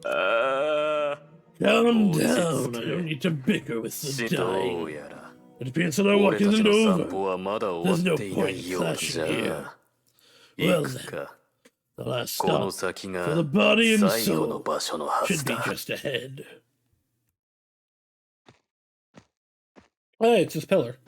ああ
Calm
Oh,
down.
it's
I don't need to bicker with
し
the
どう
dying.
やら
It appears that our
俺
walk
たち
isn't
の散
over.
歩はまだ終わ
There's no
っていな
point
いようじゃ
flashing
行
Well
くか
The last
この
stop
先
for
が
the body and
最後の
soul
場所のは
should
ず
be
だ
just ahead. Hey, it's this pillar.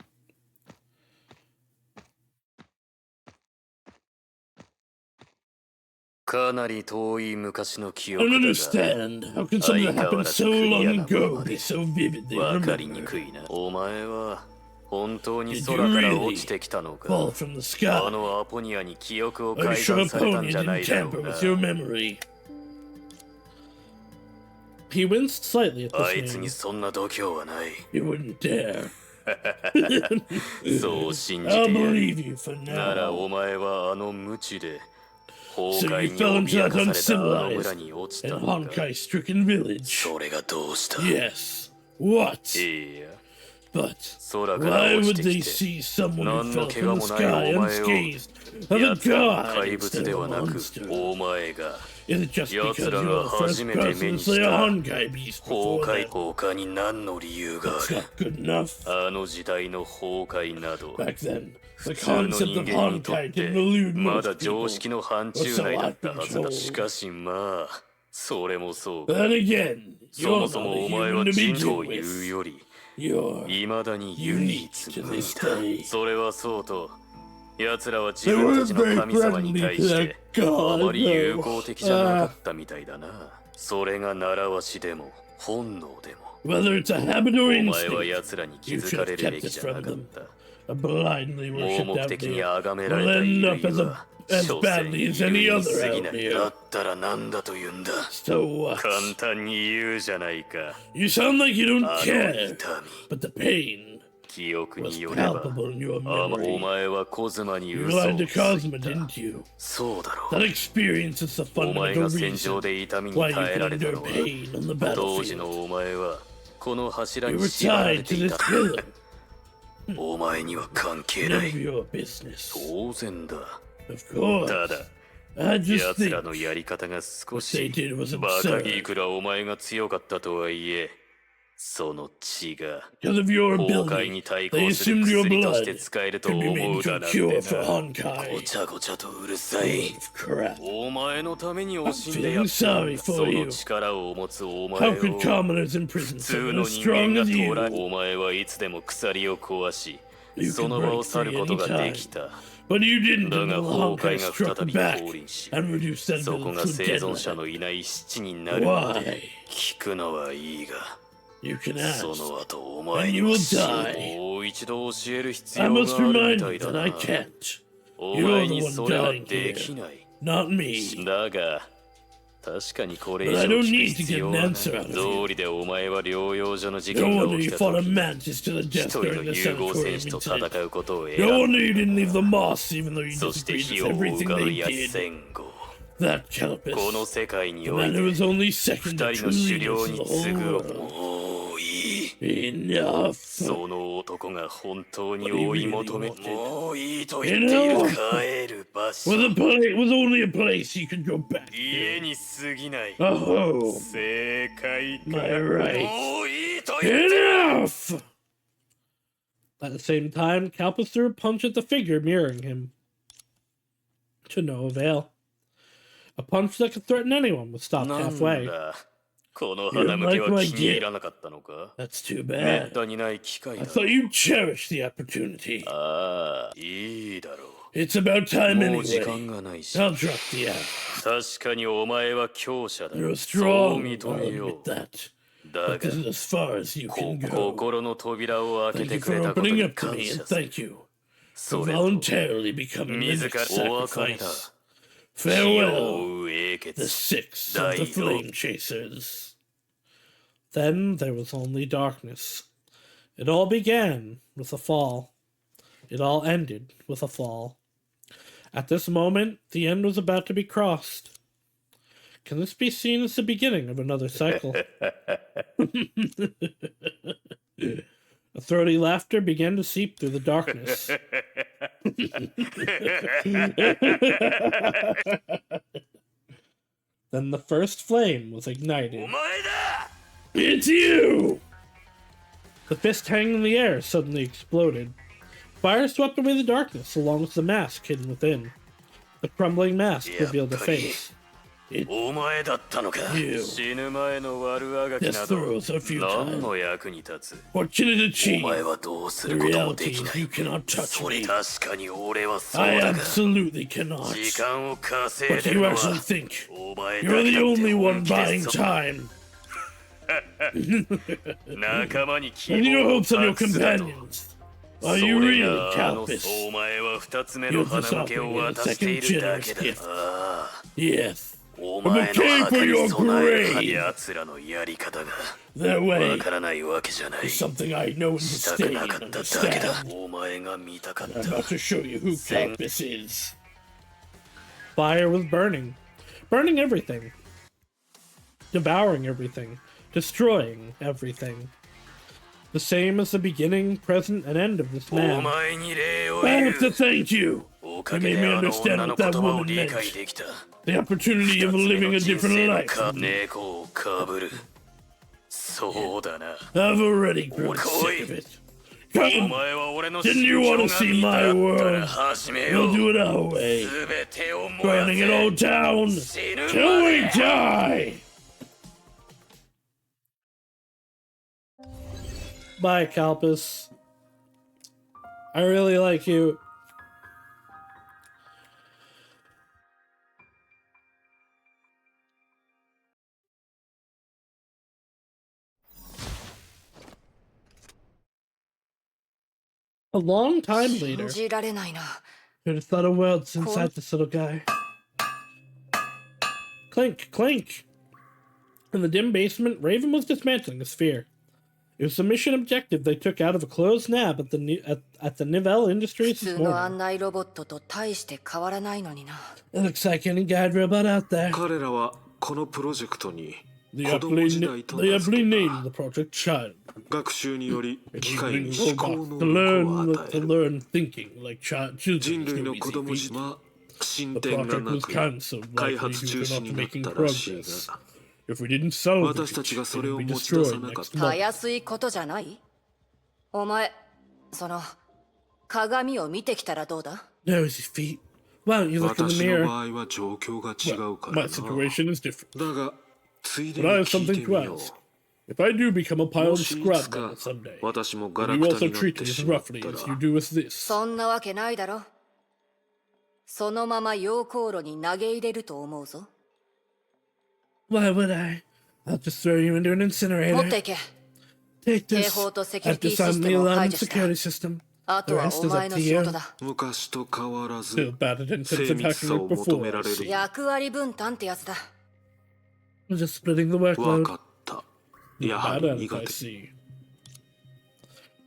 かなり遠い昔の記
I
憶
don't
だが
understand. How can something that happened so long ago be so vividly
わかりに
remembered?
くいなお前は本当に
Did
空
you
から
really
落ちてきたの
fall
か
from the
あ
sky?
のアポニアに記憶を
Are you
改
sure
ざんされたん
Pony
じゃない
didn't
だろ
tamper
うな
with your memory? He winced slightly at
あ
this
いつに
name.
そんな度胸はない
You wouldn't dare.
そう信じ
I'll
てやる
believe you for
なら
now.
お前はあの無知で崩
So
壊
you
に
fell
脅
into
か
that
されたあの村
uncivilized
に落ち
and
たのか
Honkai-stricken village.
それがどうした
Yes. What?
いいや
But
空から
why
落
would
ちて
they
きて
see someone who
何の
fell
怪我
from the
もない
sky
お前を
unscathed of a
奴らの
god
怪物
instead
で
of
は
a
なく
monster?
お前が
Is it just because
奴ら
you're
が
the first
初めて
person
目
to
に
slay
し
a
た
Honkai beast
崩
before
壊
that?
他に何の理由があ
It's
る
not good enough.
あの時代の崩壊など
Back then,
普
the
通の
concept
人
of
間にとっ
Honkai
て
didn't elude
ま
most
だ常
people.
識の範疇内だったはずだしかしまあそれもそう
Then again,
そ
you're
も
not
そ
a
もお前は
human to
人
begin
という
with.
より
You're
未だに唯一
unique to
無二
this
だ
day.
それはそうと奴らは自
They
分
were
たちの
very
神様に
friendly
対
to
し
their
て
god,
あまり友
though.
好的じゃなかったみたいだなそれが習わしでも本能でも
Whether it's a habit or
お前は
instinct,
奴らに気
you
づ
should
か
have
れる
kept
べき
it
じゃな
from
かっ
them.
た
A blindly
盲
worshipped
目
out
的に
there
崇められ
will
た
end
衣
up
類
as,
は
as
所詮
badly as
衣
any
類に
other
過ぎ
out
ないだ
here.
ったらなんだと言うんだ
So what?
簡単に言うじゃないか
You sound like you don't
あの
care,
痛み
but the pain
記憶
was
によれば
palpable in your
お
memory.
前はコズマに
You
嘘を
lied
つ
to
い
Cosma,
た
didn't you?
そうだろ
That
う
experience is the
お前
fundamental
が戦場
reason
で痛みに
why you
耐え
can
られた
endure
のは
pain on the
当時
battlefield.
のお前はこの柱
You
に
were
縛られ
tied
て
to
い
this
た
pillar.
お前には関係
None
な
of
い
your business.
当然だ
Of course.
ただ
I just
奴ら
think
のやり方が少
what they
し
did was
バカギい
absurd.
くらお前が強かったとはいえその血が
Because of your
崩壊
ability,
に対
they
抗する
assumed your
薬として
blood
使えると
could be
思
made
うだ
into
な
a
んて
cure for
なご
Honkai.
ちゃごちゃとうるさい
Full of crap.
お前のために
I'm
惜しんでやっ
feeling
た
sorry
そ
for
の
you.
力を持つお前
How could
を
commoners in prison
普
so
通
as
の人間
strong
が
as
捉え
you?
お前はいつでも鎖を壊し
You
そ
can
の場
break
を去る
free
ことがで
anytime.
きた
But you didn't
だ
until
が
the
崩
Honkai
壊が
struck
再び
back
降臨し
and reduced that
そこ
village
が
to
生
dead
存者
land.
のいない七になるま
Why?
で聞くのはいいが
You can ask.
その後お前
And
に
you
は
will
死を
die.
もう一度教える必
I
要が
must
ある
remind
みた
you
いだ
that
な
I can't.
お
You're
前
the
に
one
それは
dying
で
here,
きない
not me.
だが確かにこれ以
But I
上
don't
聞く
need to
必
get
要
an
はない。
answer out of
道
you.
理でお前は療養所の事
No
件が
wonder
起
you
きた
fought a
時
mantis to the
一
death
人
during
の
the
融合
sanatorium
戦士と
incident.
戦うことを選
No
ぶ。
wonder you didn't leave the moss, even though you
そして
disagreed
火
with
を追う
everything
かの
they
野
did.
戦後。
That
この
Calipus,
世界に
the
おい
man
て
who was only
二
second to
人の
two
狩猟
leaders
に
in the
次
whole
ぐ
world.
もういい。
Enough.
その男が本当に
What he
追い
really
求め
wanted.
もういいと言っている。 帰る場所
was only a place you could go back
家
to.
に過ぎない。
A home.
正解か。
My right.
もういいと言ってる。
Enough! At the same time, Calpus threw a punch at the figure mirroring him. To no avail. A punch that could threaten anyone was stopped
なん
halfway.
だ。この花向けは気に入らなかったのか。
That's too
め
bad.
ったにない機会
I
だ。
thought you'd cherish the opportunity.
ああ、いいだろ
It's about time
う。もう時間
anyway.
がないし。
I'll drop the axe.
確かにお前は強者だ。
You're
そう
strong,
認
I'll
めよ
admit
う。
that.
だ
But this
が
is as far as you can go.
心の扉を開
Thank
けて
you
く
for
れたこと
opening
に
up to
感
me,
謝
and
する。
thank you
そ
for
れと
voluntarily becoming the
自
next
らお別れだ。
sacrifice.
火を
Farewell,
追う英
the
傑。
six of the flame chasers. Then there was only darkness. It all began with a fall. It all ended with a fall. At this moment, the end was about to be crossed. Can this be seen as the beginning of another cycle? A throaty laughter began to seep through the darkness. Then the first flame was ignited.
お前だ。
It's you! The fist hanging in the air suddenly exploded. Fire swept away the darkness along with the mask hidden within. The crumbling mask revealed a face.
お前だったのか。
You.
死ぬ前の悪あがき
Death
など
throes are futile.
何の役に立つ。
What should it
お
achieve?
前はどうす
The
ることも
reality
できな
is you
い。
cannot touch
それ
me.
確かに俺はそう
I
だが。
absolutely cannot.
時間を稼い
But
で
you
るの
actually
は
think
お前だ
you're
け
the
だって
only
本
one
気で
buying
そ
time.
仲間に希
And your
望を
hopes on your
託すだと。
companions.
そ
Are you
れ
really
があの
Calpus?
お前は二つ目の花向けを渡しているだけだ。ああ、
Yes.
お前の
I'm okay
墓
for
に
your
備える
grave.
奴らのやり方が
That
わ
way
からないわけじゃない。
is something I know and
したく
sustain
なか
and
っただけだ。
understand.
お前が見たかっ
I'm
た。
about to show you who Calpus is. Fire was burning. Burning everything. Devouring everything. Destroying everything. The same as the beginning, present, and end of this
お
man.
前に礼を
I
言
have to
う。
thank you.
おかげであの女の言葉を理解できた。
The opportunity of
二つ目
living
の
a
人
different
生の
life.
猫をかぶる。そうだな。
I've already grown sick of it.
お
Come,
前は俺の
didn't you
心
want
が
to see
見た
my
かったら
world?
始めよ
We'll
う。
do it our way.
すべてを燃や
Burning it all
せ。
down
死ぬ
till
ま
we
で。
die. Bye, Calpus. I really like you. A long time
信
later,
じられないな。
who'd have thought a world's inside this little guy? Clink, clink! In the dim basement, Raven was dismantling a sphere. It was the mission objective they took out of a closed nab at the Nivelle
普
Industries
通
this
の
morning.
案内ロボットと大して変わらないのにな。
It looks like any guide robot out there.
彼らはこのプロジェクトに
They
子供
aptly,
時代と
they
名付
aptly
け
named the project Child.
学習により機械
Enabling
に思考
robots
能
to
力を
learn
与え
to
る
learn thinking like children.
人類の
No
子
easy
供時
feat.
代は進
The
展が
project
な
was
く
cancelled
開
likely
発中
due
止
to
に
not
なっ
making
たらしい
progress.
が
If we didn't solve
私
it,
たちがそれ
it
を
would
持
be
ち出さ
destroyed
なかっ
next
た
た
month.
やすいことじゃない？お前、その、鏡を見てきたらどうだ？
No easy feat. Why don't you look in the
私の
mirror?
場合は状況が違うか
My
らな
situation is different.
だがついで
But
に
I have
聞い
something
て
to
みよ
ask. If I do become a
う
pile
も
of
しい
scrap
つか
metal someday,
私もガ
will
ラ
you
クタ
also
になっ
treat
て
me as
しまっ
roughly
た
as
ら
you do with this?
そんなわけないだろ。そのまま溶鉱炉に投げ入れると思うぞ。
Why would I? I'll just throw you into an
持って
incinerator.
いけ。
Take
警
this.
報とセキュ
I've
リティシス
disarmed
テ
the
ムを
alarm
解
and
除した
security。system.
あとはお前の仕事だ。
昔と変わらず
Still bad at intensive
精密
hacking
さを
like
求め
before.
ら
I
れる
see.
役割分担ってやつだ。
I'm just splitting the
わ
workload.
かった。やは
Bad
り
at it,
苦
I
手。
see.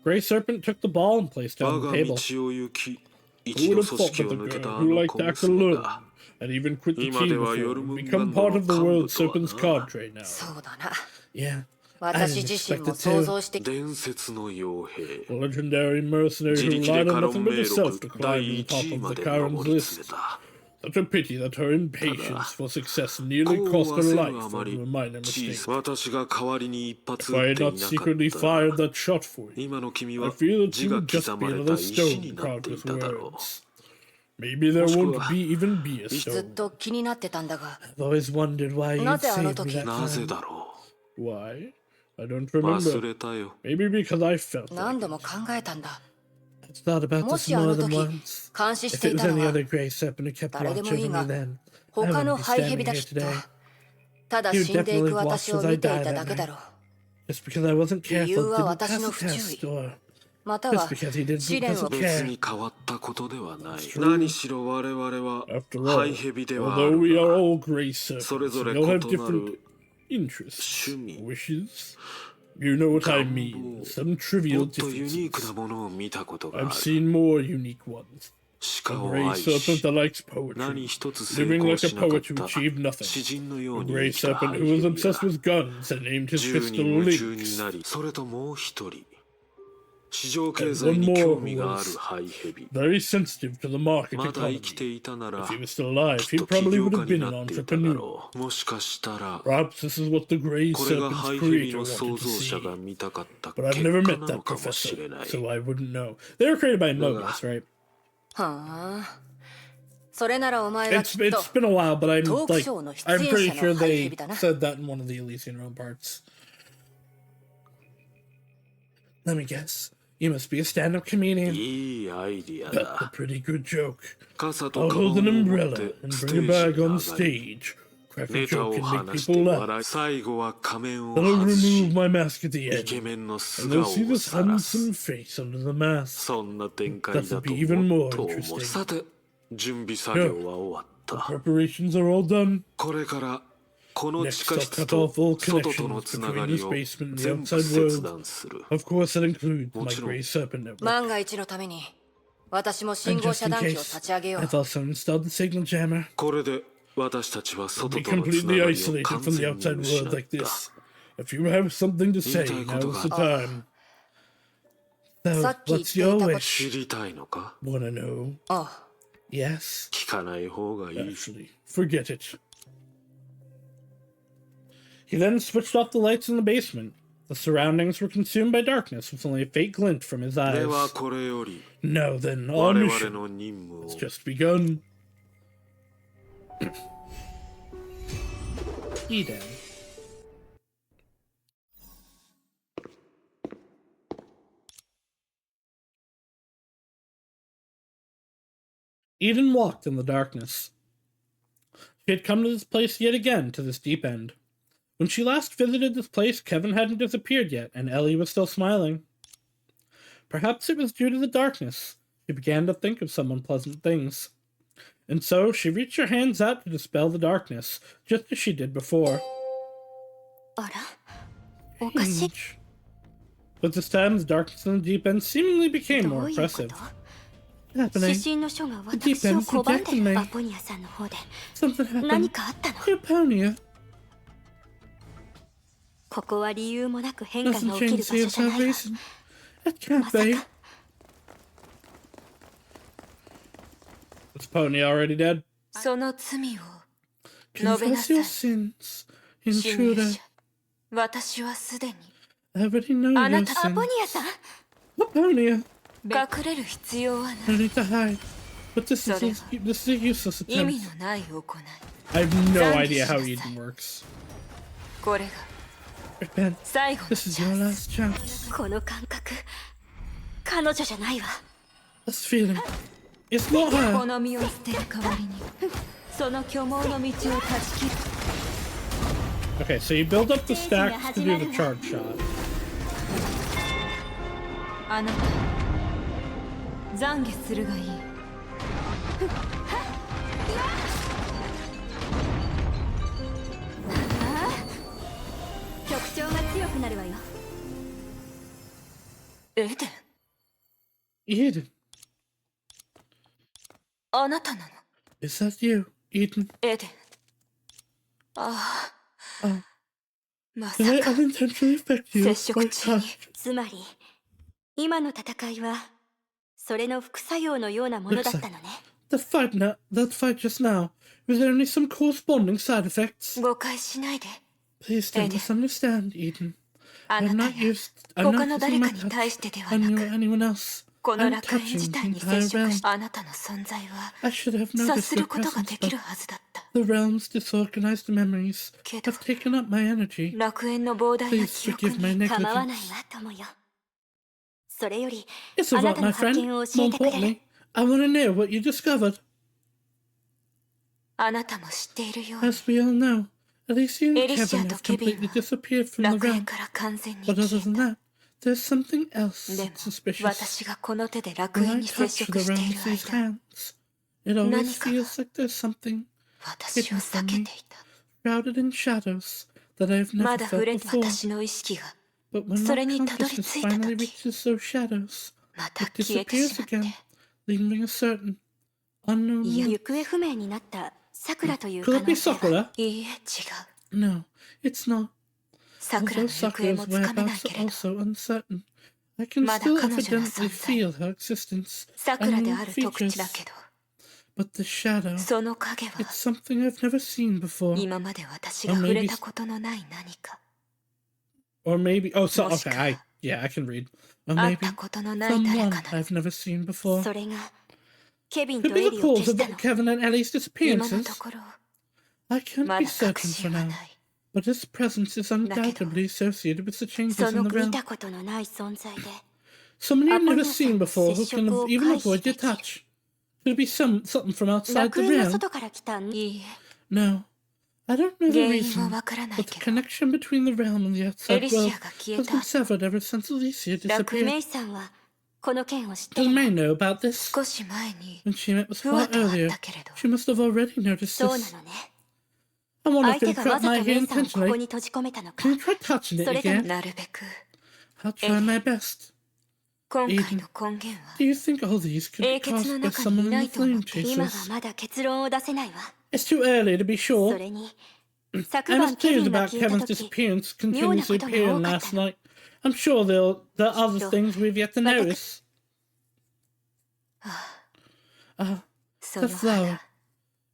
Gray Serpent took the ball and placed it
我
on
が
the
道
table.
を行き、
Who
一
would
度
have
組
thought
織
that
を
the
抜けた
girl
あ
who
の
liked
小
to act
娘
alone
が
and even quit the
今
team
では
before
ヨルムン
become
ガンド
part
の
of the
幹部
world's
とは
Serpent's
な。
cadre now.
そうだな。
Yeah, I
私
didn't
自身
expect
も
it
想
to.
像して
伝説の傭兵。
The legendary mercenary
自
who
力で
relied
カ
on
ロン
nothing
名
but herself
録
to
第
climb to the
1
top
位
of
ま
the
で
Karen's
上り詰め
list.
た。
Such a pity that her impatience for success nearly
功を
cost
焦
her
る
life
あま
for
り
a minor
小
mistake.
さ私が代わりに一発
If
撃
I
っ
had
てい
not
なかっ
secretly
た
fired
ら
that shot for you,
今の君
I
は
feel that
字
you
が
would just
刻
be
まれ
another
た石
stone
になっ
carved
てい
with
ただろ
words. Maybe there
もしく
won't
は
even be a
ずっ
stone.
と気になってたんだが、
I've always wondered why you'd
なぜあの
saved
時
me that
う。なぜ
time.
だろ
Why? I don't
う。忘
remember.
れたよ。
Maybe because I felt
何
like
度も考えたんだ。
I've thought about
も
this
しあ
more
の
than
時
once.
監視し
If
て
it
い
was
たの
any
が
other Grey Serpent who kept
誰で
watch
もい
over
い
me
が
then, I
他
wouldn't
の
be
ハイヘビ
standing
だ
here
きっと
today.
ただ
You
死んでい
definitely
く
watched
私を
as I
見てい
died
た
that
だけだ
night.
ろう。
Just because I wasn't
理由
careful
は
didn't
私
pass
の
the
不注
test,
意
or
また
just
は
because he didn't
試練を
doesn't
別
care.
に変わったことではない
true.
何しろ我々は
After
ハ
all,
イヘビではあ
although we
る
are
が
all Grey Serpents,
それぞれ
we all
異
have
な
different
る
interests,
趣味
wishes. You know what I
願
mean.
望
Some
も
trivial
っとユニークな
differences.
ものを見たことがあ
I've
る
seen more unique ones.
鹿
A
を
Grey
愛
Serpent
し
that likes
何
poetry,
一つ成
living
功
like a
しなかっ
poet who
た
achieved nothing.
詩人のよ
A
うに
Grey
生きた
Serpent
ハイ
who
ヘ
was
ビ
obsessed
が
with guns and named his
10
pistol
人夢中に
Lynx.
なりそれともう一人市場経
And
済
one
に
more
興
who
味がある
was
ハイヘビ
very sensitive to the market
まだ生
economy.
きていたなら
If he was still alive,
きっ
he
と起
probably
業
would
家
have
に
been
な
an
っていただ
entrepreneur.
ろうもしかしたら
Perhaps this is what the Grey
これが
Serpent's
ハイヘビ
creator
の
wanted
創
to
造者
see.
が見たかった
But
結
I've never
果
met
なの
that
かもし
professor,
れない
so I wouldn't know. They were created by Mobius, right?
はあ。それならお前は
It's
きっと
it's been a while, but I'm
トーク
like
ショーの出
I'm
演
pretty
者
sure
のハイヘ
they
ビだな。
said that in one of the Elysian Realm parts. Let me guess. You must be a stand-up comedian.
いいアイディア
That's a
だ
pretty good joke.
傘と
I'll
カバンを
hold an
持っ
umbrella
て
and
ス
bring
テ
a
ージ
bag
に
on
上がり
stage. Crack a
ネタ
joke
を
and make
話して
people
笑
laugh.
い最後は仮面を
Then I'll
外し
remove my mask at the
イ
end,
ケメンの
and
素
they'll
顔
see
を
this
さらす
handsome face under the mask.
そんな展開だ
That
と
would be even
も
more
っと思
interesting.
うさて準備作業は終わった
Preparations are all done.
これからこの地
Next,
下
I'll
室
cut
と
off all
外との
connections
つなが
between
り
this
を
basement and the
全部
outside
切
world.
断する
Of course, that includes my
もちろん。
Grey Serpent network.
万が一のために私も信
And
号
just
遮
in
断機を
case,
立ち上げよう。
I've also installed the signal jammer.
これで私たちは
Be
外とのつな
completely
がりを
isolated
完
from the
全に
outside
失
world
っ
like
た
this. If you have something to say,
言いたいこと
now's the
が
time. So,
さっき言っ
what's
ていた
your
こと
wish?
知りたいのか
Wanna know?
ああ、
Yes?
聞かない方がいい
Actually, forget it. He then switched off the lights in the basement. The surroundings were consumed by darkness, with only a faint glint from his
で
eyes.
はこれより
Now then,
我
our
々
mission
の任務を
has just begun. Eden. Eden walked in the darkness. She had come to this place yet again, to this deep end. When she last visited this place, Kevin hadn't disappeared yet, and Ellie was still smiling. Perhaps it was due to the darkness. She began to think of some unpleasant things. And so she reached her hands out to dispel the darkness, just as she did before.
あらおかしい
Strange. But this time, the darkness in the deep end seemingly became
ど
more
ういうこ
oppressive.
と
What's
指
happening?
針の書が
The deep
私を
end's
拒ん
rejecting
で
me.
アポニアさんの方で
Something
何
happened.
かあったの
Japonia.
ここは理由もなく変化が
Doesn't
起きる
change
場
the
所じゃないわ
observation. That can't
まさ
be.
か
Is Pony already dead?
その罪を述べな
Confess
さ
your
い。
sins,
侵入
intruder.
者、私はすでに
I already know
あ
your
なた
アポ
sins.
ニアさん
Laponia.
隠れる必要はない。
I need to hide. But this is
Sorry.
this is a useless
意味
attempt.
のない行い。
I have no
残念
idea how
しなさい。
Eden works.
これが
Repent.
最後の
This
チ
is
ャ
your
ンス。
last chance.
この感覚彼女じゃないわ
This feeling. It's not her.
好みを捨てる代わりに、その虚妄の道を断ち切る。
Okay, so you build up the stacks to do the charge shot.
あなた、懺悔するがいい。くなるわよ。エデン、
Eden,
あなたなの？
is that you, Eden?
エデン。ああ、
Oh,
ま
did
さ
I
か
unintentionally affect you
接
by
触中に。
touch?
つまり今の戦いはそれの副作用のようなものだったのね。
That fight just now, was there only some corresponding side effects?
誤解しないで。
Please don't
Eden.
misunderstand, Eden.
あ
I'm
なた
not
や
used. I'm
他
not
の
using
誰
my
かに
touch
対してでは
on
な
you
く、
or anyone else.
この
I'm
楽園
touching
自
the
体に
entire
接触
realm.
し、あなたの存在は
I should have
察
noticed
す
your
ることが
presence,
でき
but
るはずだった。
the realm's disorganized memories
けど
have taken up my energy.
楽園の膨大な
Please
記憶
forgive my
に。
構わない
negligence.
わ友よ。それより
It's
あな
about
たの
my
発
friend.
見を教
More
えてくれる。
importantly, I want to know what you discovered.
あなたも知っているように、
As we all know, Alicia and
エリシア
Kevin
と
have
ケビン
completely
は
disappeared from the
楽園
realm.
から完全に
But
消
other
え
than
た。
that, there's something else
でも
suspicious.
私がこの手で楽
When
園
I
に接
touch
触
the
してい
realm
る
with these
間、
hands, it always
何かが
feels like there's something
私を
hidden
避
from
け
me,
ていた。
shrouded in shadows that I've
ま
never
だ触
felt
れて
before.
私の意識が
But when
そ
my
れにたどり
consciousness
着いた
finally
時、
reaches those shadows,
また
it
消えてし
disappears
まって。
again, leaving a certain unknown
いや、
root.
行方不明になったさくらという
Could
可
it be
能性は。
Sakura?
いいえ、違う。
No, it's not.
さくら
Although
の行方も
Sakura's
つかめない
whereabouts
け
are
れど、
also uncertain, I can
まだ
still
彼女の
evidently
存在、
feel her existence
さく
and
らで
her
ある特質だ
features.
けど、
But the shadow,
その影は
it's something I've never seen before.
今まで私が触れたことのない何か、
Or maybe, oh, so, okay,
Moshika.
yeah, I can read. Or
会っ
maybe
たことのない誰
someone
かなの。
I've never seen before.
それがケビン
Could
と
be
エ
the
リを消
cause
し
of
たの。
Kevin and Ellie's
今の
disappearances.
ところ、
I can't
ま
be
だ確
certain
信
for
は
now,
ない。
but its presence is undoubtedly associated with the changes
そ
in
の
the
見
realm.
たことのない存在で
Someone you've never
Aponia-san
seen before who can
接触を
even
回避
avoid your
できる。
touch. Could it be something from outside
楽
the
園の
realm?
外から来たん。
いいえ、
No, I don't know the
原因は
reason,
わからない
but the
けど、
connection between the realm and the
エ
outside
リシ
world
アが消え
has
た
been
後、
severed ever since Alicia
楽
disappeared.
メイさんはこの件を知ってる
Does
の。
May know about this?
少し前に
When she met was
不和
far
とあっ
earlier.
たけれど、
She must have already noticed
そうな
this.
のね。
I wonder
相
if
手
it
がわ
caught
ざ
my
とメ
hair
イさんをここ
intentionally.
に閉じ込めたのか。
Can you try touching it
それとも
again?
なるべく
I'll try my best.
今回の根源は
Do you think all these could be
英傑
caused
の
by
中にい
someone
な
in
い
the
と思っ
flame
ている。
今は
chasers?
まだ結論を出せないわ。
It's too early to be
そ
sure.
れに
I
昨晩
must
ケ
tell
ビ
you
ンが
about
消えた
Kevin's
時
disappearance
妙な
continuously
ことが
appearing
多かっ
last
たの。
night. I'm sure there are other
So,
things we've yet to
but-
notice.
そ
The
の
flower.
花。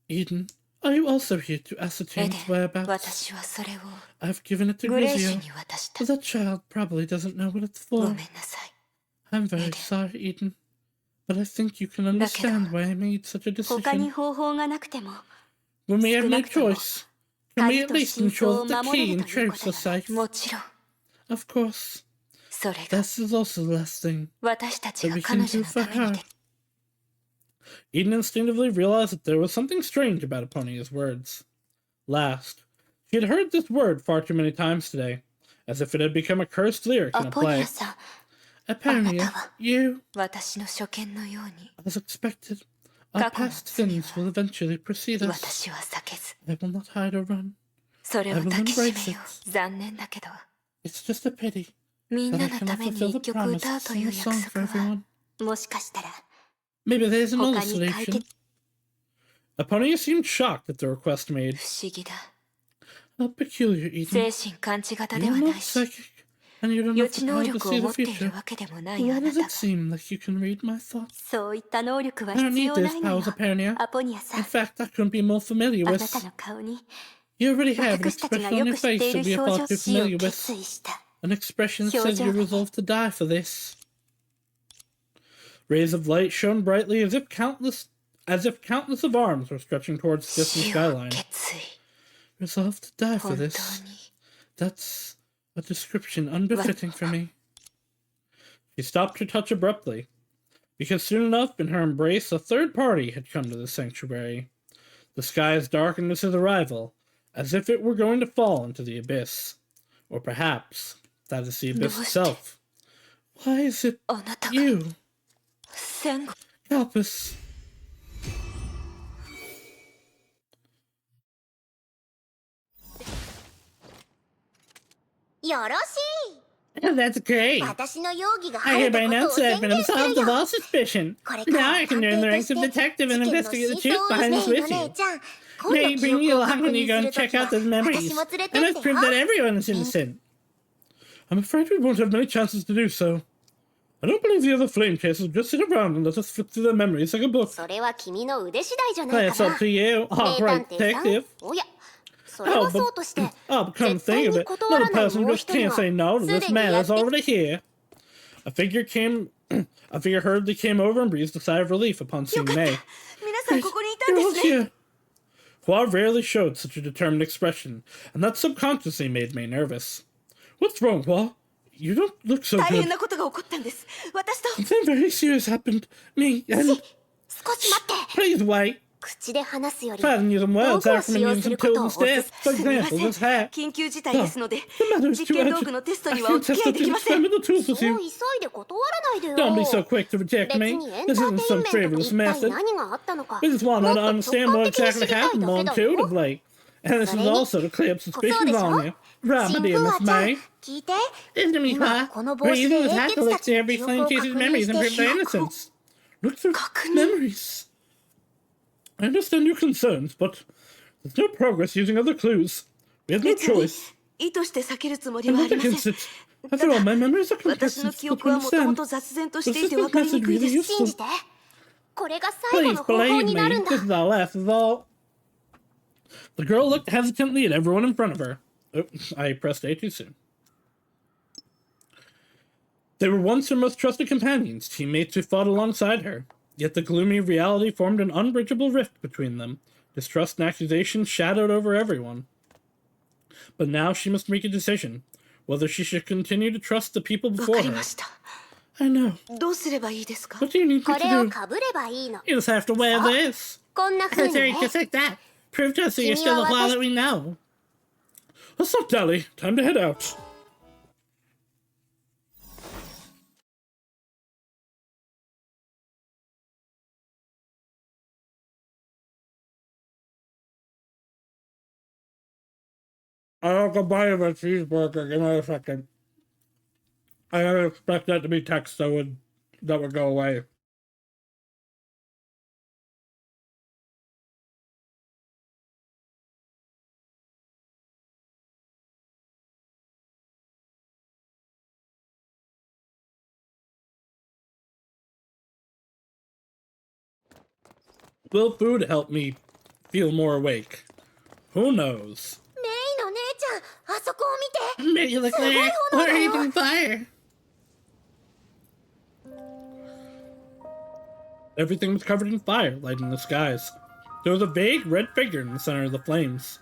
Eden, are you also here to
エ
ascertain
デ
its
ン、
whereabouts?
私はそれを
I've given it to
グレイシュ
Grizio,
に渡した
but。that child probably doesn't know what it's
ご
for.
めんなさい。
I'm very
Eden.
sorry, Eden, but I think you can understand why I made such a
他に
decision.
方法がなくても
When we have
少
no
なくとも
choice, can we at
鍵と
least
真相
ensure
を
that the
守れ
key
る
and
という
traps
こと
are
よね。
safe?
もちろん、
Of course.
それが
This is also the last thing
私たち
that
が
we
彼
can
女
do
の
for
ために
her.
で
Eden instinctively realized that there was something strange about Eponia's words. Last, she had heard this word far too many times today, as if it had become a cursed lyric
ア
in a
ポニ
play.
アさん、
Eponia, you,
私の初見のように
as expected, our
Kako no
past sins will eventually precede us.
私は避けず、
I will not hide or run.
それを
I will
抱きしめ
embrace
よ
it.
う。残念だけど、
It's just a pity
みん
that
な
I
の
cannot
ために
fulfill
一
the
曲
promise
歌う
to
と
sing
いう
a song
約
for
束は
everyone.
もしかしたら
Maybe there's another
他に解
solution.
決
Eponia seemed shocked at the request made.
不思議だ。
How peculiar, Eden.
精神勘違型で
You're
はな
not
いし、
psychic, and you don't
予
have
知
the
能
power to
力を
see
持
the
っている
future.
わけでもな
But
いあ
why
な
does
た
it
が。
seem like you can read my thoughts?
そういった能力は
I don't
必
need
要
those
ないのよ
powers, Eponia.
アポニアさ
In
ん。
fact, I couldn't be more familiar
あな
with.
たの顔に
You already have an
私たちが
expression
よ
on
く
your
知って
face
いる
that we are
表
far
情
too
死を
familiar
決
with.
意した
An expression that says
表情
you're
がね。
resolved to die for this. Rays of light shone brightly as if countless of arms were stretching towards the distant
死を
skyline.
決意。
Resolved to die for
本当
this.
に。
That's a description unbefitting for me. She stopped her touch abruptly, because soon enough in her embrace a third party had come to the sanctuary. The skies darkened with his arrival, as if it were going to fall into the abyss. Or perhaps that is the abyss itself. Why is it
あなたが
you?
戦後
Help us.
よろし
Oh, that's great.
い。私の容疑が
I
晴れ
hereby
たこと
announce
を
that I've
宣
been
言する
absolved of
よ。
all suspicion.
これから
Now I can
探
earn the
偵
ranks
と
of
して
detective
事
and
件の
investigate the
真相
truth
を
behind
ね
this
えの
with
姉
you.
ちゃん。今
May
度
it
記
bring
憶
you
を
along
確
when
認
you
す
go
る
and
と
check
きは
out those memories.
私も連れ
I
てって
must
よ。
prove that everyone is innocent. I'm afraid we won't have many chances to do so. I don't believe the other flame chasers will just sit around and let us flip through their memories like a book.
それは君の腕次第じゃない
That's
か
up
な。
to you. Oh,
名
right,
探偵さん。
detective.
おや、それはそうとして、
Oh, but come to
絶対
think of
に
it,
断ら
another
ない
person
もう
just
一人
can't
は
say no to
す
this
でに
man
や
that's
って
already here. A figure hurriedly came over and breathed a sigh of relief upon seeing May.
皆さんここにいたん
You're
で
all
すね。
here. Hua rarely showed such a determined expression, and that subconsciously made May nervous. What's wrong, Hua? You don't look so
大
good.
変なことが起こったんです。私と
Something very serious happened. Me, and...
少し待って。
Please wait.
口で話すより、
Rather than using
道
words,
具を
I
使
recommend
用
using
す
some
るこ
tools
とをおすす
instead.
め。
For
すみま
example,
せん。
this hat.
緊急事態ですので、
The matter is
実
too
験道
urgent.
具のテスト
I
にはお
can't
付
test
き合
the
いできません。
experimental tools
そう
with
急
you.
いで断らないでよ。
Don't be so quick to reject
別
me.
にエンタ
This
ーテ
isn't
イン
some
メントと
frivolous
一体
method.
何があったのか。
We just want
も
to
っと直
understand
感
what
的に
exactly
知りたい
happened
だけ
more
だ
intuitively.
よ。
And this
そ
is
れに
also to clear up
そう
suspicions
でしょ
on you. Right,
新
my
聞
dear
は
Miss
ちゃん
May.
聞いて。
Listen to me,
今
Hua.
この帽
We're
子で
using this
英
hat
傑
to
た
look
ち
through
の
every
記
flame
憶を確
chaser's
認
memories
し
and
て
prove their innocence. Look through memories. I understand your concerns, but there's no progress using other clues. We have no
別に
choice.
意図して避けるつもり
I'm
はあ
not
りません。
against it. After all, my memories are
私
complex
の
and
記
difficult
憶
to
はもとも
understand.
と雑然と
But
してい
this
て
is
分かり
message
にくい
really
です。
useful.
信じて。これが最後
Please
の方法
believe
になる
me.
んだ。
This is our last result. The girl looked hesitantly at everyone in front of her. Oh, I pressed A too soon. They were once her most trusted companions, teammates who fought alongside her. Yet the gloomy reality formed an unbridgeable rift between them. Distrust and accusation shadowed over everyone. But now she must make a decision, whether she should continue to trust the people
わ
before
かり
her.
ました。
I know.
どうすればいいですか？
What do you need
こ
me
れを
to do?
かぶればいいの。
You just have to wear this.
こんな風に
That's
ね。
right, just like that. Prove to us that you're still the Hua that we know. Let's not dally. Time to head out. I'll go buy him a cheeseburger. Give me a second. I don't expect that to be text that would go away. Will food help me feel more awake? Who knows?
メイの姉ちゃん、あそこを見て。
Maybe look there. We're eating fire. Everything was covered in fire, lighting the skies. There was a vague red figure in the center of the flames.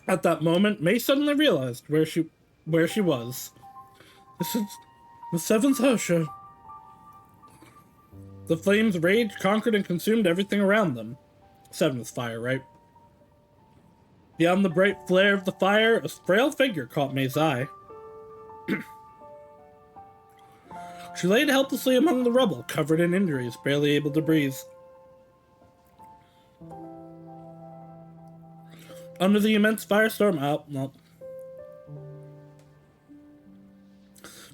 At that moment, May suddenly realized where she was. This is the seventh Hosha. The flames raged, conquered, and consumed everything around them. Seventh fire, right? Beyond the bright flare of the fire, a frail figure caught May's eye. She laid helplessly among the rubble, covered in injuries, barely able to breathe. Under the immense firestorm, well.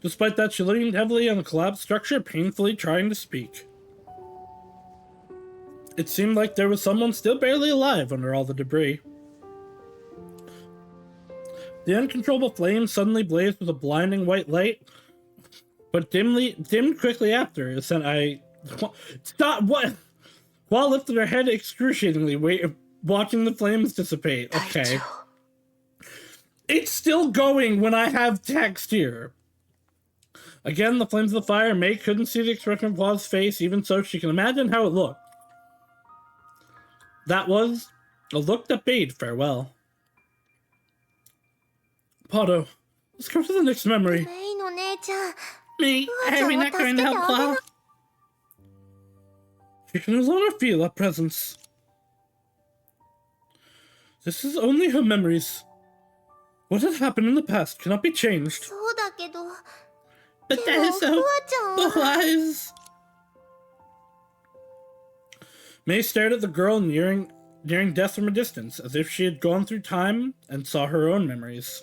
Despite that, she leaned heavily on the collapsed structure, painfully trying to speak. It seemed like there was someone still barely alive under all the debris. The uncontrollable flames suddenly blazed with a blinding white light, but dimmed quickly after. It sent stop. What? Hua lifted her head excruciatingly, watching the flames dissipate. Okay, it's still going when I have text here. Again, the flames of the fire. May couldn't see the expression of Hua's face, even so she can imagine how it looked. That was a look that bade farewell. Pato, let's go to the next memory.
メイの姉ちゃん。
Me? Are we not going to help Hua? She can no longer feel our presence. This is only her memories. What had happened in the past cannot be changed.
そうだけど。
But
で
that
も
is
フ
so
ワちゃんは。
wise. May stared at the girl nearing death from a distance, as if she had gone through time and saw her own memories.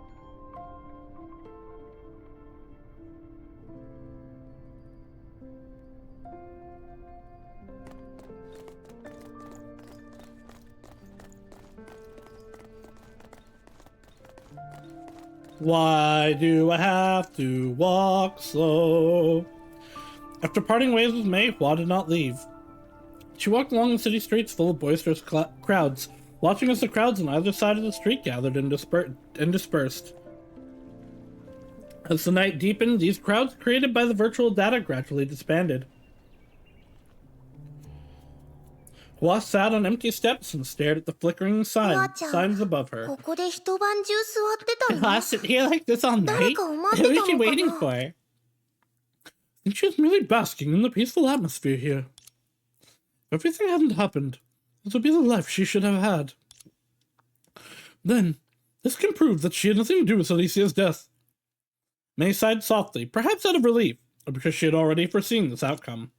Why do I have to walk slow? After parting ways with Mei, Hua did not leave. She walked along the city streets full of boisterous crowds, watching as the crowds on either side of the street gathered and dispersed. As the night deepened, these crowds created by the virtual data gradually disbanded. Hua sat on empty steps and stared at the flickering signs above her.
ここで一晩中座ってたの
I sit here like this all night?
誰かを待ってた
Who
の
is she
か
waiting
な
for? I think she was merely basking in the peaceful atmosphere here. If everything hadn't happened, this would be the life she should have had. Then, this can prove that she had nothing to do with Alicia's death. Mei sighed softly, perhaps out of relief, or because she had already foreseen this outcome.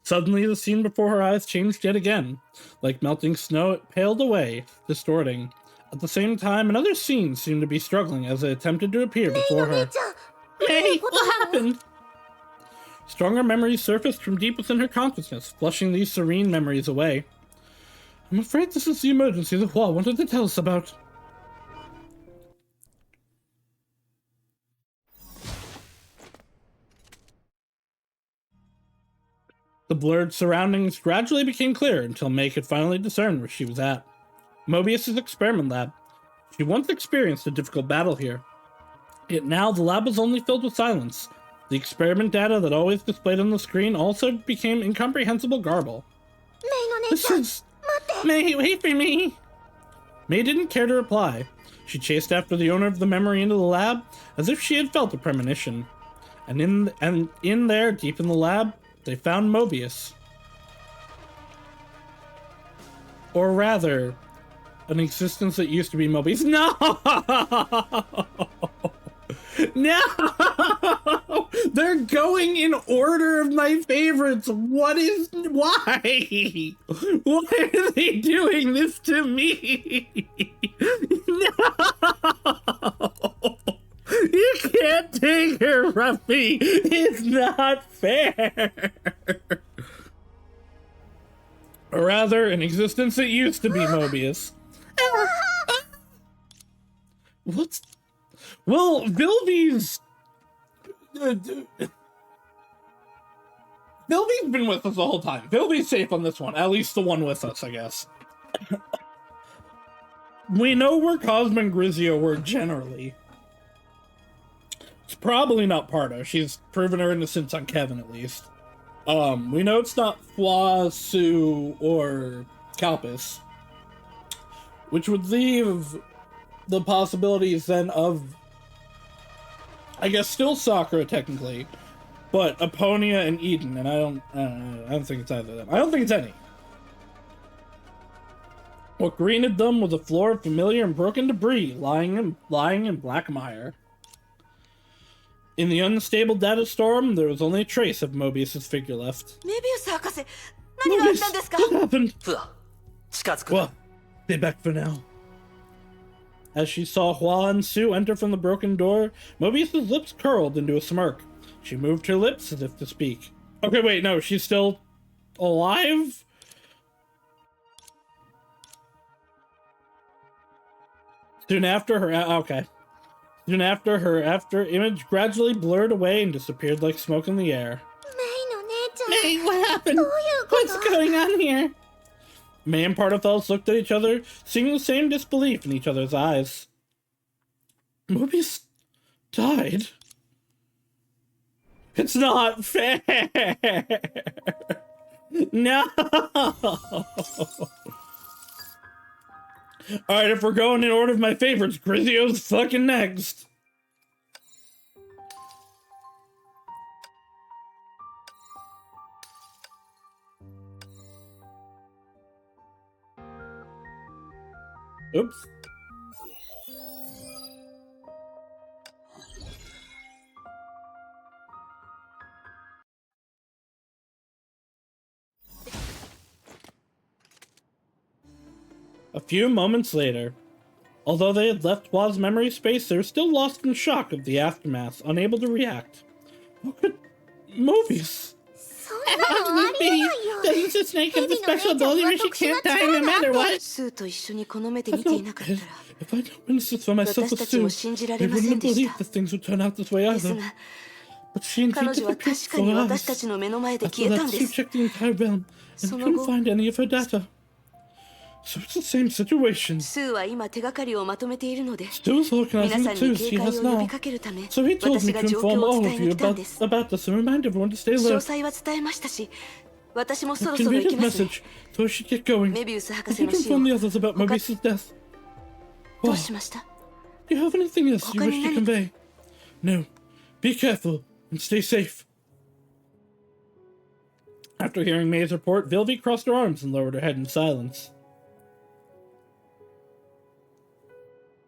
Suddenly, the scene before her eyes changed yet again. Like melting snow, it paled away, distorting. At the same time, another scene seemed to be struggling as it attempted to appear before her. Mei, what happened? Stronger memories surfaced from deep within her consciousness, flushing these serene memories away. I'm afraid this is the emergency that Hua wanted to tell us about. The blurred surroundings gradually became clearer until Mei could finally discern where she was at. Mobius's experiment lab. She once experienced a difficult battle here. Yet now the lab was only filled with silence. The experiment data that always displayed on the screen also became incomprehensible garble. This is... Mei, wait for me! Mei didn't care to reply. She chased after the owner of the memory into the lab, as if she had felt a premonition. And in there, deep in the lab, they found Mobius. Or rather, an existence that used to be Mobius. No! No! They're going in order of my favorites. Why? Why are they doing this to me? No! You can't take her, Ruffy. It's not fair. Or rather, an existence that used to be Mobius. What's... Well, Vilvy's... Vilvy's been with us the whole time. Vilvy's safe on this one. At least the one with us, I guess. We know where Cosmo and Grizio were generally. It's probably not Pardo. She's proven her innocence on Kevin, at least. We know it's not Fwa, Sue, or Kalpis. Which would leave the possibilities then of, I guess, still Sakura technically, but Aponia and Eden, and I don't think it's either of them. I don't think it's any. What greeted them was a floor of familiar and broken debris lying in black mire. In the unstable data storm, there was only a trace of Mobius's figure left.
Mobius 博士、何があったんですか?
What happened?
ふわ、近づくな。
Well, stay back for now. As she saw Hua and Sue enter from the broken door, Mobius's lips curled into a smirk. She moved her lips as if to speak. Okay, wait, no, she's still alive? Soon after her after image gradually blurred away and disappeared like smoke in the air. Mei, what happened? What's going on here? Mei and Pardothels looked at each other, seeing the same disbelief in each other's eyes. Mobius died? It's not fair! No! Alright, if we're going in order of my favorites, Grizio's fucking next. Oops. A few moments later, although they had left Hua's memory space, they were still lost in shock of the aftermath, unable to react. How could Mobius? Doesn't the snake have the special ability where she can't die no matter what?
スーと一緒にこの目で見ていなかったら
If I don't witness this for myself with Sue, I wouldn't believe that things would turn out this way
です
either.
が
But she and
彼
Kate
女は
did the
確かに
peaceful
私た
eyes.
ちの目の前で
After
消えた
that,
んで
Sue
す
checked the entire realm and
その
couldn't
後
find any of her data. So it's the same situation.
スーは今手がかりをまとめているので
Stu is
皆
organizing
さ
the
んに
clues
警
she
戒
has
を呼び
now.
かけるため
So he told
私
me
が
to
状
inform
況を
all
伝え
of
に
you
来たんです
about this and remind everyone to stay
詳
alert.
細は伝えましたし私もそ
I've
ろそろ行
conveyed
き
his
ますね
message, so I should get going.
メビウス博
I
士
did
の死を
inform the others about Mobius's death.
ど
Wow.
うしました
Do you have anything else you
Okay,
wish to
Nani.
convey? No. Be careful and stay safe. After hearing May's report, Vilvi crossed her arms and lowered her head in silence.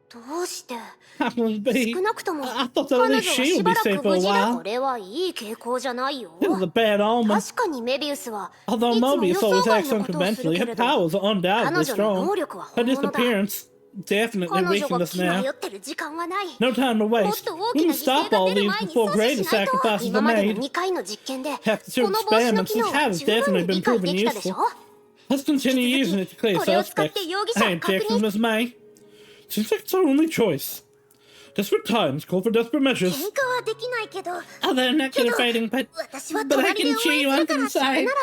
どうして
How will it be?
少なくとも
I thought
彼
that
女
at
は
least
し
she would
ば
be
ら
safe
く
for a
無事だ。
while.
これはいい傾向じゃないよ。
It was a bad omen.
確かにメビウスはいつ
Although
も予
Mobius
想
always
外
acts
のことをする
unconventionally,
け
her
れど、
powers are
彼
undoubtedly
女の
strong.
能力は
Her
本物だ。
disappearance definitely
彼女
weakened
が
us
気迷
now.
ってる時間はない。
No time to
もっ
waste.
と大
We
き
can
な犠牲
stop
が
all
出る
these
前に
before
阻止
greater
しないと。
sacrifices
今
are
までの
made.
2回の実験で、
Half the
こ
two
の帽子の
experiments
機能
which
は
have
十分
definitely
に
been
理解
proven
できたでし
useful.
ょ。
Let's continue using it to clear
これを使っ
suspects.
て容疑者
I
を
am
確
taking
認。
Miss May. Seems like it's our only choice. Desperate times call for desperate
喧
measures.
嘩はできないけど、
Although I'm not good at fighting, but
私は
but I
隣で
can
応
cheer
援
you
す
on
るから
from
それ
inside.
なら、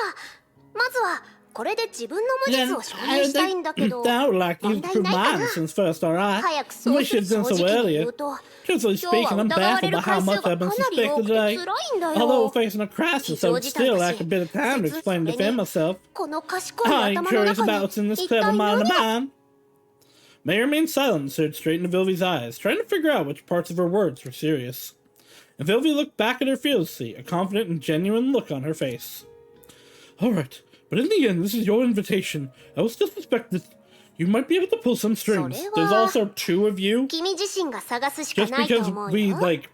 まずはこれで自分の無
Then
実を証
I
明
would
したいんだけ
like,
ど、
I would like you to
問題
prove
ないか
my
な。
innocence first, alright?
早く
We
そうす
should
る
have
正
done so
直に
earlier.
言うと、
Truthfully
今日
speaking,
は
I'm
疑わ
baffled
れる
by how
回数
much
が
I've
か
been
なり多
suspected
くて
today.
辛いんだ
Although
よ。
we're facing a crisis,
非
I
常
would
事態
still
だ
like
し、
a bit of time to
そ
explain and
れ
defend
に
myself.
この賢い
I'm
頭の
curious
中
about
に
what's in this
一
clever
体
mind
何
of
が
mine. May remained silent and stared straight into Vilvi's eyes, trying to figure out which parts of her words were serious. And Vilvi looked back at her fearlessly, a confident and genuine look on her face. Alright, but in the end, this is your invitation. I will still suspect that you might be able to pull some strings. There's also 2 of you.
君自身が探すしか
Just
ないと
because
思う
we,
よ。
like,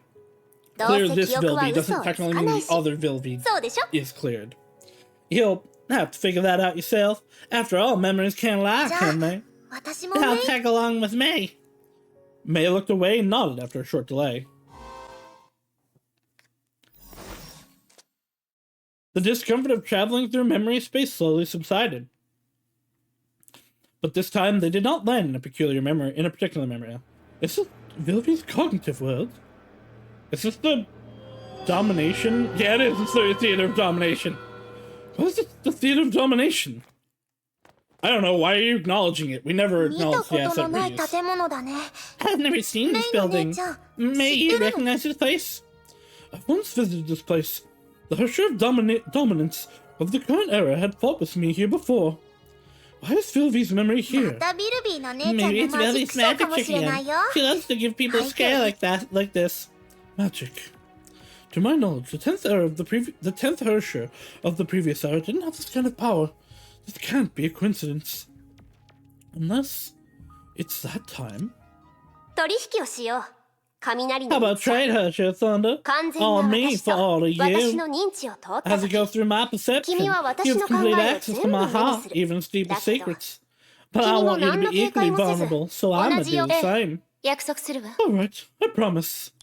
どう
clear
せ
this
記憶は
Vilvi
嘘
doesn't
をつ
technically
か
mean
ない
the
し。
other Vilvi
そうでしょ？
is cleared. You'll have to figure that out yourself. After all, memories can't lie,
じゃ
can
あ
they?
私も
I'll
ね。
tag along with May. May looked away and nodded after a short delay. The discomfort of traveling through memory space slowly subsided. But this time, they did not land in a particular memory. Is this Vilvi's cognitive world? Is this the domination? Yeah, it is. It's the theater of domination. What is this, the theater of domination? I don't know. Why are you acknowledging it? We never
見た
acknowledged
こ
the
との
asset
ない
reuse.
建物だね。
I've never seen this
メイの姉
building.
ちゃん、
May
知
you
ってるの？
recognize this place? I've once visited this place. The Husher of dominance of the current era had fought with me here before. Why is Vilvi's memory
ま
here?
たビルビーの姉ちゃん
Maybe
の
it's
マジッ
Vilvi's
クショーか
magic
も
trick
しれない
again.
よ。
She loves to give people a scare like this. Magic. To my knowledge, the 10th Husher of the previous era didn't have this kind of power. This can't be a coincidence. Unless it's that time.
取引をしよう。雷
How
の
about trade, Husher Thunder?
完全な
All me
私
for
と
all of
私
you.
の認知を通った
As it
時、
goes through my perception,
君は私
you have
の考
complete
えを
access
全
to
部
my
目に
heart,
する。
even its deepest
だけど、
secrets. But I
君も
want you to
何の
be
警戒
equally
もせず、
vulnerable, so I'm
同
gonna
じ
do
よ。
the same.
約束するわ。
Alright, I promise.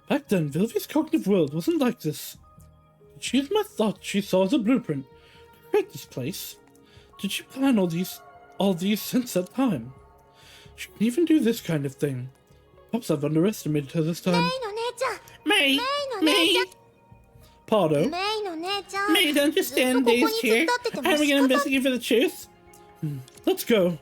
Back then, Vilvi's cognitive world wasn't like this. Did she use my thoughts she saw as a blueprint to create this place? Did she plan all these since that time? She can even do this kind of thing. Perhaps I've underestimated her this
メイ
time.
の姉ちゃん、
May!
メイの姉ちゃん。
Pardo?
メイの姉ちゃん。
May, don't you
ずっと
stand
ここに
dazed
突っ
here?
立ってても
Are we
仕
gonna
方
investigate for the truth? Let's go.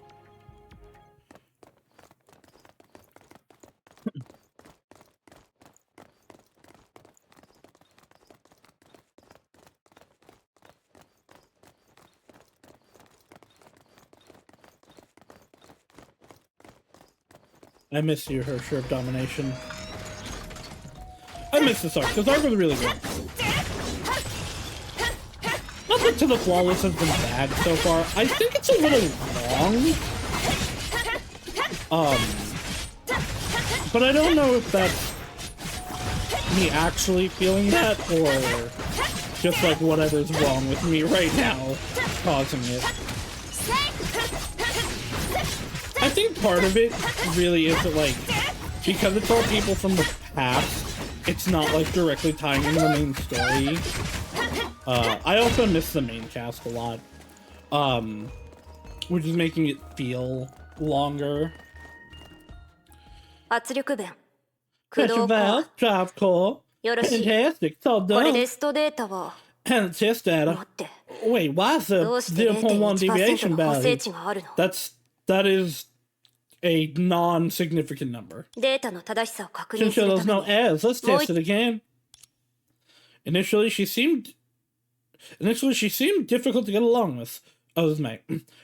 I miss you, her shirt domination. I miss this arc. This arc was really good. Not that To the Flawless has been bad so far. I think it's a little long. But I don't know if that's me actually feeling that or just like whatever's wrong with me right now causing it. I think part of it really is that, like, because it's all people from the past, it's not like directly tying into the main story. I also miss the main cast a lot, which is making it feel longer.
圧力弁。駆
Pressure
動
valve,
か。
drive core.
よろしい。
Fantastic, it's all
これ
done.
でストデータを
And test
持
data.
って
Wait, why is there
どうして
0.1 deviation
0.1% の補正
value?
値があるの
That is a non-significant number.
データの正しさを確
To
認す
ensure
る
there's
ため
no
に
errors, let's
Moi-
test it again. Initially, she seemed difficult to get along with. Oh, this mate.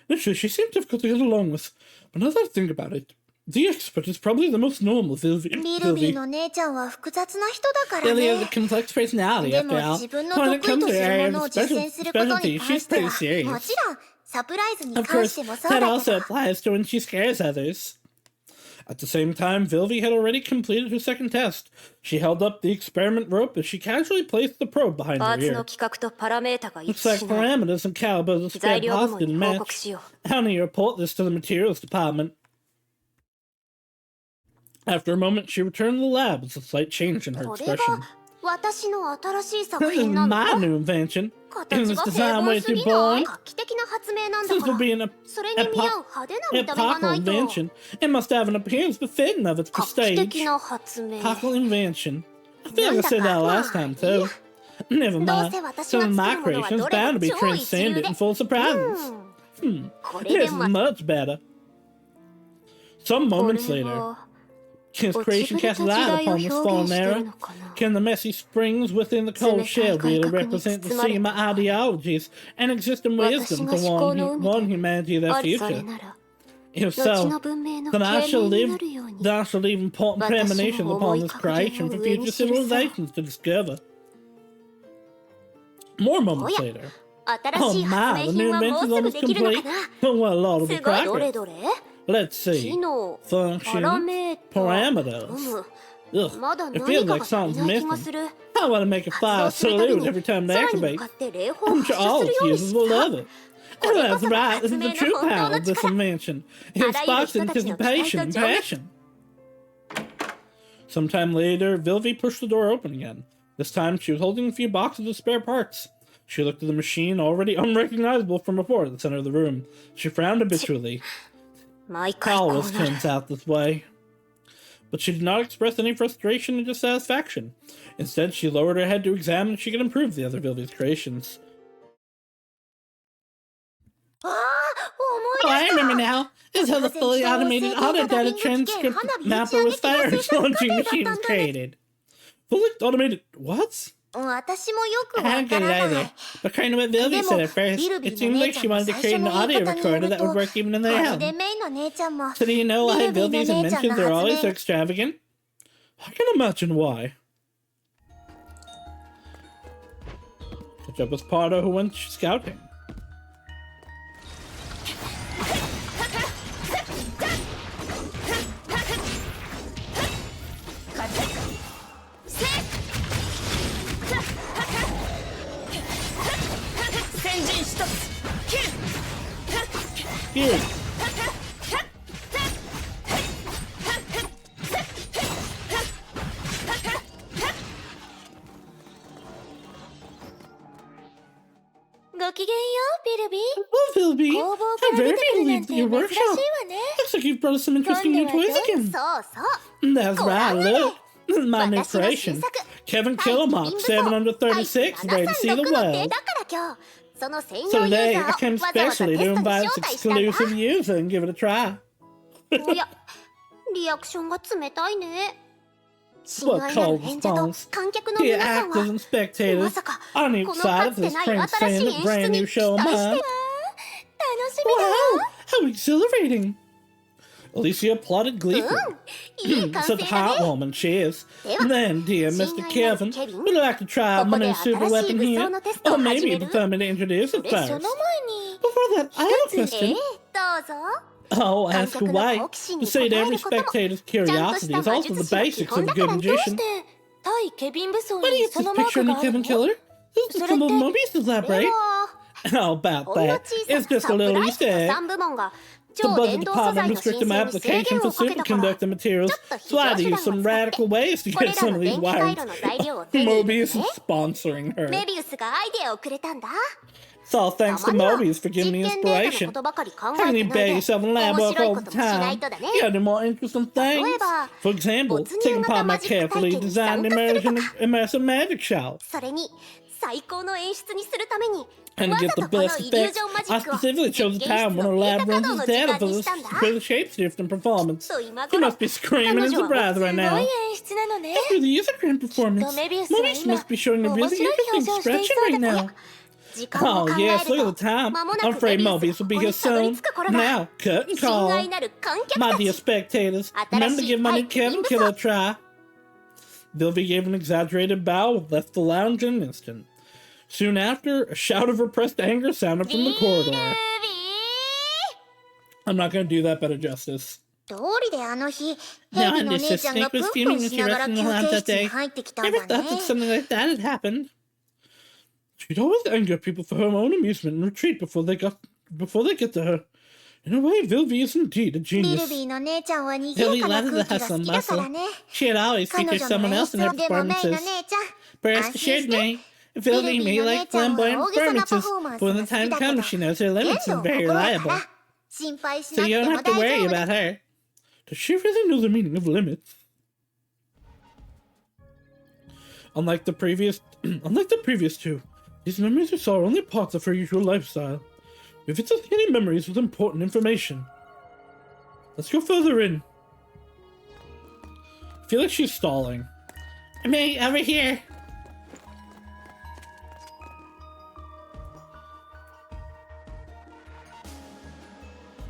Initially, she seemed difficult to get along with. But now that I think about it, the expert is probably the most normal, Sylvie.
リルビーの姉ちゃんは複雑な人だから
Sylvie has a
ね。
complex personality,
で
after
も
all.
自分の
When
得
it
意
comes
と
to
する
area
も
of
のを実践することに
specialty,
関
she's
しては
pretty
も
serious.
ちろんサプライズに
Of
関
course,
してもそう
that
だ
also
けど
applies to when she scares others. At the same time, Vilvi had already completed her second test. She held up the experiment rope as she casually placed the probe behind
パ
her
ーツの
ear.
規格とパラメータが一
Looks
致
like
しない
parameters and calibers of
材
spare
料部
parts
門
didn't
に報
match.
告しよ
How do you report this to the materials department? After a moment, she returned to the lab with a slight change in her
これが
expression.
私の新しい作
This is
品なの
my new invention.
形
Isn't
が
this
平
design
凡
way
す
too
ぎない
boring?
画期的な発明なんだ
Since
か
will
ら
be an
それに見合う派手な見た目が
epochal
ないと
invention, it must have an appearance befitting of its
画期
prestige.
的な発明
Epochal invention. I feel like I said that last time too. Never
どう
mind.
せ私
Some
が
of
作
my
るものは
creations
どれ
bound to
も
be
超一流
transcendent
で
and full of surprises.
これ
This
で
is
ま
much better. Some
こ
moments
れ
later,
は
his
落ち
creation
ぶれ
casts
た時
light
代を
upon this
表
fallen
現してる
era.
のかな
Can the messy springs within the cold shell really represent the Sigma ideologies and existing wisdom to warn humanity of their
あるそれ
future?
なら
If
後
so,
の文明の
then I
啓
shall
明に
live
なるように
then I shall leave important
私も
premonitions
思
upon
い
this
格言
creation
を
for
上に
future
記そう
civilizations to discover. More moments
Oh, yeah.
later.
新しい
Oh my,
発
the
明
new
品はもう
invention's
すぐ
almost
できるの
complete.
かな
Oh, what a lot of
す
the
ごいどれ
progress.
どれ
Let's
機
see.
能パラ
Function,
メータ
parameters. Ugh,
まだ
it
何
feels
か
like
が足り
something's
ない気が
missing.
する
I want to make a
発
fire
動するたび
salute
に
every time they
空に向
activate.
かって礼法を
I'm
発
sure
射
all
する
its
ように
users
し
will
た
love it. Oh, that's right. This is the true power of this invention. It
あらゆる
sparks
人たちの期待と
anticipation and
情熱
passion. Sometime later, Vilvi pushed the door open again. This time, she was holding a few boxes of spare parts. She looked at the machine, already unrecognizable from before, at the center of the room. She frowned habitually.
毎回こう
Always
なる
turns out this way. But she did not express any frustration or dissatisfaction. Instead, she lowered her head to examine if she could improve the other Vilvi's creations.
ああ
Oh,
思
I
い出した
remember now. This is how the fully automated autodata transcript mapper was fired as launching machine was created. Fully automated what?
私もよく
I
わ
hadn't
か
got it
らない
either. But kind of what Vilvi said at first. It seemed like she wanted to create an audio recorder that would work even in
こ
their
れ
house.
でメイの姉ちゃんも
So do you know why
Vilvi
Vilvi's
の姉ちゃんの
inventions are always
発
so
明
extravagant? I can imagine why. Catch up with Pardo, who went scouting. Here.
ごきげんようビルビー
Well, Vilvi,
工房か
I'm
ら出
very
てくる
happy
な
to
んて
leave your
珍しい
workshop.
わね
Looks like you've brought us some
今
interesting
度
new
は
toys
ね
again.
そうそう
That's right, look. My new
私の新
creation.
作
Kevin
対
Killamont,
キリン武装
736, ready to see the
736のデー
world.
だから今日その専
So
用ユー
today,
ザ
I
ーを
came
わざわざ
specially
テ
to
ストに
invite
招
this
待したんだ
exclusive user and give it a try.
おやリアクションが冷たいね
What
違いなる
cold
演者と
response?
観客の
Dear
皆さん
actors
は
and spectators,
まさか
on each
この
side
か
of
つて
this
ない新しい
transcendent
演
brand
出
new
に
show
期
of
待して
mine.
楽しみだ
Wow, how exhilarating! Alicia applauded
う
gleefully.
んいい完成
Such a
だ
hot
ね
woman she is. Then, dear Mr.
親愛なる
Kevin,
Kevin,
would you like to try out my new
ここで
super
新しい
weapon
武
here?
装のテストを
Or
始
maybe
める
prefer me to introduce
そ
it
れその
first?
前に
Before that, I have a
一つ
question.
どうぞ
Oh,
観
ask
客の
away.
好奇心
To
に
sate
応え
every
ることも
spectator's
ちゃんと
curiosity
した
is
魔
also
術
the
師の基
basics
本
of
だ
a
か
good
らどうし
magician.
て対ケビン武装
What
に
is
そ
this
のマー
picture
ク
of
が
me,
ある
Kevin
の
Killer? This is
そ
the
れって
symbol of Mobius'
これ
elaborate.
は
How about
ほんの
that?
小さ
It's
な
just
サ
a
プ
little
ライズ
Easter
の
egg.
3部門が
The budget department restricted my application for superconductor materials, so I had to use some radical ways to get some of these wires. Mobius is sponsoring her.
メビウスがアイデアをくれたんだ。
It's all thanks to Mobius for giving me inspiration. How can you bury yourself in lab work all the time? You gotta do more interesting things. For example, taking part in my carefully designed immersive magic show.
それに最高の演出にするために
And to get the best effects, I specifically chose a time when a lab runs its data for the shape-shifting performance. You must be screaming in surprise right now.
演出なのね。
After the user performance, Mobius must be showing a really interesting expression right now. Oh yes, look at the time. I'm afraid Mobius will be here soon. Now, cut and call. My dear spectators, remember to give my new Kevin Killer a try. Bilby gave an exaggerated bow and left the lounge in an instant. Soon after, a shout of repressed anger sounded from the corridor. I'm not going to do that better justice.
通りであの日、
No,
ヘビの
Mrs.
姉ちゃんが
Snake
プ
was
ンプ
fuming
ン
when
し
she
ながら
rested in
休
the lab
憩
that
室に
day.
入ってきたん
Never
だ
thought that
ね。
something like that had happened. She'd always anger people for her own amusement and retreat before they get to her. In a way, Vilvi is indeed a
ビ
genius.
ルビーの姉ちゃんは賑や
Vilvi
かな
loved
空
the
気が好
hustle and
きだから
bustle.
ね。
She had always
彼
featured
女の
someone
演
else in her
出でもメイの
performances.
姉ちゃん。
Rest
安心
assured
して
me, Vilvi may like flamboyant performances, but when the time comes, she knows her limits and very reliable.
心配し
So
なく
you
て
don't
も
have to
大
worry
丈夫だ。
about her. Does she really know the meaning of limits? Unlike the previous two, these memories we saw are only parts of her usual lifestyle. If it's just any memories with important information. Let's go further in. I feel like she's stalling. Me, over here.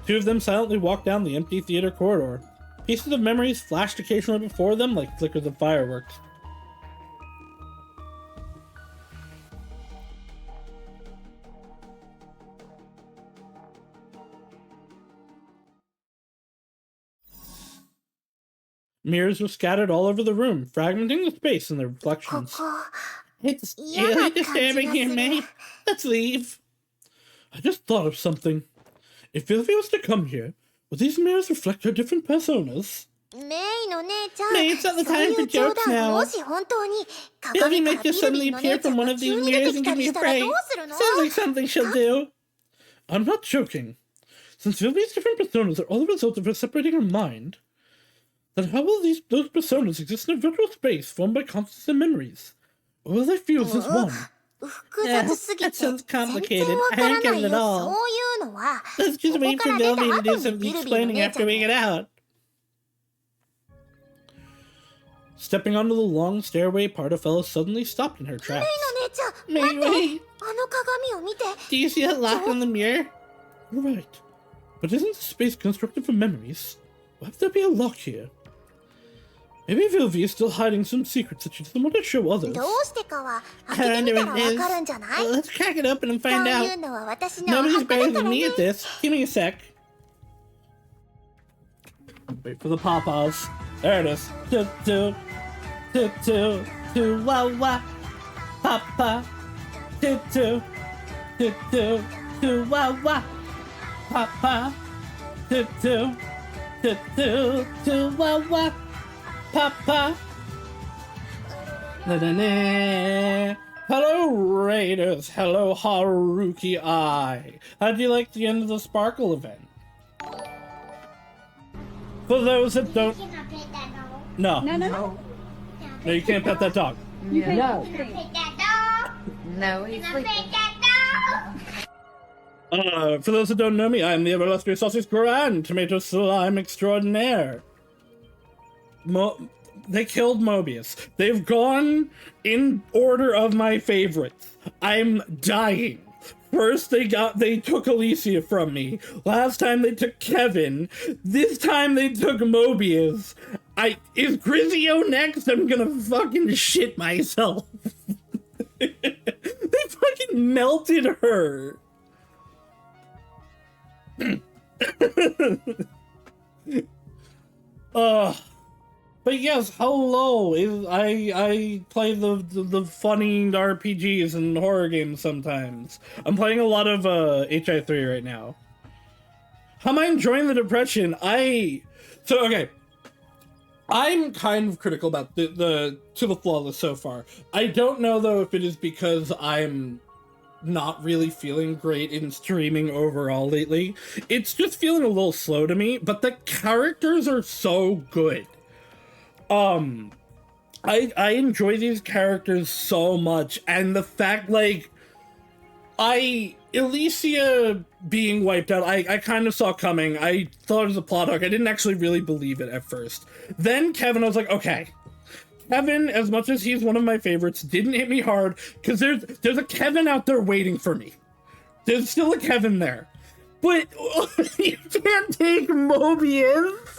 Two of them silently walked down the empty theater corridor. Pieces of memories flashed occasionally before them like flickers of fireworks. Mirrors were scattered all over the room, fragmenting the space in their
こ
reflections.
こ、
It's
嫌
really
な感じ
disturbing
が
here,
する。
May. Let's leave. I just thought of something. If Vilvi was to come here, would these mirrors reflect her different personas?
メイの姉ちゃん、
May, it's not the
そう
time
い
for
う冗
jokes
談
now.
もし本当に
Vilvi
鏡
may
からビ
just
ルビ
suddenly
ーの
appear
姉ちゃ
from
ん
one
が
of
急
these
に出
mirrors
てき
and
た
give
り
me
したら
prey.
どうするの？
Sounds like something she'll do. I'm not joking. Since Vilvi's different personas are all the result of her separating her mind, then how will those personas exist in a virtual space formed by constant memories? Or will they fuse as one?
複雑すぎ
that
て
sounds
全
complicated.
然わか
I
ら
ain't
な
getting
い
it
よ。
all.
そういうのは
Let's just
こ
wait
こ
for
から出た
Vilvi to
後
do
に
some
ビルビーの
explaining
姉ちゃ
after
ん
we get out. Stepping onto the long stairway, Pardafello suddenly stopped in her
メイ
tracks.
の姉ちゃん、
May,
待って
wait.
あの鏡を見て。
Do you see that lock on the mirror? You're right. But isn't this space constructed for memories? Why would there be a lock here? Maybe Vilvi is still hiding some secrets that she doesn't want to show others.
どうしてかは
I
開けてみ
wonder
た
what
ら
it
わ
is.
かるんじゃない？
Let's crack it open and
そう
find
いう
out.
のは私のお
Nobody's
墓だ
better
か
than
ら
me
ね。
at this. Give me a sec. Wait for the pawpaws. There it is. Two, wah, wah. Papa. Two, wah, wah. Papa. Two, wah, wah. Papa. Na-na-na. Hello, Raiders. Hello, Haruki Eye. How'd you like the end of the Sparkle event? For those that don't... No. No, you can't pet that dog.
No. No, he's sleeping.
For those that don't know me, I am the illustrious Sausage Grand Tomato Slime Extraordinaire. They killed Mobius. They've gone in order of my favorites. I'm dying. First they took Alicia from me. Last time they took Kevin. This time they took Mobius. Is Grizio next? I'm gonna fucking shit myself. They fucking melted her. But yes, hello. I play the funny RPGs and horror games sometimes. I'm playing a lot of HI3 right now. How am I enjoying the depression? Okay. I'm kind of critical about the To the Flawless so far. I don't know though if it is because I'm not really feeling great in streaming overall lately. It's just feeling a little slow to me, but the characters are so good. I enjoy these characters so much, and the fact, like, Elysia being wiped out, I kind of saw coming. I thought it was a plot hook. I didn't actually really believe it at first. Then Kevin, I was like, okay. Kevin, as much as he's one of my favorites, didn't hit me hard, because there's a Kevin out there waiting for me. There's still a Kevin there. But you can't take Mobius.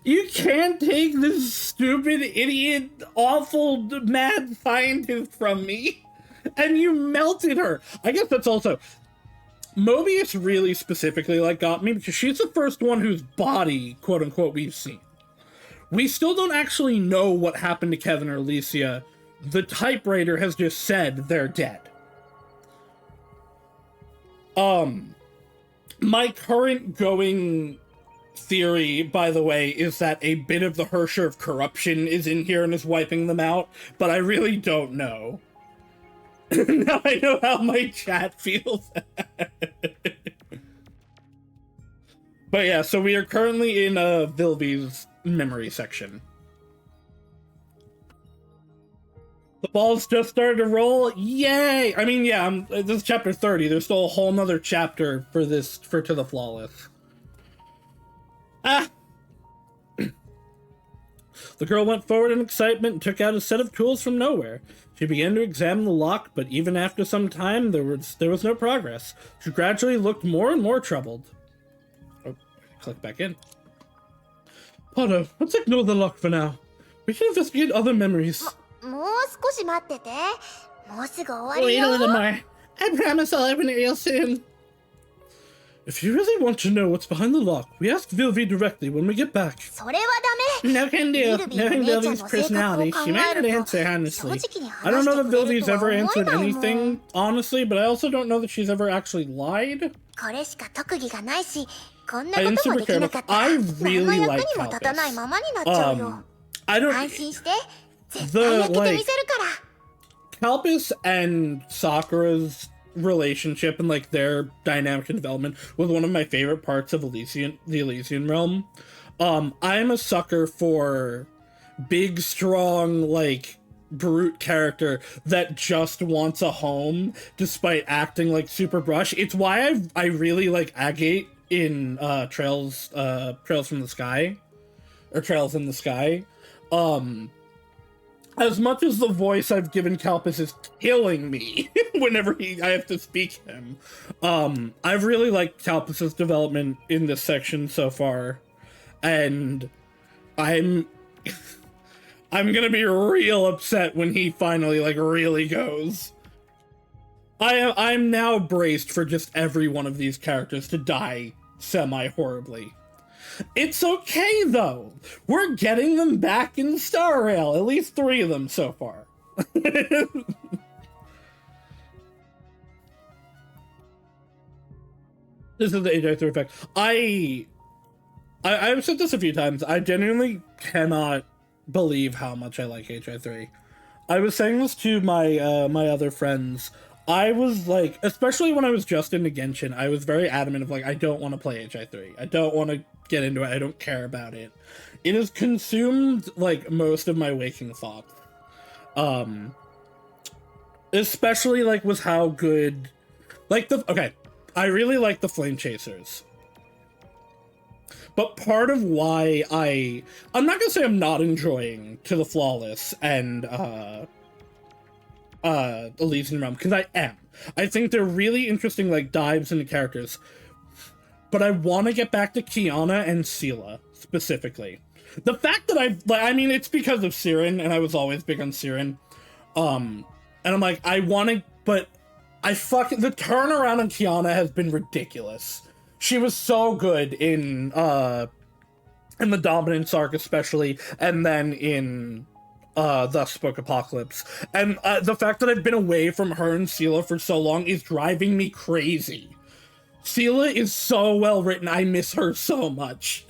You can't take this stupid, idiot, awful, mad scientist from me. And you melted her. I guess that's also... Mobius really specifically, like, got me, because she's the first one whose body, quote-unquote, we've seen. We still don't actually know what happened to Kevin or Elysia. The typewriter has just said they're dead. My current going theory, by the way, is that a bit of the Hersher of corruption is in here and is wiping them out, but I really don't know. Now I know how my chat feels. But yeah, so we are currently in Vilvi's memory section. The ball's just started to roll. Yay! I mean, yeah, this is chapter 30. There's still a whole nother chapter for To the Flawless. Ah! The girl went forward in excitement and took out a set of tools from nowhere. She began to examine the lock, but even after some time, there was no progress. She gradually looked more and more troubled. Oh, click back in. Potter, let's ignore the lock for now. We can investigate other memories.
もう少し待ってて。もうすぐ終わ
Wait
り
a
よ。
little more. I promise I'll open it real soon. If you really want to know what's behind the lock, we ask Vilvi directly when we get back.
それはダメ。
No can do. Knowing Vilvi's personality, she might not answer honestly. I don't know that Vilvi's ever answered anything honestly, but I also don't know that she's ever actually lied.
これしか特技がないし、こんな
I
こ
didn't
とも
super
でき
care
な
about
かっ
that.
たら
I
何の
really
役
like
にも立たない
Calpis.
ままになっちゃうよ。
I don't...
安心して、絶対開けてみせるから。
Calpis and Sakura's relationship and like their dynamic and development was one of my favorite parts of the Elysian realm. I'm a sucker for big, strong, like, brute character that just wants a home despite acting like super brush. It's why I really like Agate in Trails from the Sky, or Trails in the Sky. As much as the voice I've given Calpis is killing me whenever I have to speak him, I've really liked Calpis's development in this section so far, and I'm gonna be real upset when he finally, like, really goes. I'm now braced for just every one of these characters to die semi-horribly. It's okay, though. We're getting them back in Star Rail. At least 3 of them so far. This is the HI3 effect. I've said this a few times. I genuinely cannot believe how much I like HI3. I was saying this to my my other friends. I was like, especially when I was just into Genshin, I was very adamant of like, I don't want to play HI3. I don't want to get into it. I don't care about it. It has consumed like most of my waking thoughts. Especially like with how good, like I really like the Flame Chasers. But part of why I'm not gonna say I'm not enjoying To the Flawless and Elysian Realm, because I am. I think they're really interesting, like, dives into characters. But I want to get back to Kiana and Sela, specifically. The fact that I mean, it's because of Siren, and I was always big on Siren. And I'm like, I want to, but the turnaround on Kiana has been ridiculous. She was so good in the Dominance arc, especially, and then in Thus Spoke Apocalypse. And the fact that I've been away from her and Sela for so long is driving me crazy. Sela is so well written. I miss her so much.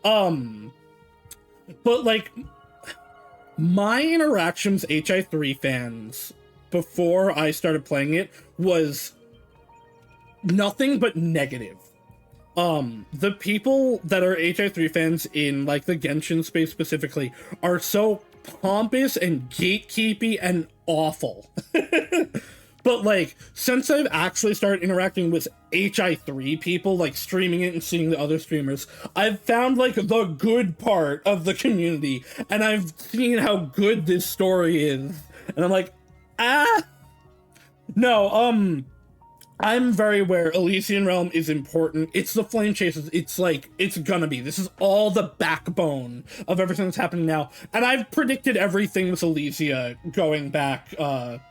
But like, my interactions with HI3 fans before I started playing it was nothing but negative. The people that are HI3 fans in like the Genshin space specifically are so pompous and gatekeepy and awful. But like, since I've actually started interacting with HI3 people, like streaming it and seeing the other streamers, I've found like the good part of the community, and I've seen how good this story is, and I'm like, no, I'm very aware Elysian Realm is important. It's the Flame Chasers. It's like, it's gonna be. This is all the backbone of everything that's happening now. And I've predicted everything with Elysia going back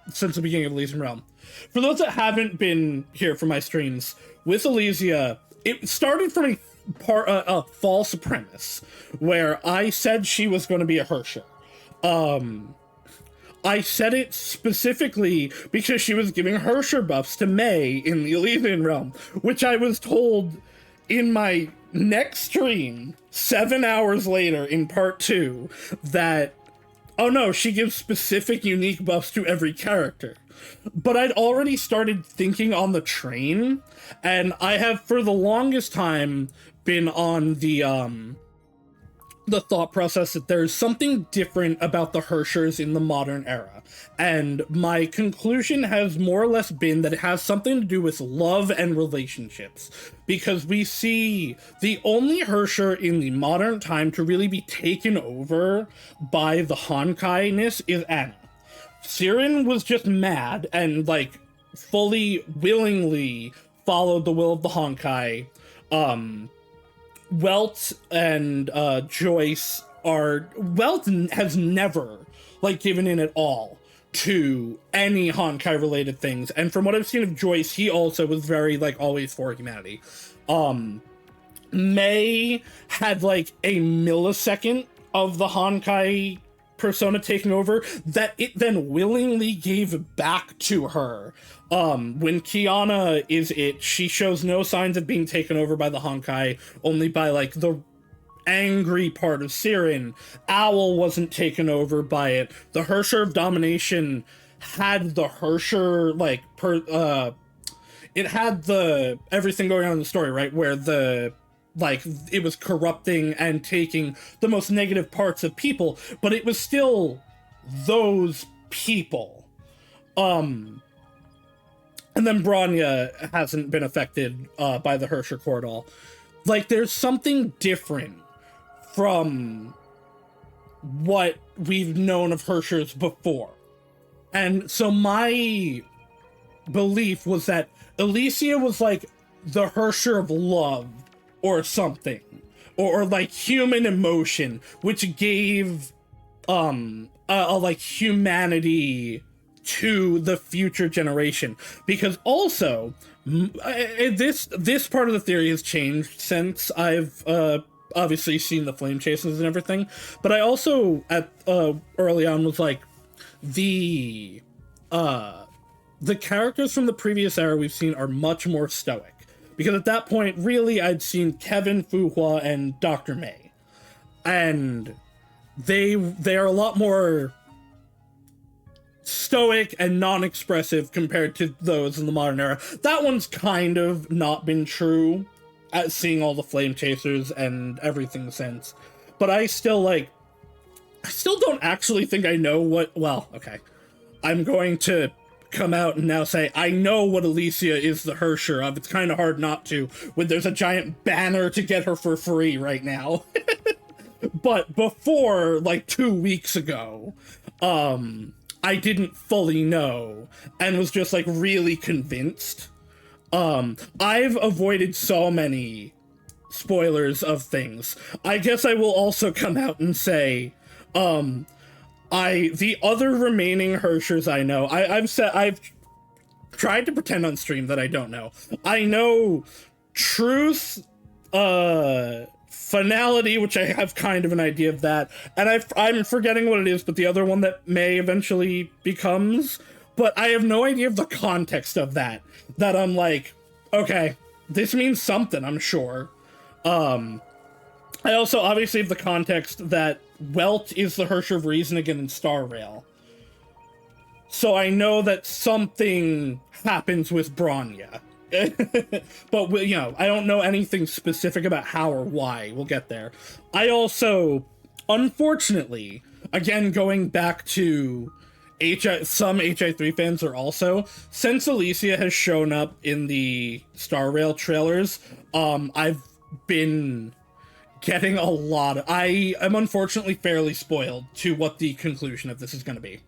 since the beginning of Elysian Realm. For those that haven't been here for my streams, with Elysia, it started from a false premise, where I said she was going to be a Hersher. I said it specifically because she was giving Hersher buffs to May in the Elysian Realm, which I was told in my next stream, 7 hours later in part 2, that, oh no, she gives specific unique buffs to every character. But I'd already started thinking on the train, and I have for the longest time been on the thought process that there's something different about the Hershers in the modern era. And my conclusion has more or less been that it has something to do with love and relationships. Because we see the only Hersher in the modern time to really be taken over by the Honkai-ness is Anna. Siren was just mad and, like, fully, willingly followed the will of the Honkai. Welt and Joyce are... Welt has never, like, given in at all to any Honkai-related things. And from what I've seen of Joyce, he also was very, like, always for humanity. May had, like, a millisecond of the Honkai persona taking over that it then willingly gave back to her. When Kiana is it, she shows no signs of being taken over by the Honkai, only by, like, the angry part of Siren. Owl wasn't taken over by it. The Hersher of Domination had the Hersher, like, it had the everything going on in the story, right? Where the, like, it was corrupting and taking the most negative parts of people, but it was still those people. And then Bronya hasn't been affected by the Hersher core at all. Like, there's something different from what we've known of Hershers before. And so my belief was that Elysia was like the Hersher of love or something, or like human emotion, which gave like humanity to the future generation. Because also this part of the theory has changed since I've obviously seen the Flame Chasers and everything, but I also at early on was like the characters from the previous era we've seen are much more stoic. Because at that point, really, I'd seen Kevin, Fu Hua, and Dr. May. And they are a lot more stoic and non-expressive compared to those in the modern era. That one's kind of not been true at seeing all the Flame Chasers and everything since. But I still don't actually think I know what... Well, okay. I'm going to come out and now say, I know what Elysia is the Hersher of. It's kind of hard not to, when there's a giant banner to get her for free right now. But before, like 2 weeks ago, I didn't fully know, and was just, like, really convinced. I've avoided so many spoilers of things. I guess I will also come out and say, the other remaining Hershers I know, I've tried to pretend on stream that I don't know. I know Truth, Finality, which I have kind of an idea of that, and I'm forgetting what it is, but the other one that May eventually becomes, but I have no idea of the context of that I'm like, Okay, this means something, I'm sure. I also obviously have the context that Welt is the Hersher of Reason again in Star Rail. So I know that something happens with Bronya. But, you know, I don't know anything specific about how or why. We'll get there. I also, unfortunately, again, going back to some HI3 fans are also, since Alicia has shown up in the Star Rail trailers, I've been getting a lot of, I am unfortunately fairly spoiled to what the conclusion of this is going to be.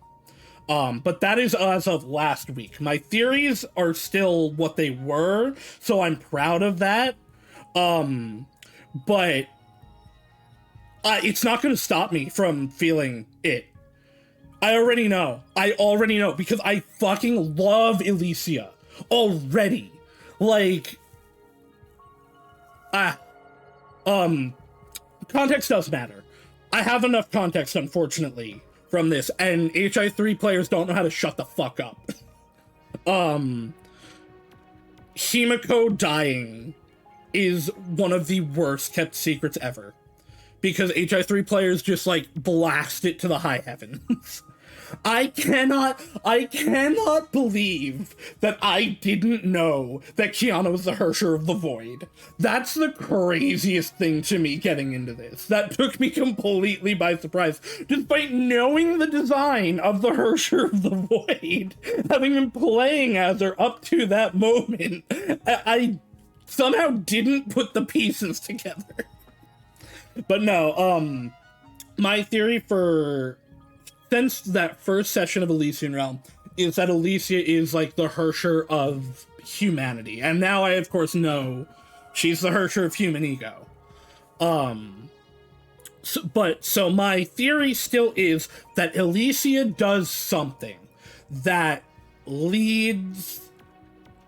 But that is as of last week. My theories are still what they were, so I'm proud of that. But it's not going to stop me from feeling it. I already know, because I fucking love Alicia already. Like, context does matter. I have enough context, unfortunately, from this, and HI3 players don't know how to shut the fuck up. Himiko dying is one of the worst kept secrets ever. Because HI3 players just, like, blast it to the high heavens. I cannot believe that I didn't know that Kiana was the Hersher of the Void. That's the craziest thing to me getting into this. That took me completely by surprise. Despite knowing the design of the Hersher of the Void, having been playing as her up to that moment, I somehow didn't put the pieces together. But no, my theory for since that first session of Elysian Realm is that Alicia is like the Hersher of humanity. And now I of course know she's the Hersher of human ego. So my theory still is that Alicia does something that leads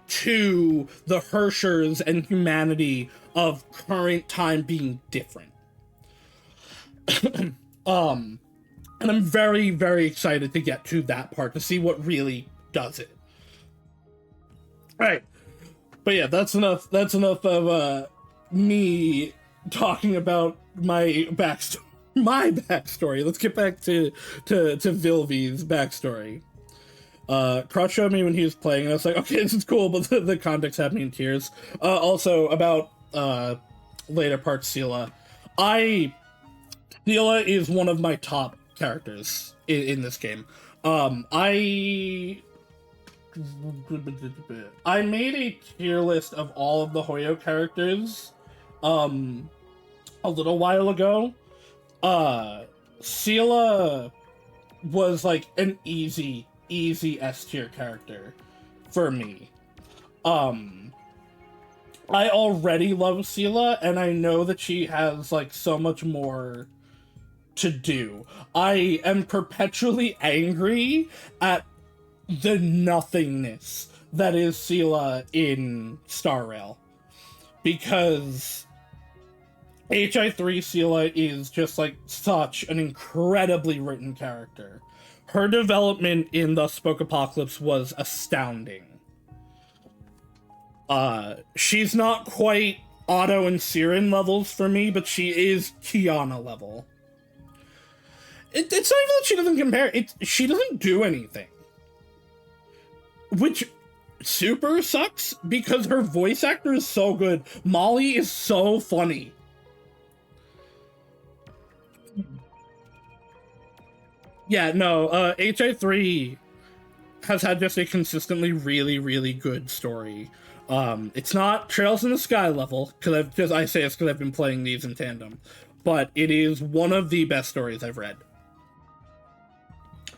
to the Hershers and humanity of current time being different. And I'm very, very excited to get to that part, to see what really does it. Alright. But yeah, that's enough of, me talking about my backstory. Let's get back to Vilvi's backstory. Crotch showed me when he was playing, and I was like, okay, this is cool, but the context had me in tears. Also, about, later parts, Sela. Sela is one of my top characters in this game. I made a tier list of all of the Hoyo characters a little while ago. Sela was like an easy S tier character for me. I already love Sela, and I know that she has like so much more to do. I am perpetually angry at the nothingness that is Sela in Star Rail, because HI3 Sela is just like such an incredibly written character. Her development in The Spoke Apocalypse was astounding. She's not quite Otto and Siren levels for me, but she is Kiana level. It's not even that she doesn't compare, she doesn't do anything. Which super sucks, because her voice actor is so good. Molly is so funny. Yeah, no, HI3 has had just a consistently really, really good story. It's not Trails in the Sky level, because I say it's because I've been playing these in tandem, but it is one of the best stories I've read.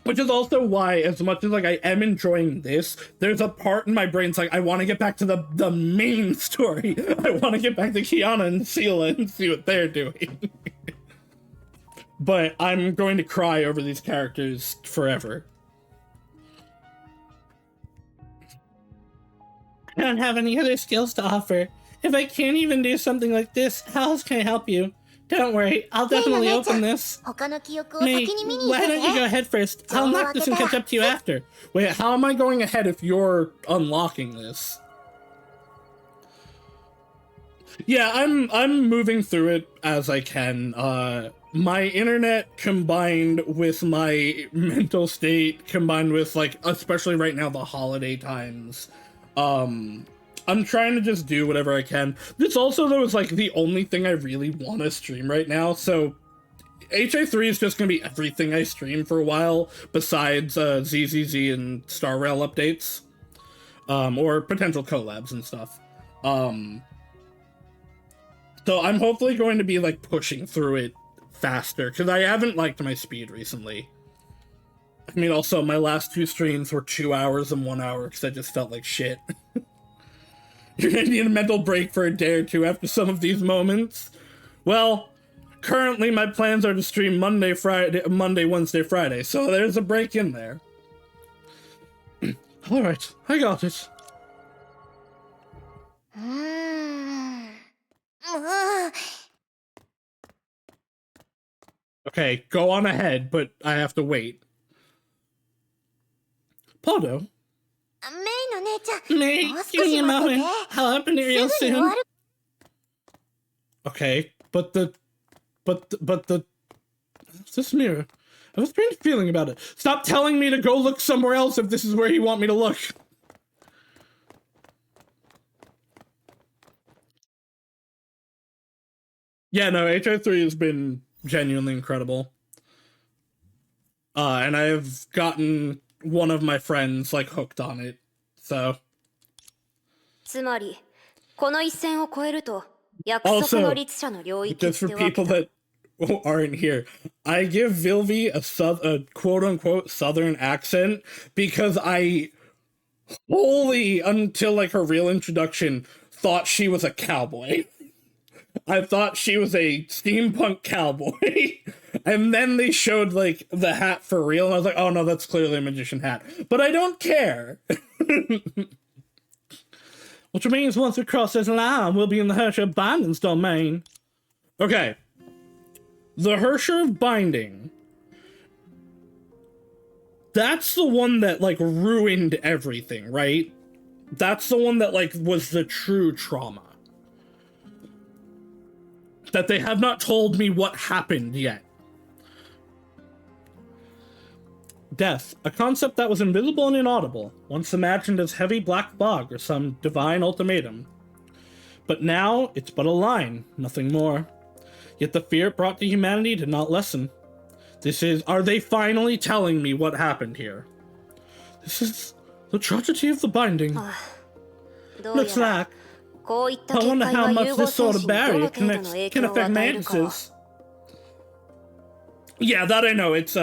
Which is also why, as much as like I am enjoying this, there's a part in my brain's like, I want to get back to the main story. I want to get back to Kiana and Sela and see what they're doing. But I'm going to cry over these characters forever. I don't have any other skills to offer. If I can't even do something like this, how else can I help you? Don't worry, I'll definitely open this. May, why don't you go ahead first? I'll unlock this and catch up to you after. Wait, how am I going ahead if you're unlocking this? Yeah, I'm moving through it as I can. My internet combined with my mental state combined with, like, especially right now, the holiday times. I'm trying to just do whatever I can. This also, though, is, like, the only thing I really want to stream right now, so HA3 is just gonna be everything I stream for a while, besides ZZZ and Star Rail updates. Or potential collabs and stuff. So I'm hopefully going to be, like, pushing through it faster, because I haven't liked my speed recently. I mean, also, my last 2 streams were 2 hours and 1 hour, because I just felt like shit. You're gonna need a mental break for a day or two after some of these moments. Well, currently my plans are to stream Monday, Wednesday, Friday, so there's a break in there. Alright, I got it. Okay, go on ahead, but I have to wait. Podo? May, give me a moment. I'll open it real soon. Okay, but this mirror. I have a strange feeling about it. Stop telling me to go look somewhere else if this is where you want me to look. Yeah, no, HO3 has been genuinely incredible. And I have gotten one of my friends, like, hooked on it, so. Also, just for people that aren't here, I give Vilvi a quote-unquote southern accent because I wholly, until, like, her real introduction, thought she was a cowboy. I thought she was a steampunk cowboy. And then they showed, like, the hat for real, and I was like, oh no, that's clearly a magician hat. But I don't care. Which means once we cross this line, we'll be in the Hersher of Binding's domain. Okay. The Hersher of Binding. That's the one that, like, ruined everything, right? That's the one that, like, was the true trauma. That they have not told me what happened yet. Death, a concept that was invisible and inaudible, once imagined as heavy black fog or some divine ultimatum. But now, it's but a line, nothing more. Yet the fear it brought to humanity did not lessen. Are they finally telling me what happened here? This is the tragedy of the binding. Looks like. I wonder how much this sort of barrier can affect mantises. Yeah, that I know. It's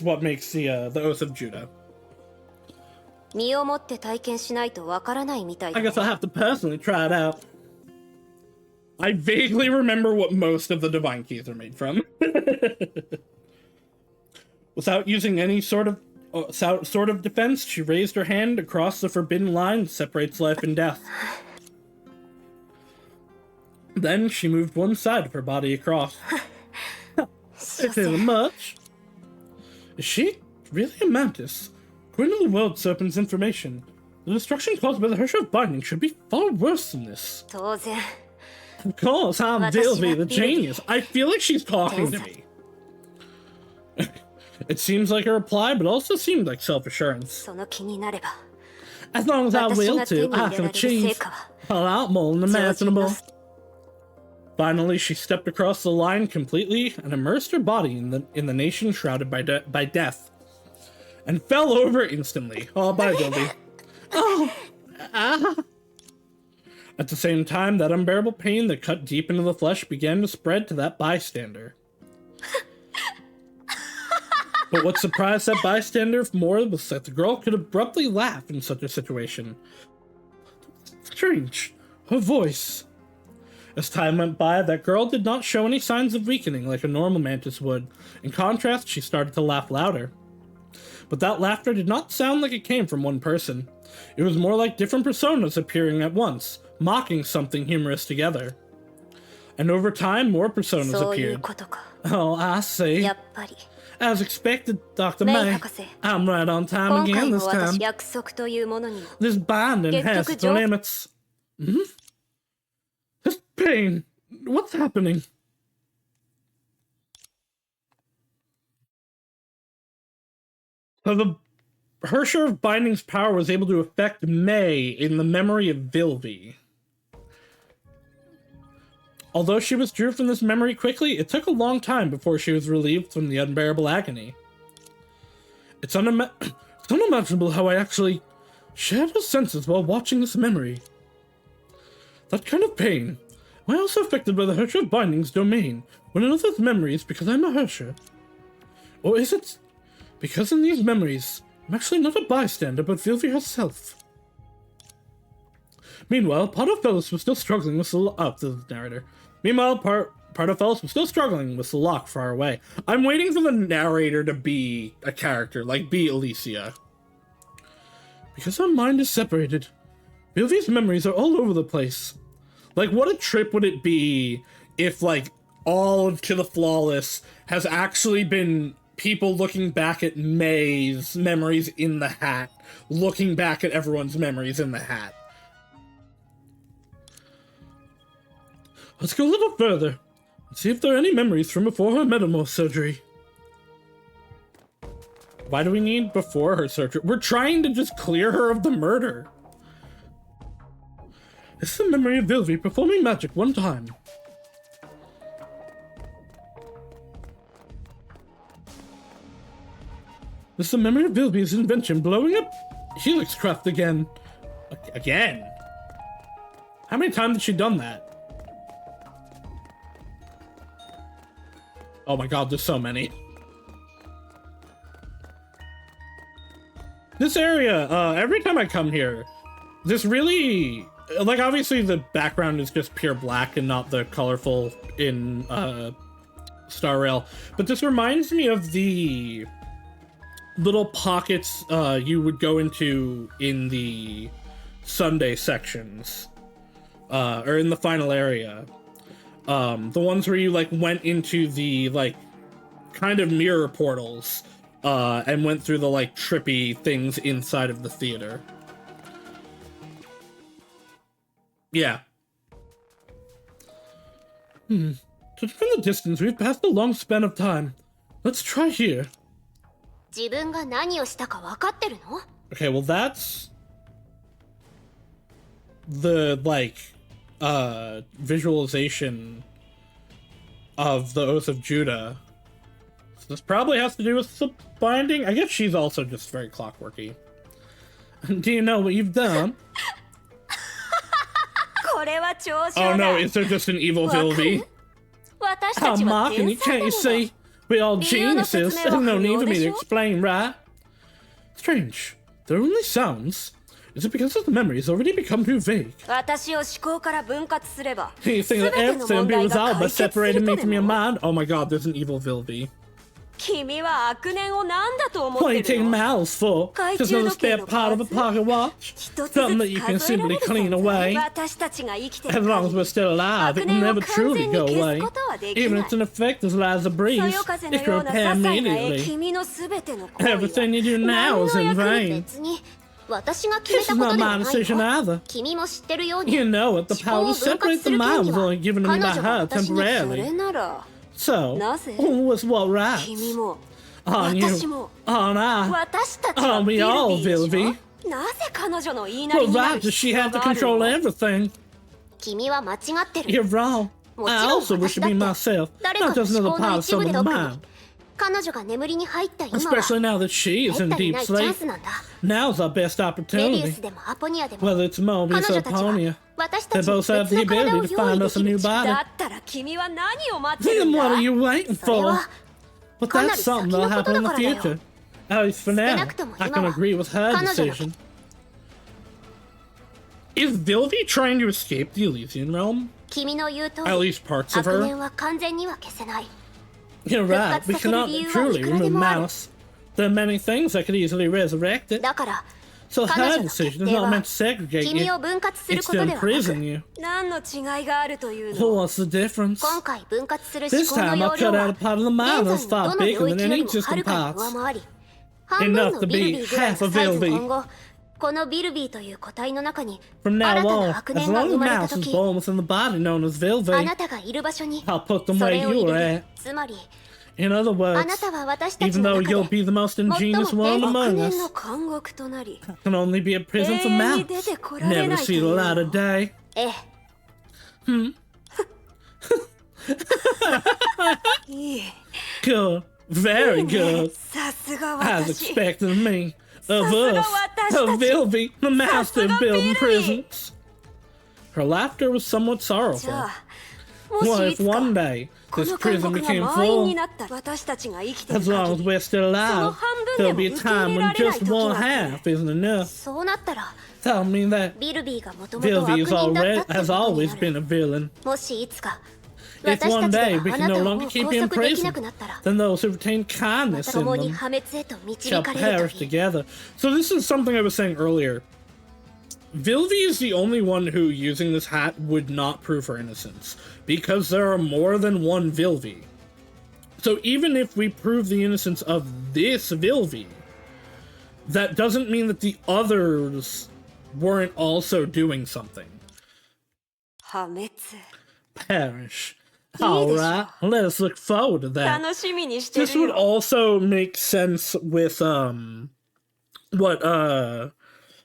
what makes the Oath of Judah. I guess I'll have to personally try it out. I vaguely remember what most of the Divine Keys are made from. Without using any sort of defense, she raised her hand across the forbidden line that separates life and death. Then she moved one side of her body across. It isn't much. Is she really a mantis? According to the World Serpent's information, the destruction caused by the Hersher of Binding should be far worse than this. Of course, I'm Dilby, the genius. I feel like she's talking to me. It seems like a reply, but also seemed like self-assurance. As long as I will to, I can achieve a lot more than imaginable. Finally, she stepped across the line completely and immersed her body in the nation shrouded by death. And fell over instantly. Oh, bye, Dilby. Oh! Ah! At the same time, that unbearable pain that cut deep into the flesh began to spread to that bystander. But what surprised that bystander more was that the girl could abruptly laugh in such a situation. Strange. Her voice. As time went by, that girl did not show any signs of weakening like a normal mantis would. In contrast, she started to laugh louder. But that laughter did not sound like it came from one person. It was more like different personas appearing at once, mocking something humorous together. And over time, more personas appeared. Oh, I see. As expected, Dr. May. I'm right on time again this time. This binding has its limits. This Pain. What's happening? So the Hersher of Binding's power was able to affect May in the memory of Vilvi. Although she withdrew from this memory quickly, it took a long time before she was relieved from the unbearable agony. It's unimaginable how I actually shared her senses while watching this memory. That kind of pain. Am I also affected by the Hersher of Binding's domain when another's memories because I'm a Hersher? Or is it because in these memories, I'm actually not a bystander but Vilvi herself? Meanwhile, Pardofelis was still struggling with the narrator. Meanwhile, Pardofelis was still struggling with the lock far away. I'm waiting for the narrator to be a character, like be Alicia. Because our mind is separated, Vilvi's memories are all over the place. Like, what a trip would it be if, like, all of To the Flawless has actually been people looking back at May's memories in the hat, looking back at everyone's memories in the hat. Let's go a little further and see if there are any memories from before her metamorph surgery. Why do we need before her surgery? We're trying to just clear her of the murder. This is the memory of Vilvi performing magic one time. This is the memory of Vilvi's invention blowing up Helix Craft again. Again? How many times has she done that? Oh my god, there's so many. This area, every time I come here, this really, like, obviously the background is just pure black and not the colorful in Star Rail, but this reminds me of the little pockets you would go into in the Sunday sections, or in the final area. The ones where you, like, went into the, like, kind of mirror portals, and went through the, like, trippy things inside of the theater. Yeah. Judging from the distance, we've passed a long span of time. Let's try here. Okay, well that's the, like, visualization of the Oath of Judah. So this probably has to do with the binding. I guess she's also just very clockworky. Do you know what you've done? Oh no, is there just an evil Vilvi? How mocking, can't you see? We're all geniuses. There's no need for me to explain, right? Strange. There are only sounds. Is it because the memory has already become too vague? You think that everything will be resolved by separating me from your mind? Oh my god, there's an evil Vilvi. What are you taking malice for? Just another spare part of a pocket watch? Something that you can simply clean away. As long as we're still alive, it will never truly go away. Even if it's an effect as light as a breeze, it can repair immediately. Everything you do now is in vain. This is not my decision either. You know it, the power to separate the mind was only given to me by her temporarily. So, who was what right? On you, on I, on we all, Vilvi. What right does she have to control everything? You're wrong. I also wish to be myself, not just another part of someone's mind. Especially now that she is in deep sleep. Now's our best opportunity. Whether it's Mobius or Aponia, they both have the ability to find us a new body. Then what are you waiting for? But that's something that'll happen in the future. At least for now, I can agree with her decision. Is Vilvi trying to escape the Elysian realm? At least parts of her? You're right, we cannot truly remove malice. There are many things that could easily resurrect it. So her decision is not meant to segregate you, it's to imprison you. Well, what's the difference? This time I'll cut out a part of the mind that's far bigger than any existing parts. Enough to be half a Vilvi.
このビルビーという個体の中に
From
新
now
た
on,
な悪
as
念が
long
生
as
まれた
Mouse is
時
born within the body known as
あ
Vilvi,
なたがいる場所に
I'll put them
そ
where
れを
you
入
are
れる
at.
つまり
In other
あ
words,
なたは私たち
even
の
though
中
you'll be
で
the most
最も
ingenious one
悪
among
年の
us,
監獄となり
can only be a prison for
永遠
mouse.
に出てこられ
Never
ないとい
see the
う
light
の
of day.
ええ
いい
Good. Very good.
さすが
As
私
expected of me. Of
Sasuga
us.
watashi
Of Vilvi, the master of
Sasuga
building
Vilvi.
prisons. Her laughter was somewhat
じゃ
sorrowful.
あも
What
しい
if
つか
one day
こ
this
の監
prison
獄が
became
満員に
full?
なった私たちが生きてる
As long as
限り
we're still alive, there'll be a time when just one half isn't enough.
そうなったら
Tell me that
ビルビーがもともと悪
Vilvi
人だった
has
ってこ
always
とに
always
な
been
る
a villain.
もしいつか
If
私た
one
ち
day
が
we
あ
can
な
no
たを
longer
もう
keep
拘
you in
束できな
prison,
くなったら
then those who retain
ま
kindness
た
in
共に
them
破滅へと導
shall
かれる
perish
といい
together. So this is something I was saying earlier. Vilvi is the only one who, using this hat, would not prove her innocence, because there are more than one Vilvi. So even if we prove the innocence of this Vilvi, that doesn't mean that the others weren't also doing something.
破滅
Perish. Alright, let us look forward to that.
楽しみにしてる
This would
よ
also make sense with what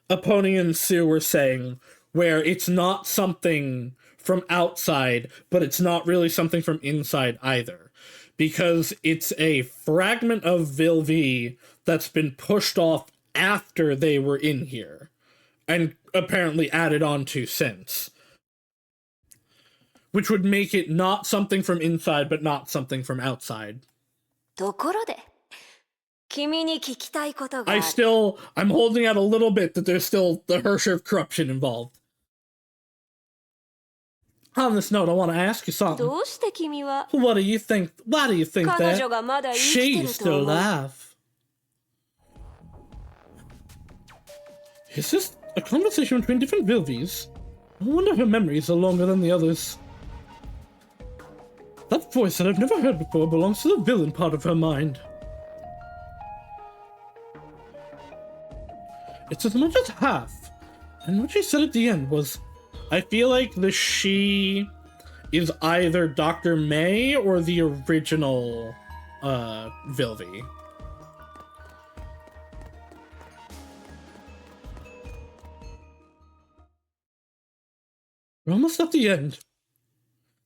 Epony and Sue were saying, where it's not something from outside, but it's not really something from inside either. Because it's a fragment of Vilvi that's been pushed off after they were in here, and apparently added on to since. Which would make it not something from inside, but not something from outside.
ところで君に聞きたいことがあ
I'm
る
holding out a little bit that there's still the Hersher of corruption involved. On this note, I want to ask you something.
どうして君は
What do you think? Why do you think
彼女が
that
まだ生きて
she's
ると
still
思う
alive? Is this a conversation between different Vilvis? I wonder if her memories are longer than the others. That voice that I've never heard before belongs to the villain part of her mind. It's as much as half. And what she said at the end was, I feel like the she is either Dr. May or the original Vilvi. We're almost at the end.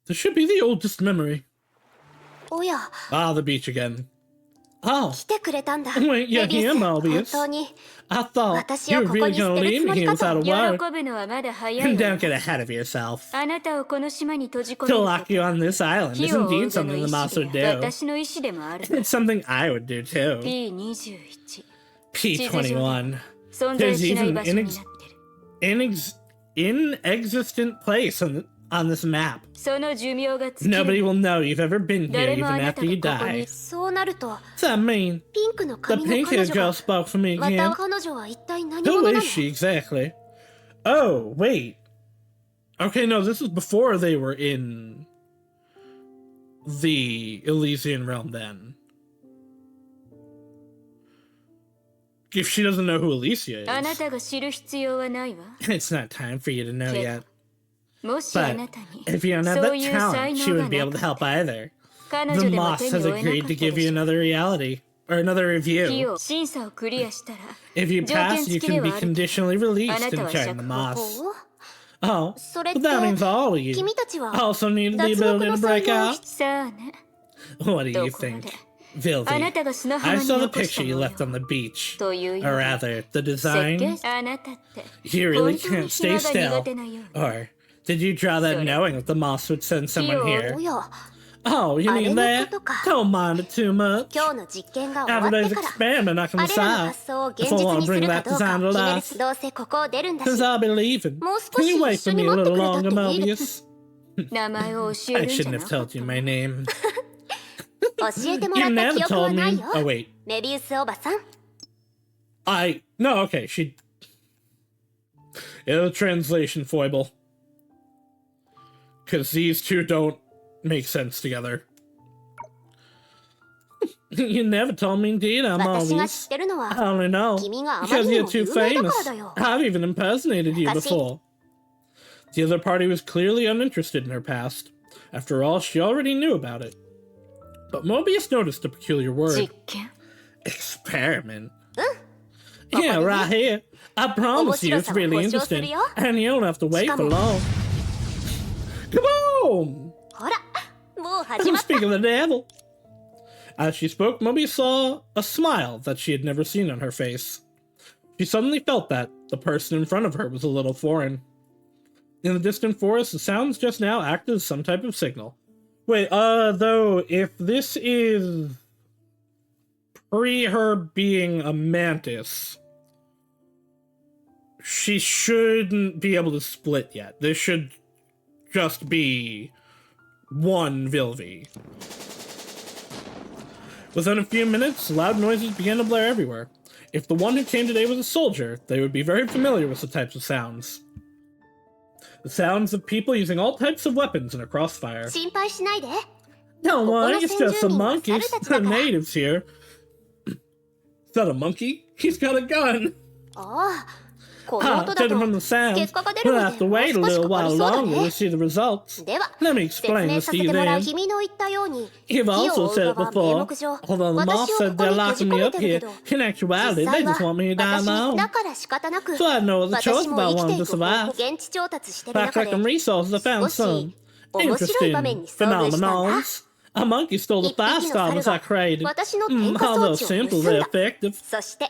This should be the oldest memory.
おや
Ah, the beach again. Oh,
来てくれたんだ
Wait, you're
メビウ
here,
ス
Mobius.
本当に
I thought
私
you
を
were
ここ
really
に捨
gonna
てる
leave
つも
me
り
here
かと
without a
喜
word.
ぶのはまだ早い
And
わ
don't get ahead of yourself.
あなたをこの島に閉じ込め
To
る
lock you on this island
火
is
を追
indeed
うがの
something
意
the
思
mouse would
で
do.
私の意思でもある
It's something I would do too.
P21
P21.
存在
There's
しない
even
場所になってる
inexistent place on this map.
その寿命が尽き
Nobody
る
will know you've ever been here
誰
even
もあな
after
たが
you
ここ
die.
に
そうなると
What's that mean?
ピンクの
The
髪の
pink haired
彼女
girl
が
spoke for me
ま
again.
た彼女は一体何
Who
者なの
is she exactly? Oh, wait. Okay, no, this is before they were in the Elysian realm then. If she doesn't know who Elysia
あな
is,
たが知る必要はないわ
it's not time for you to know
け
yet.
どもしあ
But
なたに
if you don't have
そう
that
いう才
talent, she
能が
wouldn't be
な
able
く
to help either.
彼
The
女でも
Moss
手に
has
負えなか
agreed
っ
to
た
give
で
you
しょ
another reality, or another
火
review.
を審査をクリアしたら
If you
条件
pass,
付
you
きで
can
は
be
あるけど
conditionally released
あなた
and
は
join
釈
the
放
Moss.
お
Oh,
それっ
but
て
that means all of you
君たちは
also need the
脱獄
ability
の
to
才
break
能を
out.
さあね
What do
ど
you
こま
think?
で
Vilvi.
あなたが砂浜
I
に
saw the
残した
picture you
模様
left on the beach.
というよ
Or
り
rather, the
設
design.
計あなたって
You
本
really
当に
can't
暇
stay
が苦
still.
手なように
Or did you draw that
Sorry.
knowing that the Moss would send someone
お
here?
や
Oh, you
あれ
mean
の
that?
ことか
Don't mind it too much.
今日の実験が終わっ
Every
て
day's
から
experiment I can
あれらの
decide
発想を現
if I
実
want
に
to
す
bring
るか
that
どうか
design
を
to
決める
life.
どうせここを出るんだし
Since I'll be leaving.
もう少
Can
し
you
一
wait
緒
for
に
me a
待ってく
little
れたって
longer,
いいで
Mobius?
名前を教え
I
るんじゃ
shouldn't
な
have
かっ
told
た
you my name.
教えても
You
らった
never
記憶は
told
ない
me.
よ
Oh, wait.
メビウスおばさん
No, okay, she... It's a translation foible. Because these two don't make sense together. You never told me, did I,
私が知
Mobius?
ってるの
I
は
only know
君があま
because
りに
you're
も
too
有名だか
famous.
らだよ。
I've even impersonated you before. The other party was clearly uninterested in her past. After all, she already knew about it. But Mobius noticed a peculiar word.
実験
Experiment. Yeah, right here. I promise you it's really interesting. And you don't have to wait for long. Kaboom!
ほら、もう始まった。
Speak of the devil. As she spoke, Mobius saw a smile that she had never seen on her face. She suddenly felt that the person in front of her was a little foreign. In the distant forest, the sounds just now acted as some type of signal. Wait, though, if this is pre her being a mantis, she shouldn't be able to split yet. This should just be one Vilvi. Within a few minutes, loud noises began to blare everywhere. If the one who came today was a soldier, they would be very familiar with the types of sounds. The sounds of people using all types of weapons in a crossfire.
心配しないで。
Don't worry, it's just some
ここの
monkeys.
先住民は猿たちだ
The
から。
natives here. Is that a monkey? He's got a gun.
ああ、この
Ah,
音だ
judging from
と
the sounds,
結果が出る
we'll
ま
have
で
to
もう
wait a
少し
little
かか
while
りそうだ
longer to
ね。
see the results.
では、
Let me
説
explain
明
this
さ
to
せ
you
てもらう
then.
君の言ったように、
You've
火を
also
追う
said
側
it
は名
before,
目上、
although the
私
moth
をこ
said
こ
they're
に閉
locking
じ込
me
め
up
てる
here.
けど、
In actuality,
実
they
際
just
は
want me to die
私
alone.
だから仕方なく、
So I had no other choice
私も
if I
生きて
wanted
い
to
く方法
survive.
現地調達してる
By
中で
collecting resources, I found
少し
some
面白い場
interesting
面に遭遇したんだ。
phenomenons. A monkey stole the
一匹
fire
の
starters
猿
I
が
created.
私の点火
Although
装置を
simple,
盗ん
they're
だ。
effective.
そして、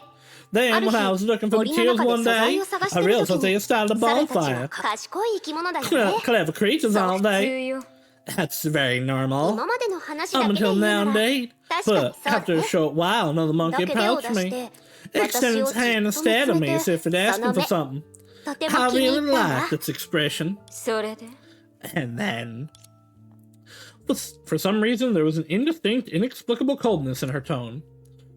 Then,
ある
when I
日
was looking for
森の
materials
中で
one
素材
day,
を探し
I
てる
realized
時
that they
に
had started a
猿たちは
bonfire.
賢い生き物だよね。
Clever creatures,
そう
aren't
普
they?
通よ
That's very normal.
今までの話だけ
Up
で言
until
うな
now,
ら
indeed.
確かに
But
そうだ
after a
ね。
short while, another
だ
monkey
け手を
approached
出し
me.
て
Extended
私
its
をじ
hand
っ
and
と見
stared
つ
at
め
me
て
as if it
そ
asking
の
for
目
something.
とても
I
気に
really
入ったんだ。
liked its expression.
それで
And then, for some reason, there was an indistinct, inexplicable coldness in her tone.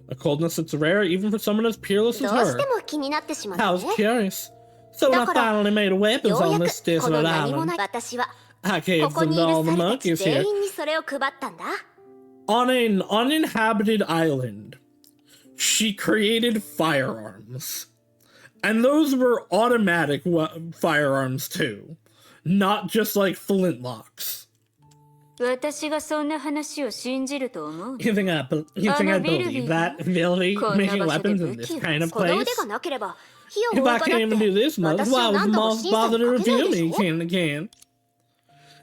A coldness that's rare even for someone as peerless
ど
as
うし
her.
ても気になってしまっ
I
た
was
ね。
curious. So when I
だから
finally made weapons
よう
on
やく
this
この
desolate
何も
island,
ない私は
I
こ
gave
こ
them
に
to
いる
all the
猿たち
monkeys here.
全員にそれを配ったんだ。
On an uninhabited island, she created firearms. And those were automatic firearms too. Not just like flintlocks.
私がそんな話を信じると思う
You think I believe that, Villy, making weapons in this kind of
この
place?
腕がなければ火を追う
If
側
I
だって
can't even do this much,
私
why
を
was the
何度も
moth
審査
bother
に
to
かけない
review
でし
me
ょ。
again and again?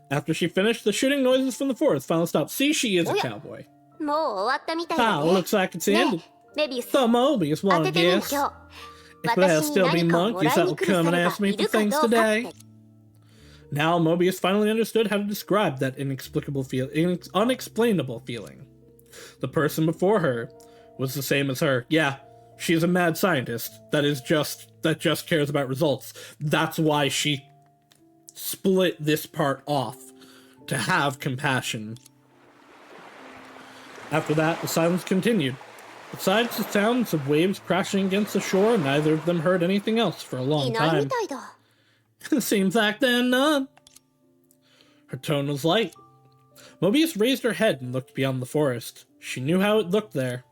After she finished, the shooting noises from the forest finally stopped. See, she is a cowboy.
もう終わったみたいだ
Ah,
ね。
looks like it's
ね
ended.
え、メビウス、
So Mobius
当
wanna
ててみる
guess
今日。
if there'll
私に
still be
何かをも
monkeys
らい
that
に
will
来る
come
猿
and
が
ask me
い
for
るか
things
どうかっ
today.
て。
Now Mobius finally understood how to describe that unexplainable feeling. The person before her was the same as her. Yeah, she's a mad scientist that just cares about results. That's why she split this part off, to have compassion. After that, the silence continued. Besides the sounds of waves crashing against the shore, neither of them heard anything else for a
い
long
ないみ
time.
たいだ。
Seems like they're none. Her tone was light. Mobius raised her head and looked beyond the forest. She knew how it looked there.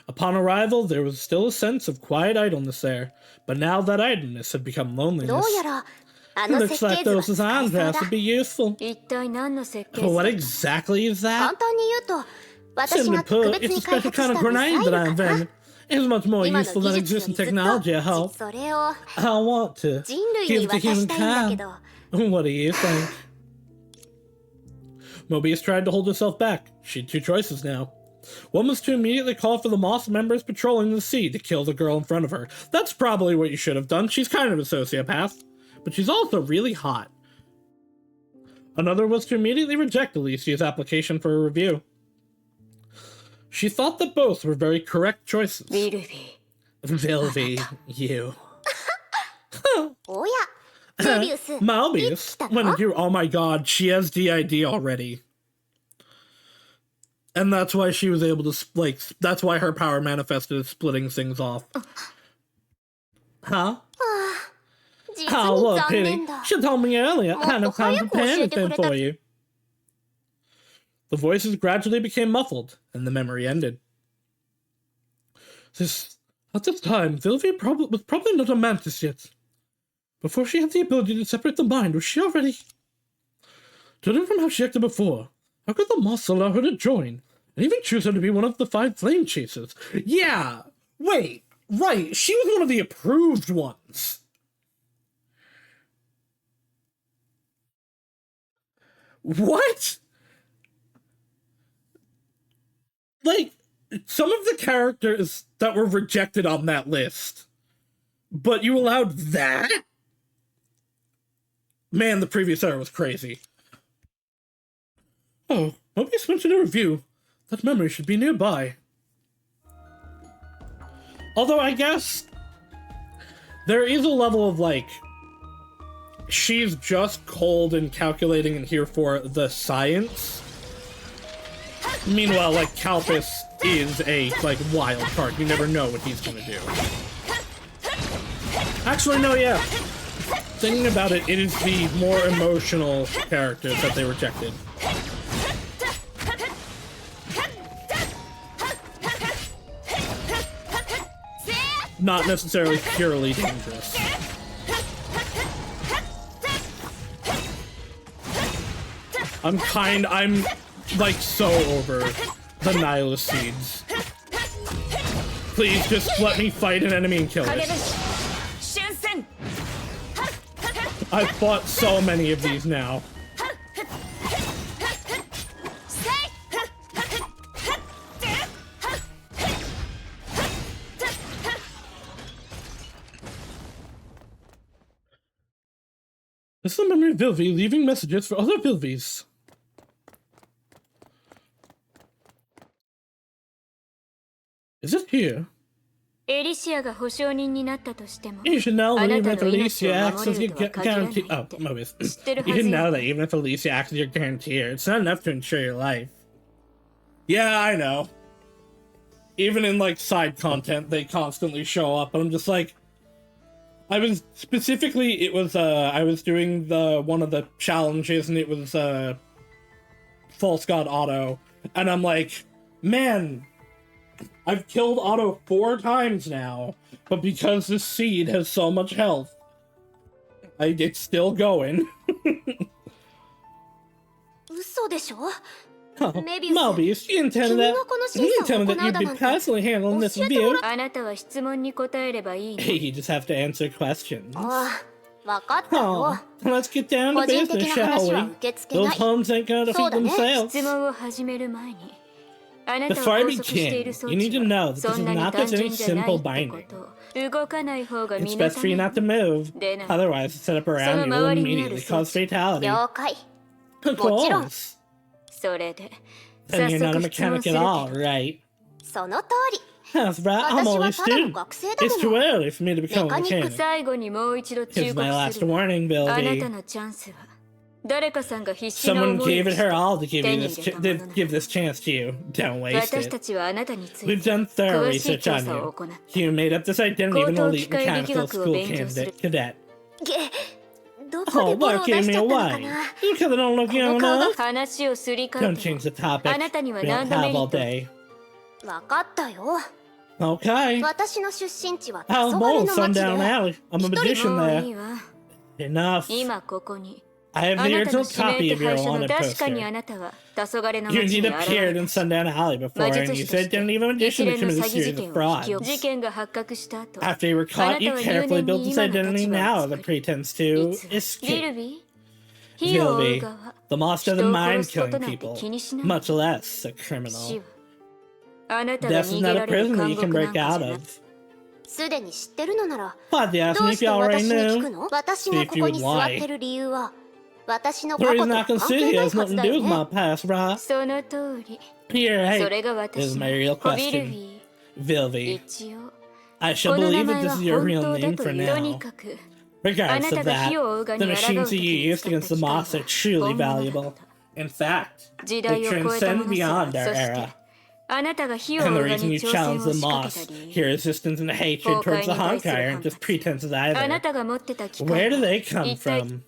Upon arrival, there was still a sense of quiet idleness there, but now that idleness had become
どう
loneliness.
やらあ
It
の
looks
設計
like
図は
those
使えそう
design
だ。
drafts would be useful.
一体何の設計
But
図
what exactly is
簡
that?
単に言うと、私
Simply
が特
put,
別
it's a
に開
special
発した
kind
ミ
of
サ
grenade
イ
that
ル
I
か
invented.
な。
It's much more
今の
useful
技
than
術より
existing
ずっと
technology, I hope.
それを
I want to
人類
give
に
it to
渡したいんだけ
humankind.
ど、
What do you think? Mobius tried to hold herself back. She had two choices now. One was to immediately call for the Moss members patrolling the sea to kill the girl in front of her. That's probably what you should have done. She's kind of a sociopath, but she's also really hot. Another was to immediately reject Alicia's application for a review. She thought that both were very correct choices.
ビルビ
Vilvi, you.
おや、メビウス、いつ来
Mobius?
た
When
の
did you? Oh my god, she has DID already. And that's why she was able to, that's why her power manifested as splitting things off. Huh?
実に
Oh, what a
残
pity.
念だ。
Should have told me earlier. I hadn't
もっと
time
早
to
く教
prepare
えてくれ
anything
た
for you. The voices gradually became muffled, and the memory ended. At this time, Vilvi was probably not a mantis yet. Before she had the ability to separate the mind, was she already... Judging from how she acted before, how could the moss allow her to join, and even choose her to be one of the 5 flame chasers? Yeah! Wait, right, she was one of the approved ones. What? Like, some of the characters that were rejected on that list, but you allowed that? Man, the previous era was crazy. Oh, Mobius mentioned a review. That memory should be nearby. Although I guess there is a level of, like, she's just cold and calculating and here for the science. Meanwhile, like, Calpus is a, like, wild card. You never know what he's gonna do. Actually, no, yeah. Thinking about it, it is the more emotional characters that they rejected. Not necessarily purely dangerous. I'm like so over the Nihilus seeds. Please just let me fight an enemy and kill it. I've fought so many of these now. This is the memory of Vilvi leaving messages for other Vilvis. Is it here? You should know that even if Alicia acts as your guarantee. Oh, Mobius. You should know that even if Alicia acts as your guarantor, it's not enough to ensure your life. Yeah, I know. Even in, like, side content, they constantly show up, and I'm just like... I was doing one of the challenges, and it was, False God Otto, and I'm like, man, I've killed Otto 4 times now, but because this seed has so much health, it's still going. Oh, Mobius, you intended that you'd be personally handling this review. Hey, you just have to answer questions. Oh, let's get down to business, shall we? Those homes ain't gonna feed themselves. Before I begin, you need to know that this is not just any simple binding. It's best for you not to move, otherwise the setup around you will immediately cause fatality. Of course. Then you're not a mechanic at all, right? That's right, I'm only a student. It's too early for me to become a mechanic. Here's my last warning, Bilby. Someone gave it her all to give this chance to you. Don't waste it. We've done thorough research on you. You made up this identity of an elite mechanical school cadet. Oh, what gave me away? You could have don't look young enough. Don't change the topic. We don't have all day. Okay. How's Bowl, Sundown Alley? I'm a magician there. Enough. I have the original copy of your wanted poster. You indeed appeared in Sundown Alley before, and you said didn't even magician to commit a series of frauds. After you were caught, you carefully built this identity now as a pretense to escape. Vilvi, the monster of the mind killing people, much less a criminal. Death is not a prison that you can break out of. Why'd you ask me if you already knew? See if you would lie. The reason I can sit here has nothing to do with my past, right? Here, hey, this is my real question. Vilvi, I shall believe that this is your real name for now. Regardless of that, the machines you used against the moss are truly valuable. In fact, they transcend beyond our era. And the reason you challenge the moss, your resistance and hatred towards the Honkai aren't just pretenses either. Where do they come from?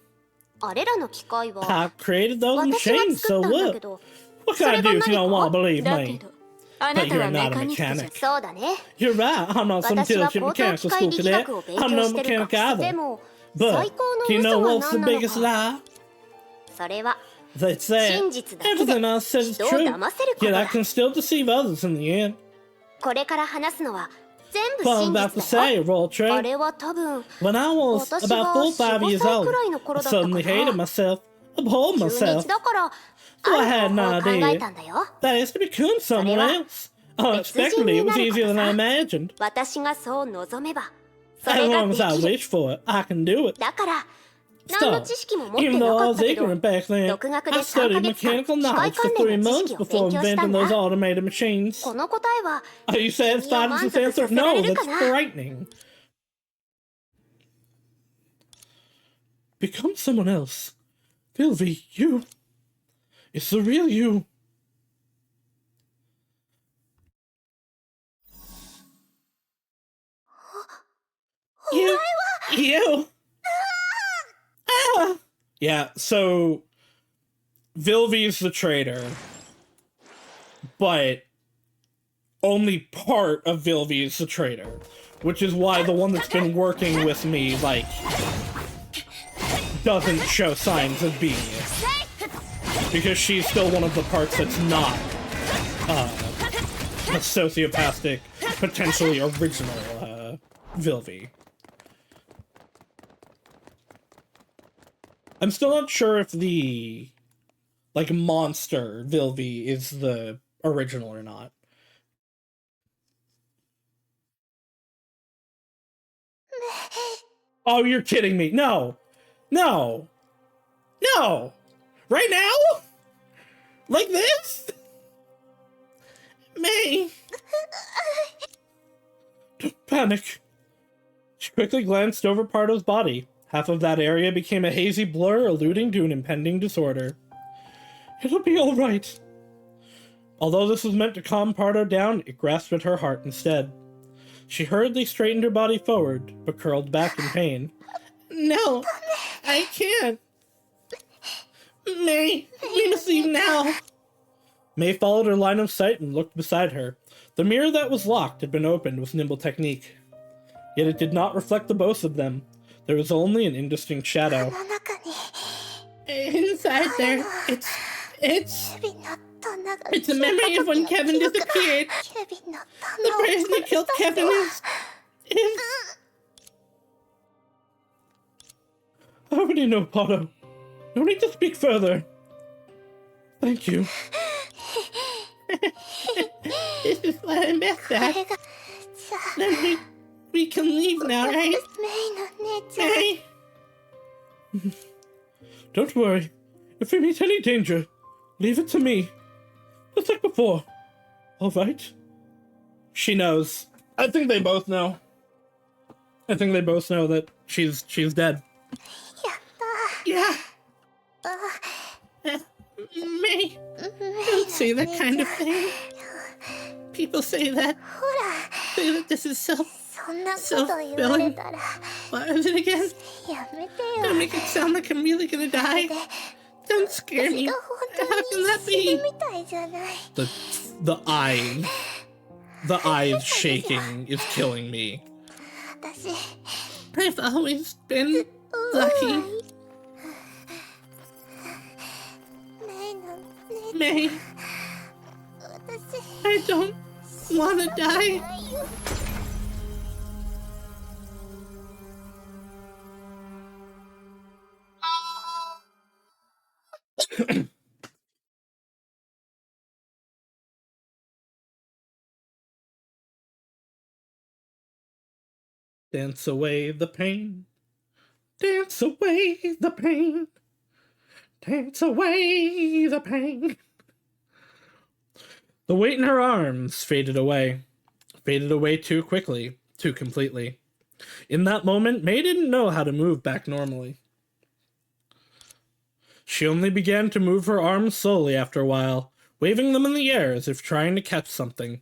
I created those machines, so look. What can I do if you don't want to believe
だけ
me?
どあ
But
なた
you're
はメ
not a
カニックじゃ
mechanic.
そうだね。
You're right. I'm not some
私は
diligent
高等
mechanical
機械
school
力
cadet.
学を勉
I'm
強
no
してる
mechanic
学生で
either.
も
But
最高
do you
の
know
嘘は
what's the
何なの
biggest
か。
lie?
それは
They say
真実だけで
everything I said is
人を
true.
騙せること
Yet
だ。
I can still deceive others in the end.
これから話すのは全部
What I'm
真
about to
実だ
say,
よ。
roll
あ
true.
れは多分
When I was
私が
about 4 or 5 years
4-5歳
old,
くらいの
I
頃だったか
suddenly hated
な。
myself, abhorred
中
myself.
日だからあ
So I
る
had
方
an
法を考え
idea
たんだよ。
that is to become someone else. Unexpectedly, it was easier than I imagined.
私がそう望めばそ
As
れが
long
で
as I
きる。
wish for it, I can do it.
だから何の
So,
知識も持って
even
な
though
か
I
っ
was
たけど
ignorant back then,
独学
I
で3
studied
ヶ月間
mechanical
機械
knowledge for
関
3
連の知
months
識を
before
勉強したん
inventing
だ。
those automated machines.
この答えは
Are you satisfied with this answer? No, that's frightening. Become someone else. Vilvi, you. It's the real you. You. Ah. Yeah, so Vilvi's the traitor, but only part of Vilvi is the traitor, which is why the one that's been working with me, like, doesn't show signs of being it. Because she's still one of the parts that's not, a sociopathic, potentially original, Vilvi. I'm still not sure if the, like, monster Vilvi is the original or not. Oh, you're kidding me. No. No. No. Right now? Like this? May. Don't panic. She quickly glanced over Pardo's body. Half of that area became a hazy blur, alluding to an impending disorder. It'll be all right. Although this was meant to calm Pardo down, it grasped at her heart instead. She hurriedly straightened her body forward, but curled back in pain. No, I can't. May, we must leave now. May followed her line of sight and looked beside her. The mirror that was locked had been opened with nimble technique. Yet it did not reflect the both of them. There was only an indistinct shadow. Inside there, it's a memory of when Kevin disappeared. The person that killed Kevin is... I already know, Potter. No need to speak further. Thank you. This is what I missed at. Then we can leave now, right? May? Don't worry. If we meet any danger, leave it to me. Just like before. All right? She knows. I think they both know. I think they both know that she's dead. Yeah. May, don't say that kind of thing. People say that this is self-fulfilling. What was it again? Don't make it sound like I'm really gonna die. Don't scare me. How can that be? The eyes shaking is killing me. I've always been lucky. May, I don't want to die. Dance away the pain. Dance away the pain. Dance away the pain. The weight in her arms faded away too quickly, too completely. In that moment, May didn't know how to move back normally. She only began to move her arms slowly after a while, waving them in the air as if trying to catch something.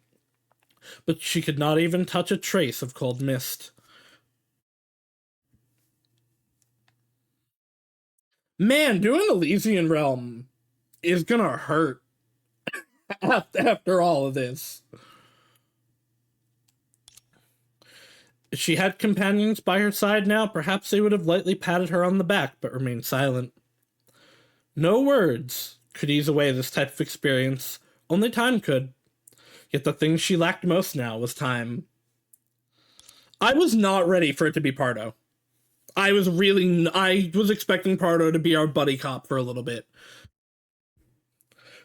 But she could not even touch a trace of cold mist. Man, doing Elysian Realm is gonna hurt After all of this. If she had companions by her side now, perhaps they would have lightly patted her on the back, but remained silent. No words could ease away this type of experience. Only time could. Yet the thing she lacked most now was time. I was not ready for it to be Pardo. I was expecting Pardo to be our buddy cop for a little bit.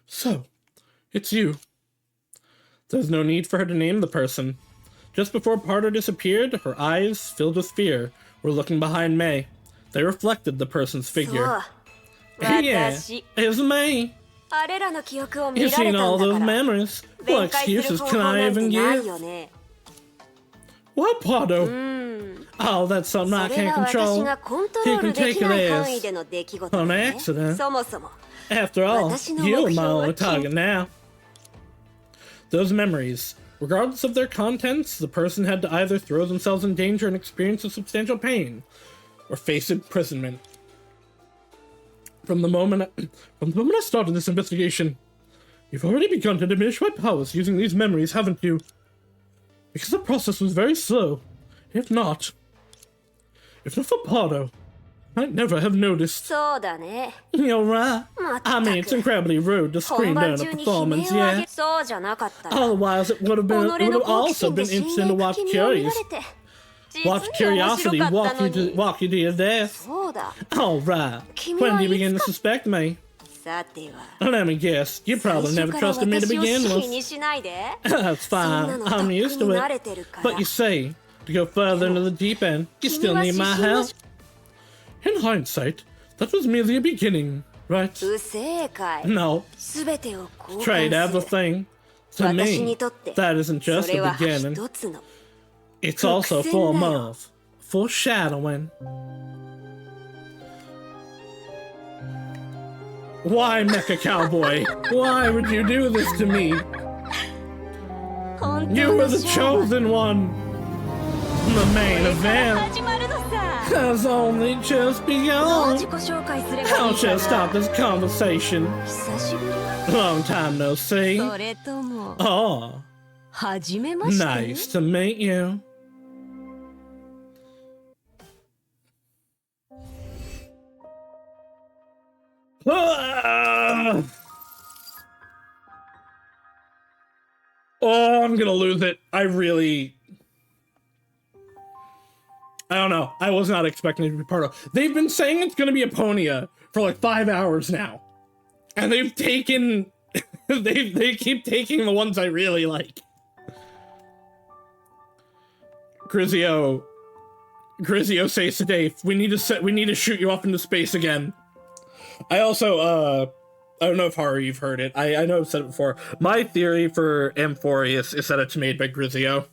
So, it's you. There's no need for her to name the person. Just before Pardo disappeared, her eyes, filled with fear, were looking behind May. They reflected the person's figure. Yeah, it's me. You've seen all those memories. What excuses can I even give? What, Pardo? Oh, that's something I can't control. You can take it as an accident. After all, you're my only target now. Those memories, regardless of their contents, the person had to either throw themselves in danger and experience a substantial pain, or face imprisonment. From the moment I started this investigation, you've already begun to diminish my powers using these memories, haven't you? Because the process was very slow. If not for Pardo, I'd never have noticed. You're right. I mean, it's incredibly rude to scream during a performance, yeah. Otherwise, it would have also been interesting to watch curiosity walk you to your death. All right. When do you begin to suspect me? Let me guess. You probably never trusted me to begin with. That's fine. I'm used to it. But you see, to go further into the deep end, you still need my help. In hindsight, that was merely a beginning, right? No. Trade everything. To me, that isn't just a beginning. It's also a form of foreshadowing. Why, Mecha Cowboy? Why would you do this to me? You were the chosen one. The main event has only just begun. How shall I stop this conversation? Long time no see. Oh, nice to meet you. Oh, I'm gonna lose it. I don't know. I was not expecting it to be Pardo. They've been saying it's gonna be Aponia for like 5 hours now. And they've taken... they keep taking the ones I really like. Grizio says to Dave, we need to shoot you off into space again. I also, I don't know if Haru, you've heard it. I know I've said it before. My theory for Amphoreus is that it's made by Grizio.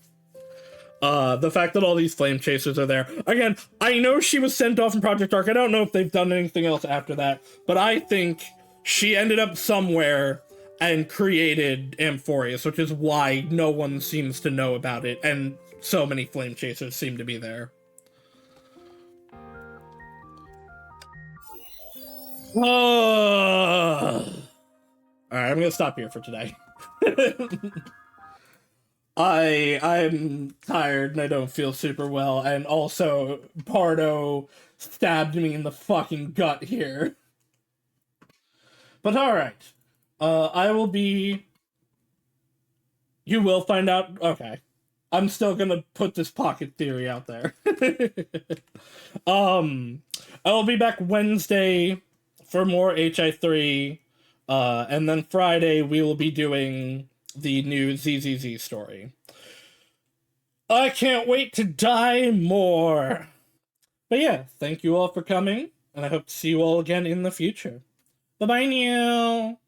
The fact that all these flame chasers are there. Again, I know she was sent off in Project Arc. I don't know if they've done anything else after that, but I think she ended up somewhere and created Amphoreus, which is why no one seems to know about it, and so many flame chasers seem to be there. Alright, I'm gonna stop here for today. I'm tired and I don't feel super well, and also Pardo stabbed me in the fucking gut here. But alright. You will find out. Okay. I'm still gonna put this pocket theory out there. I'll be back Wednesday for more HI3, and then Friday we will be doing the new ZZZ story. I can't wait to die more! But yeah, thank you all for coming, and I hope to see you all again in the future. Bye-bye now!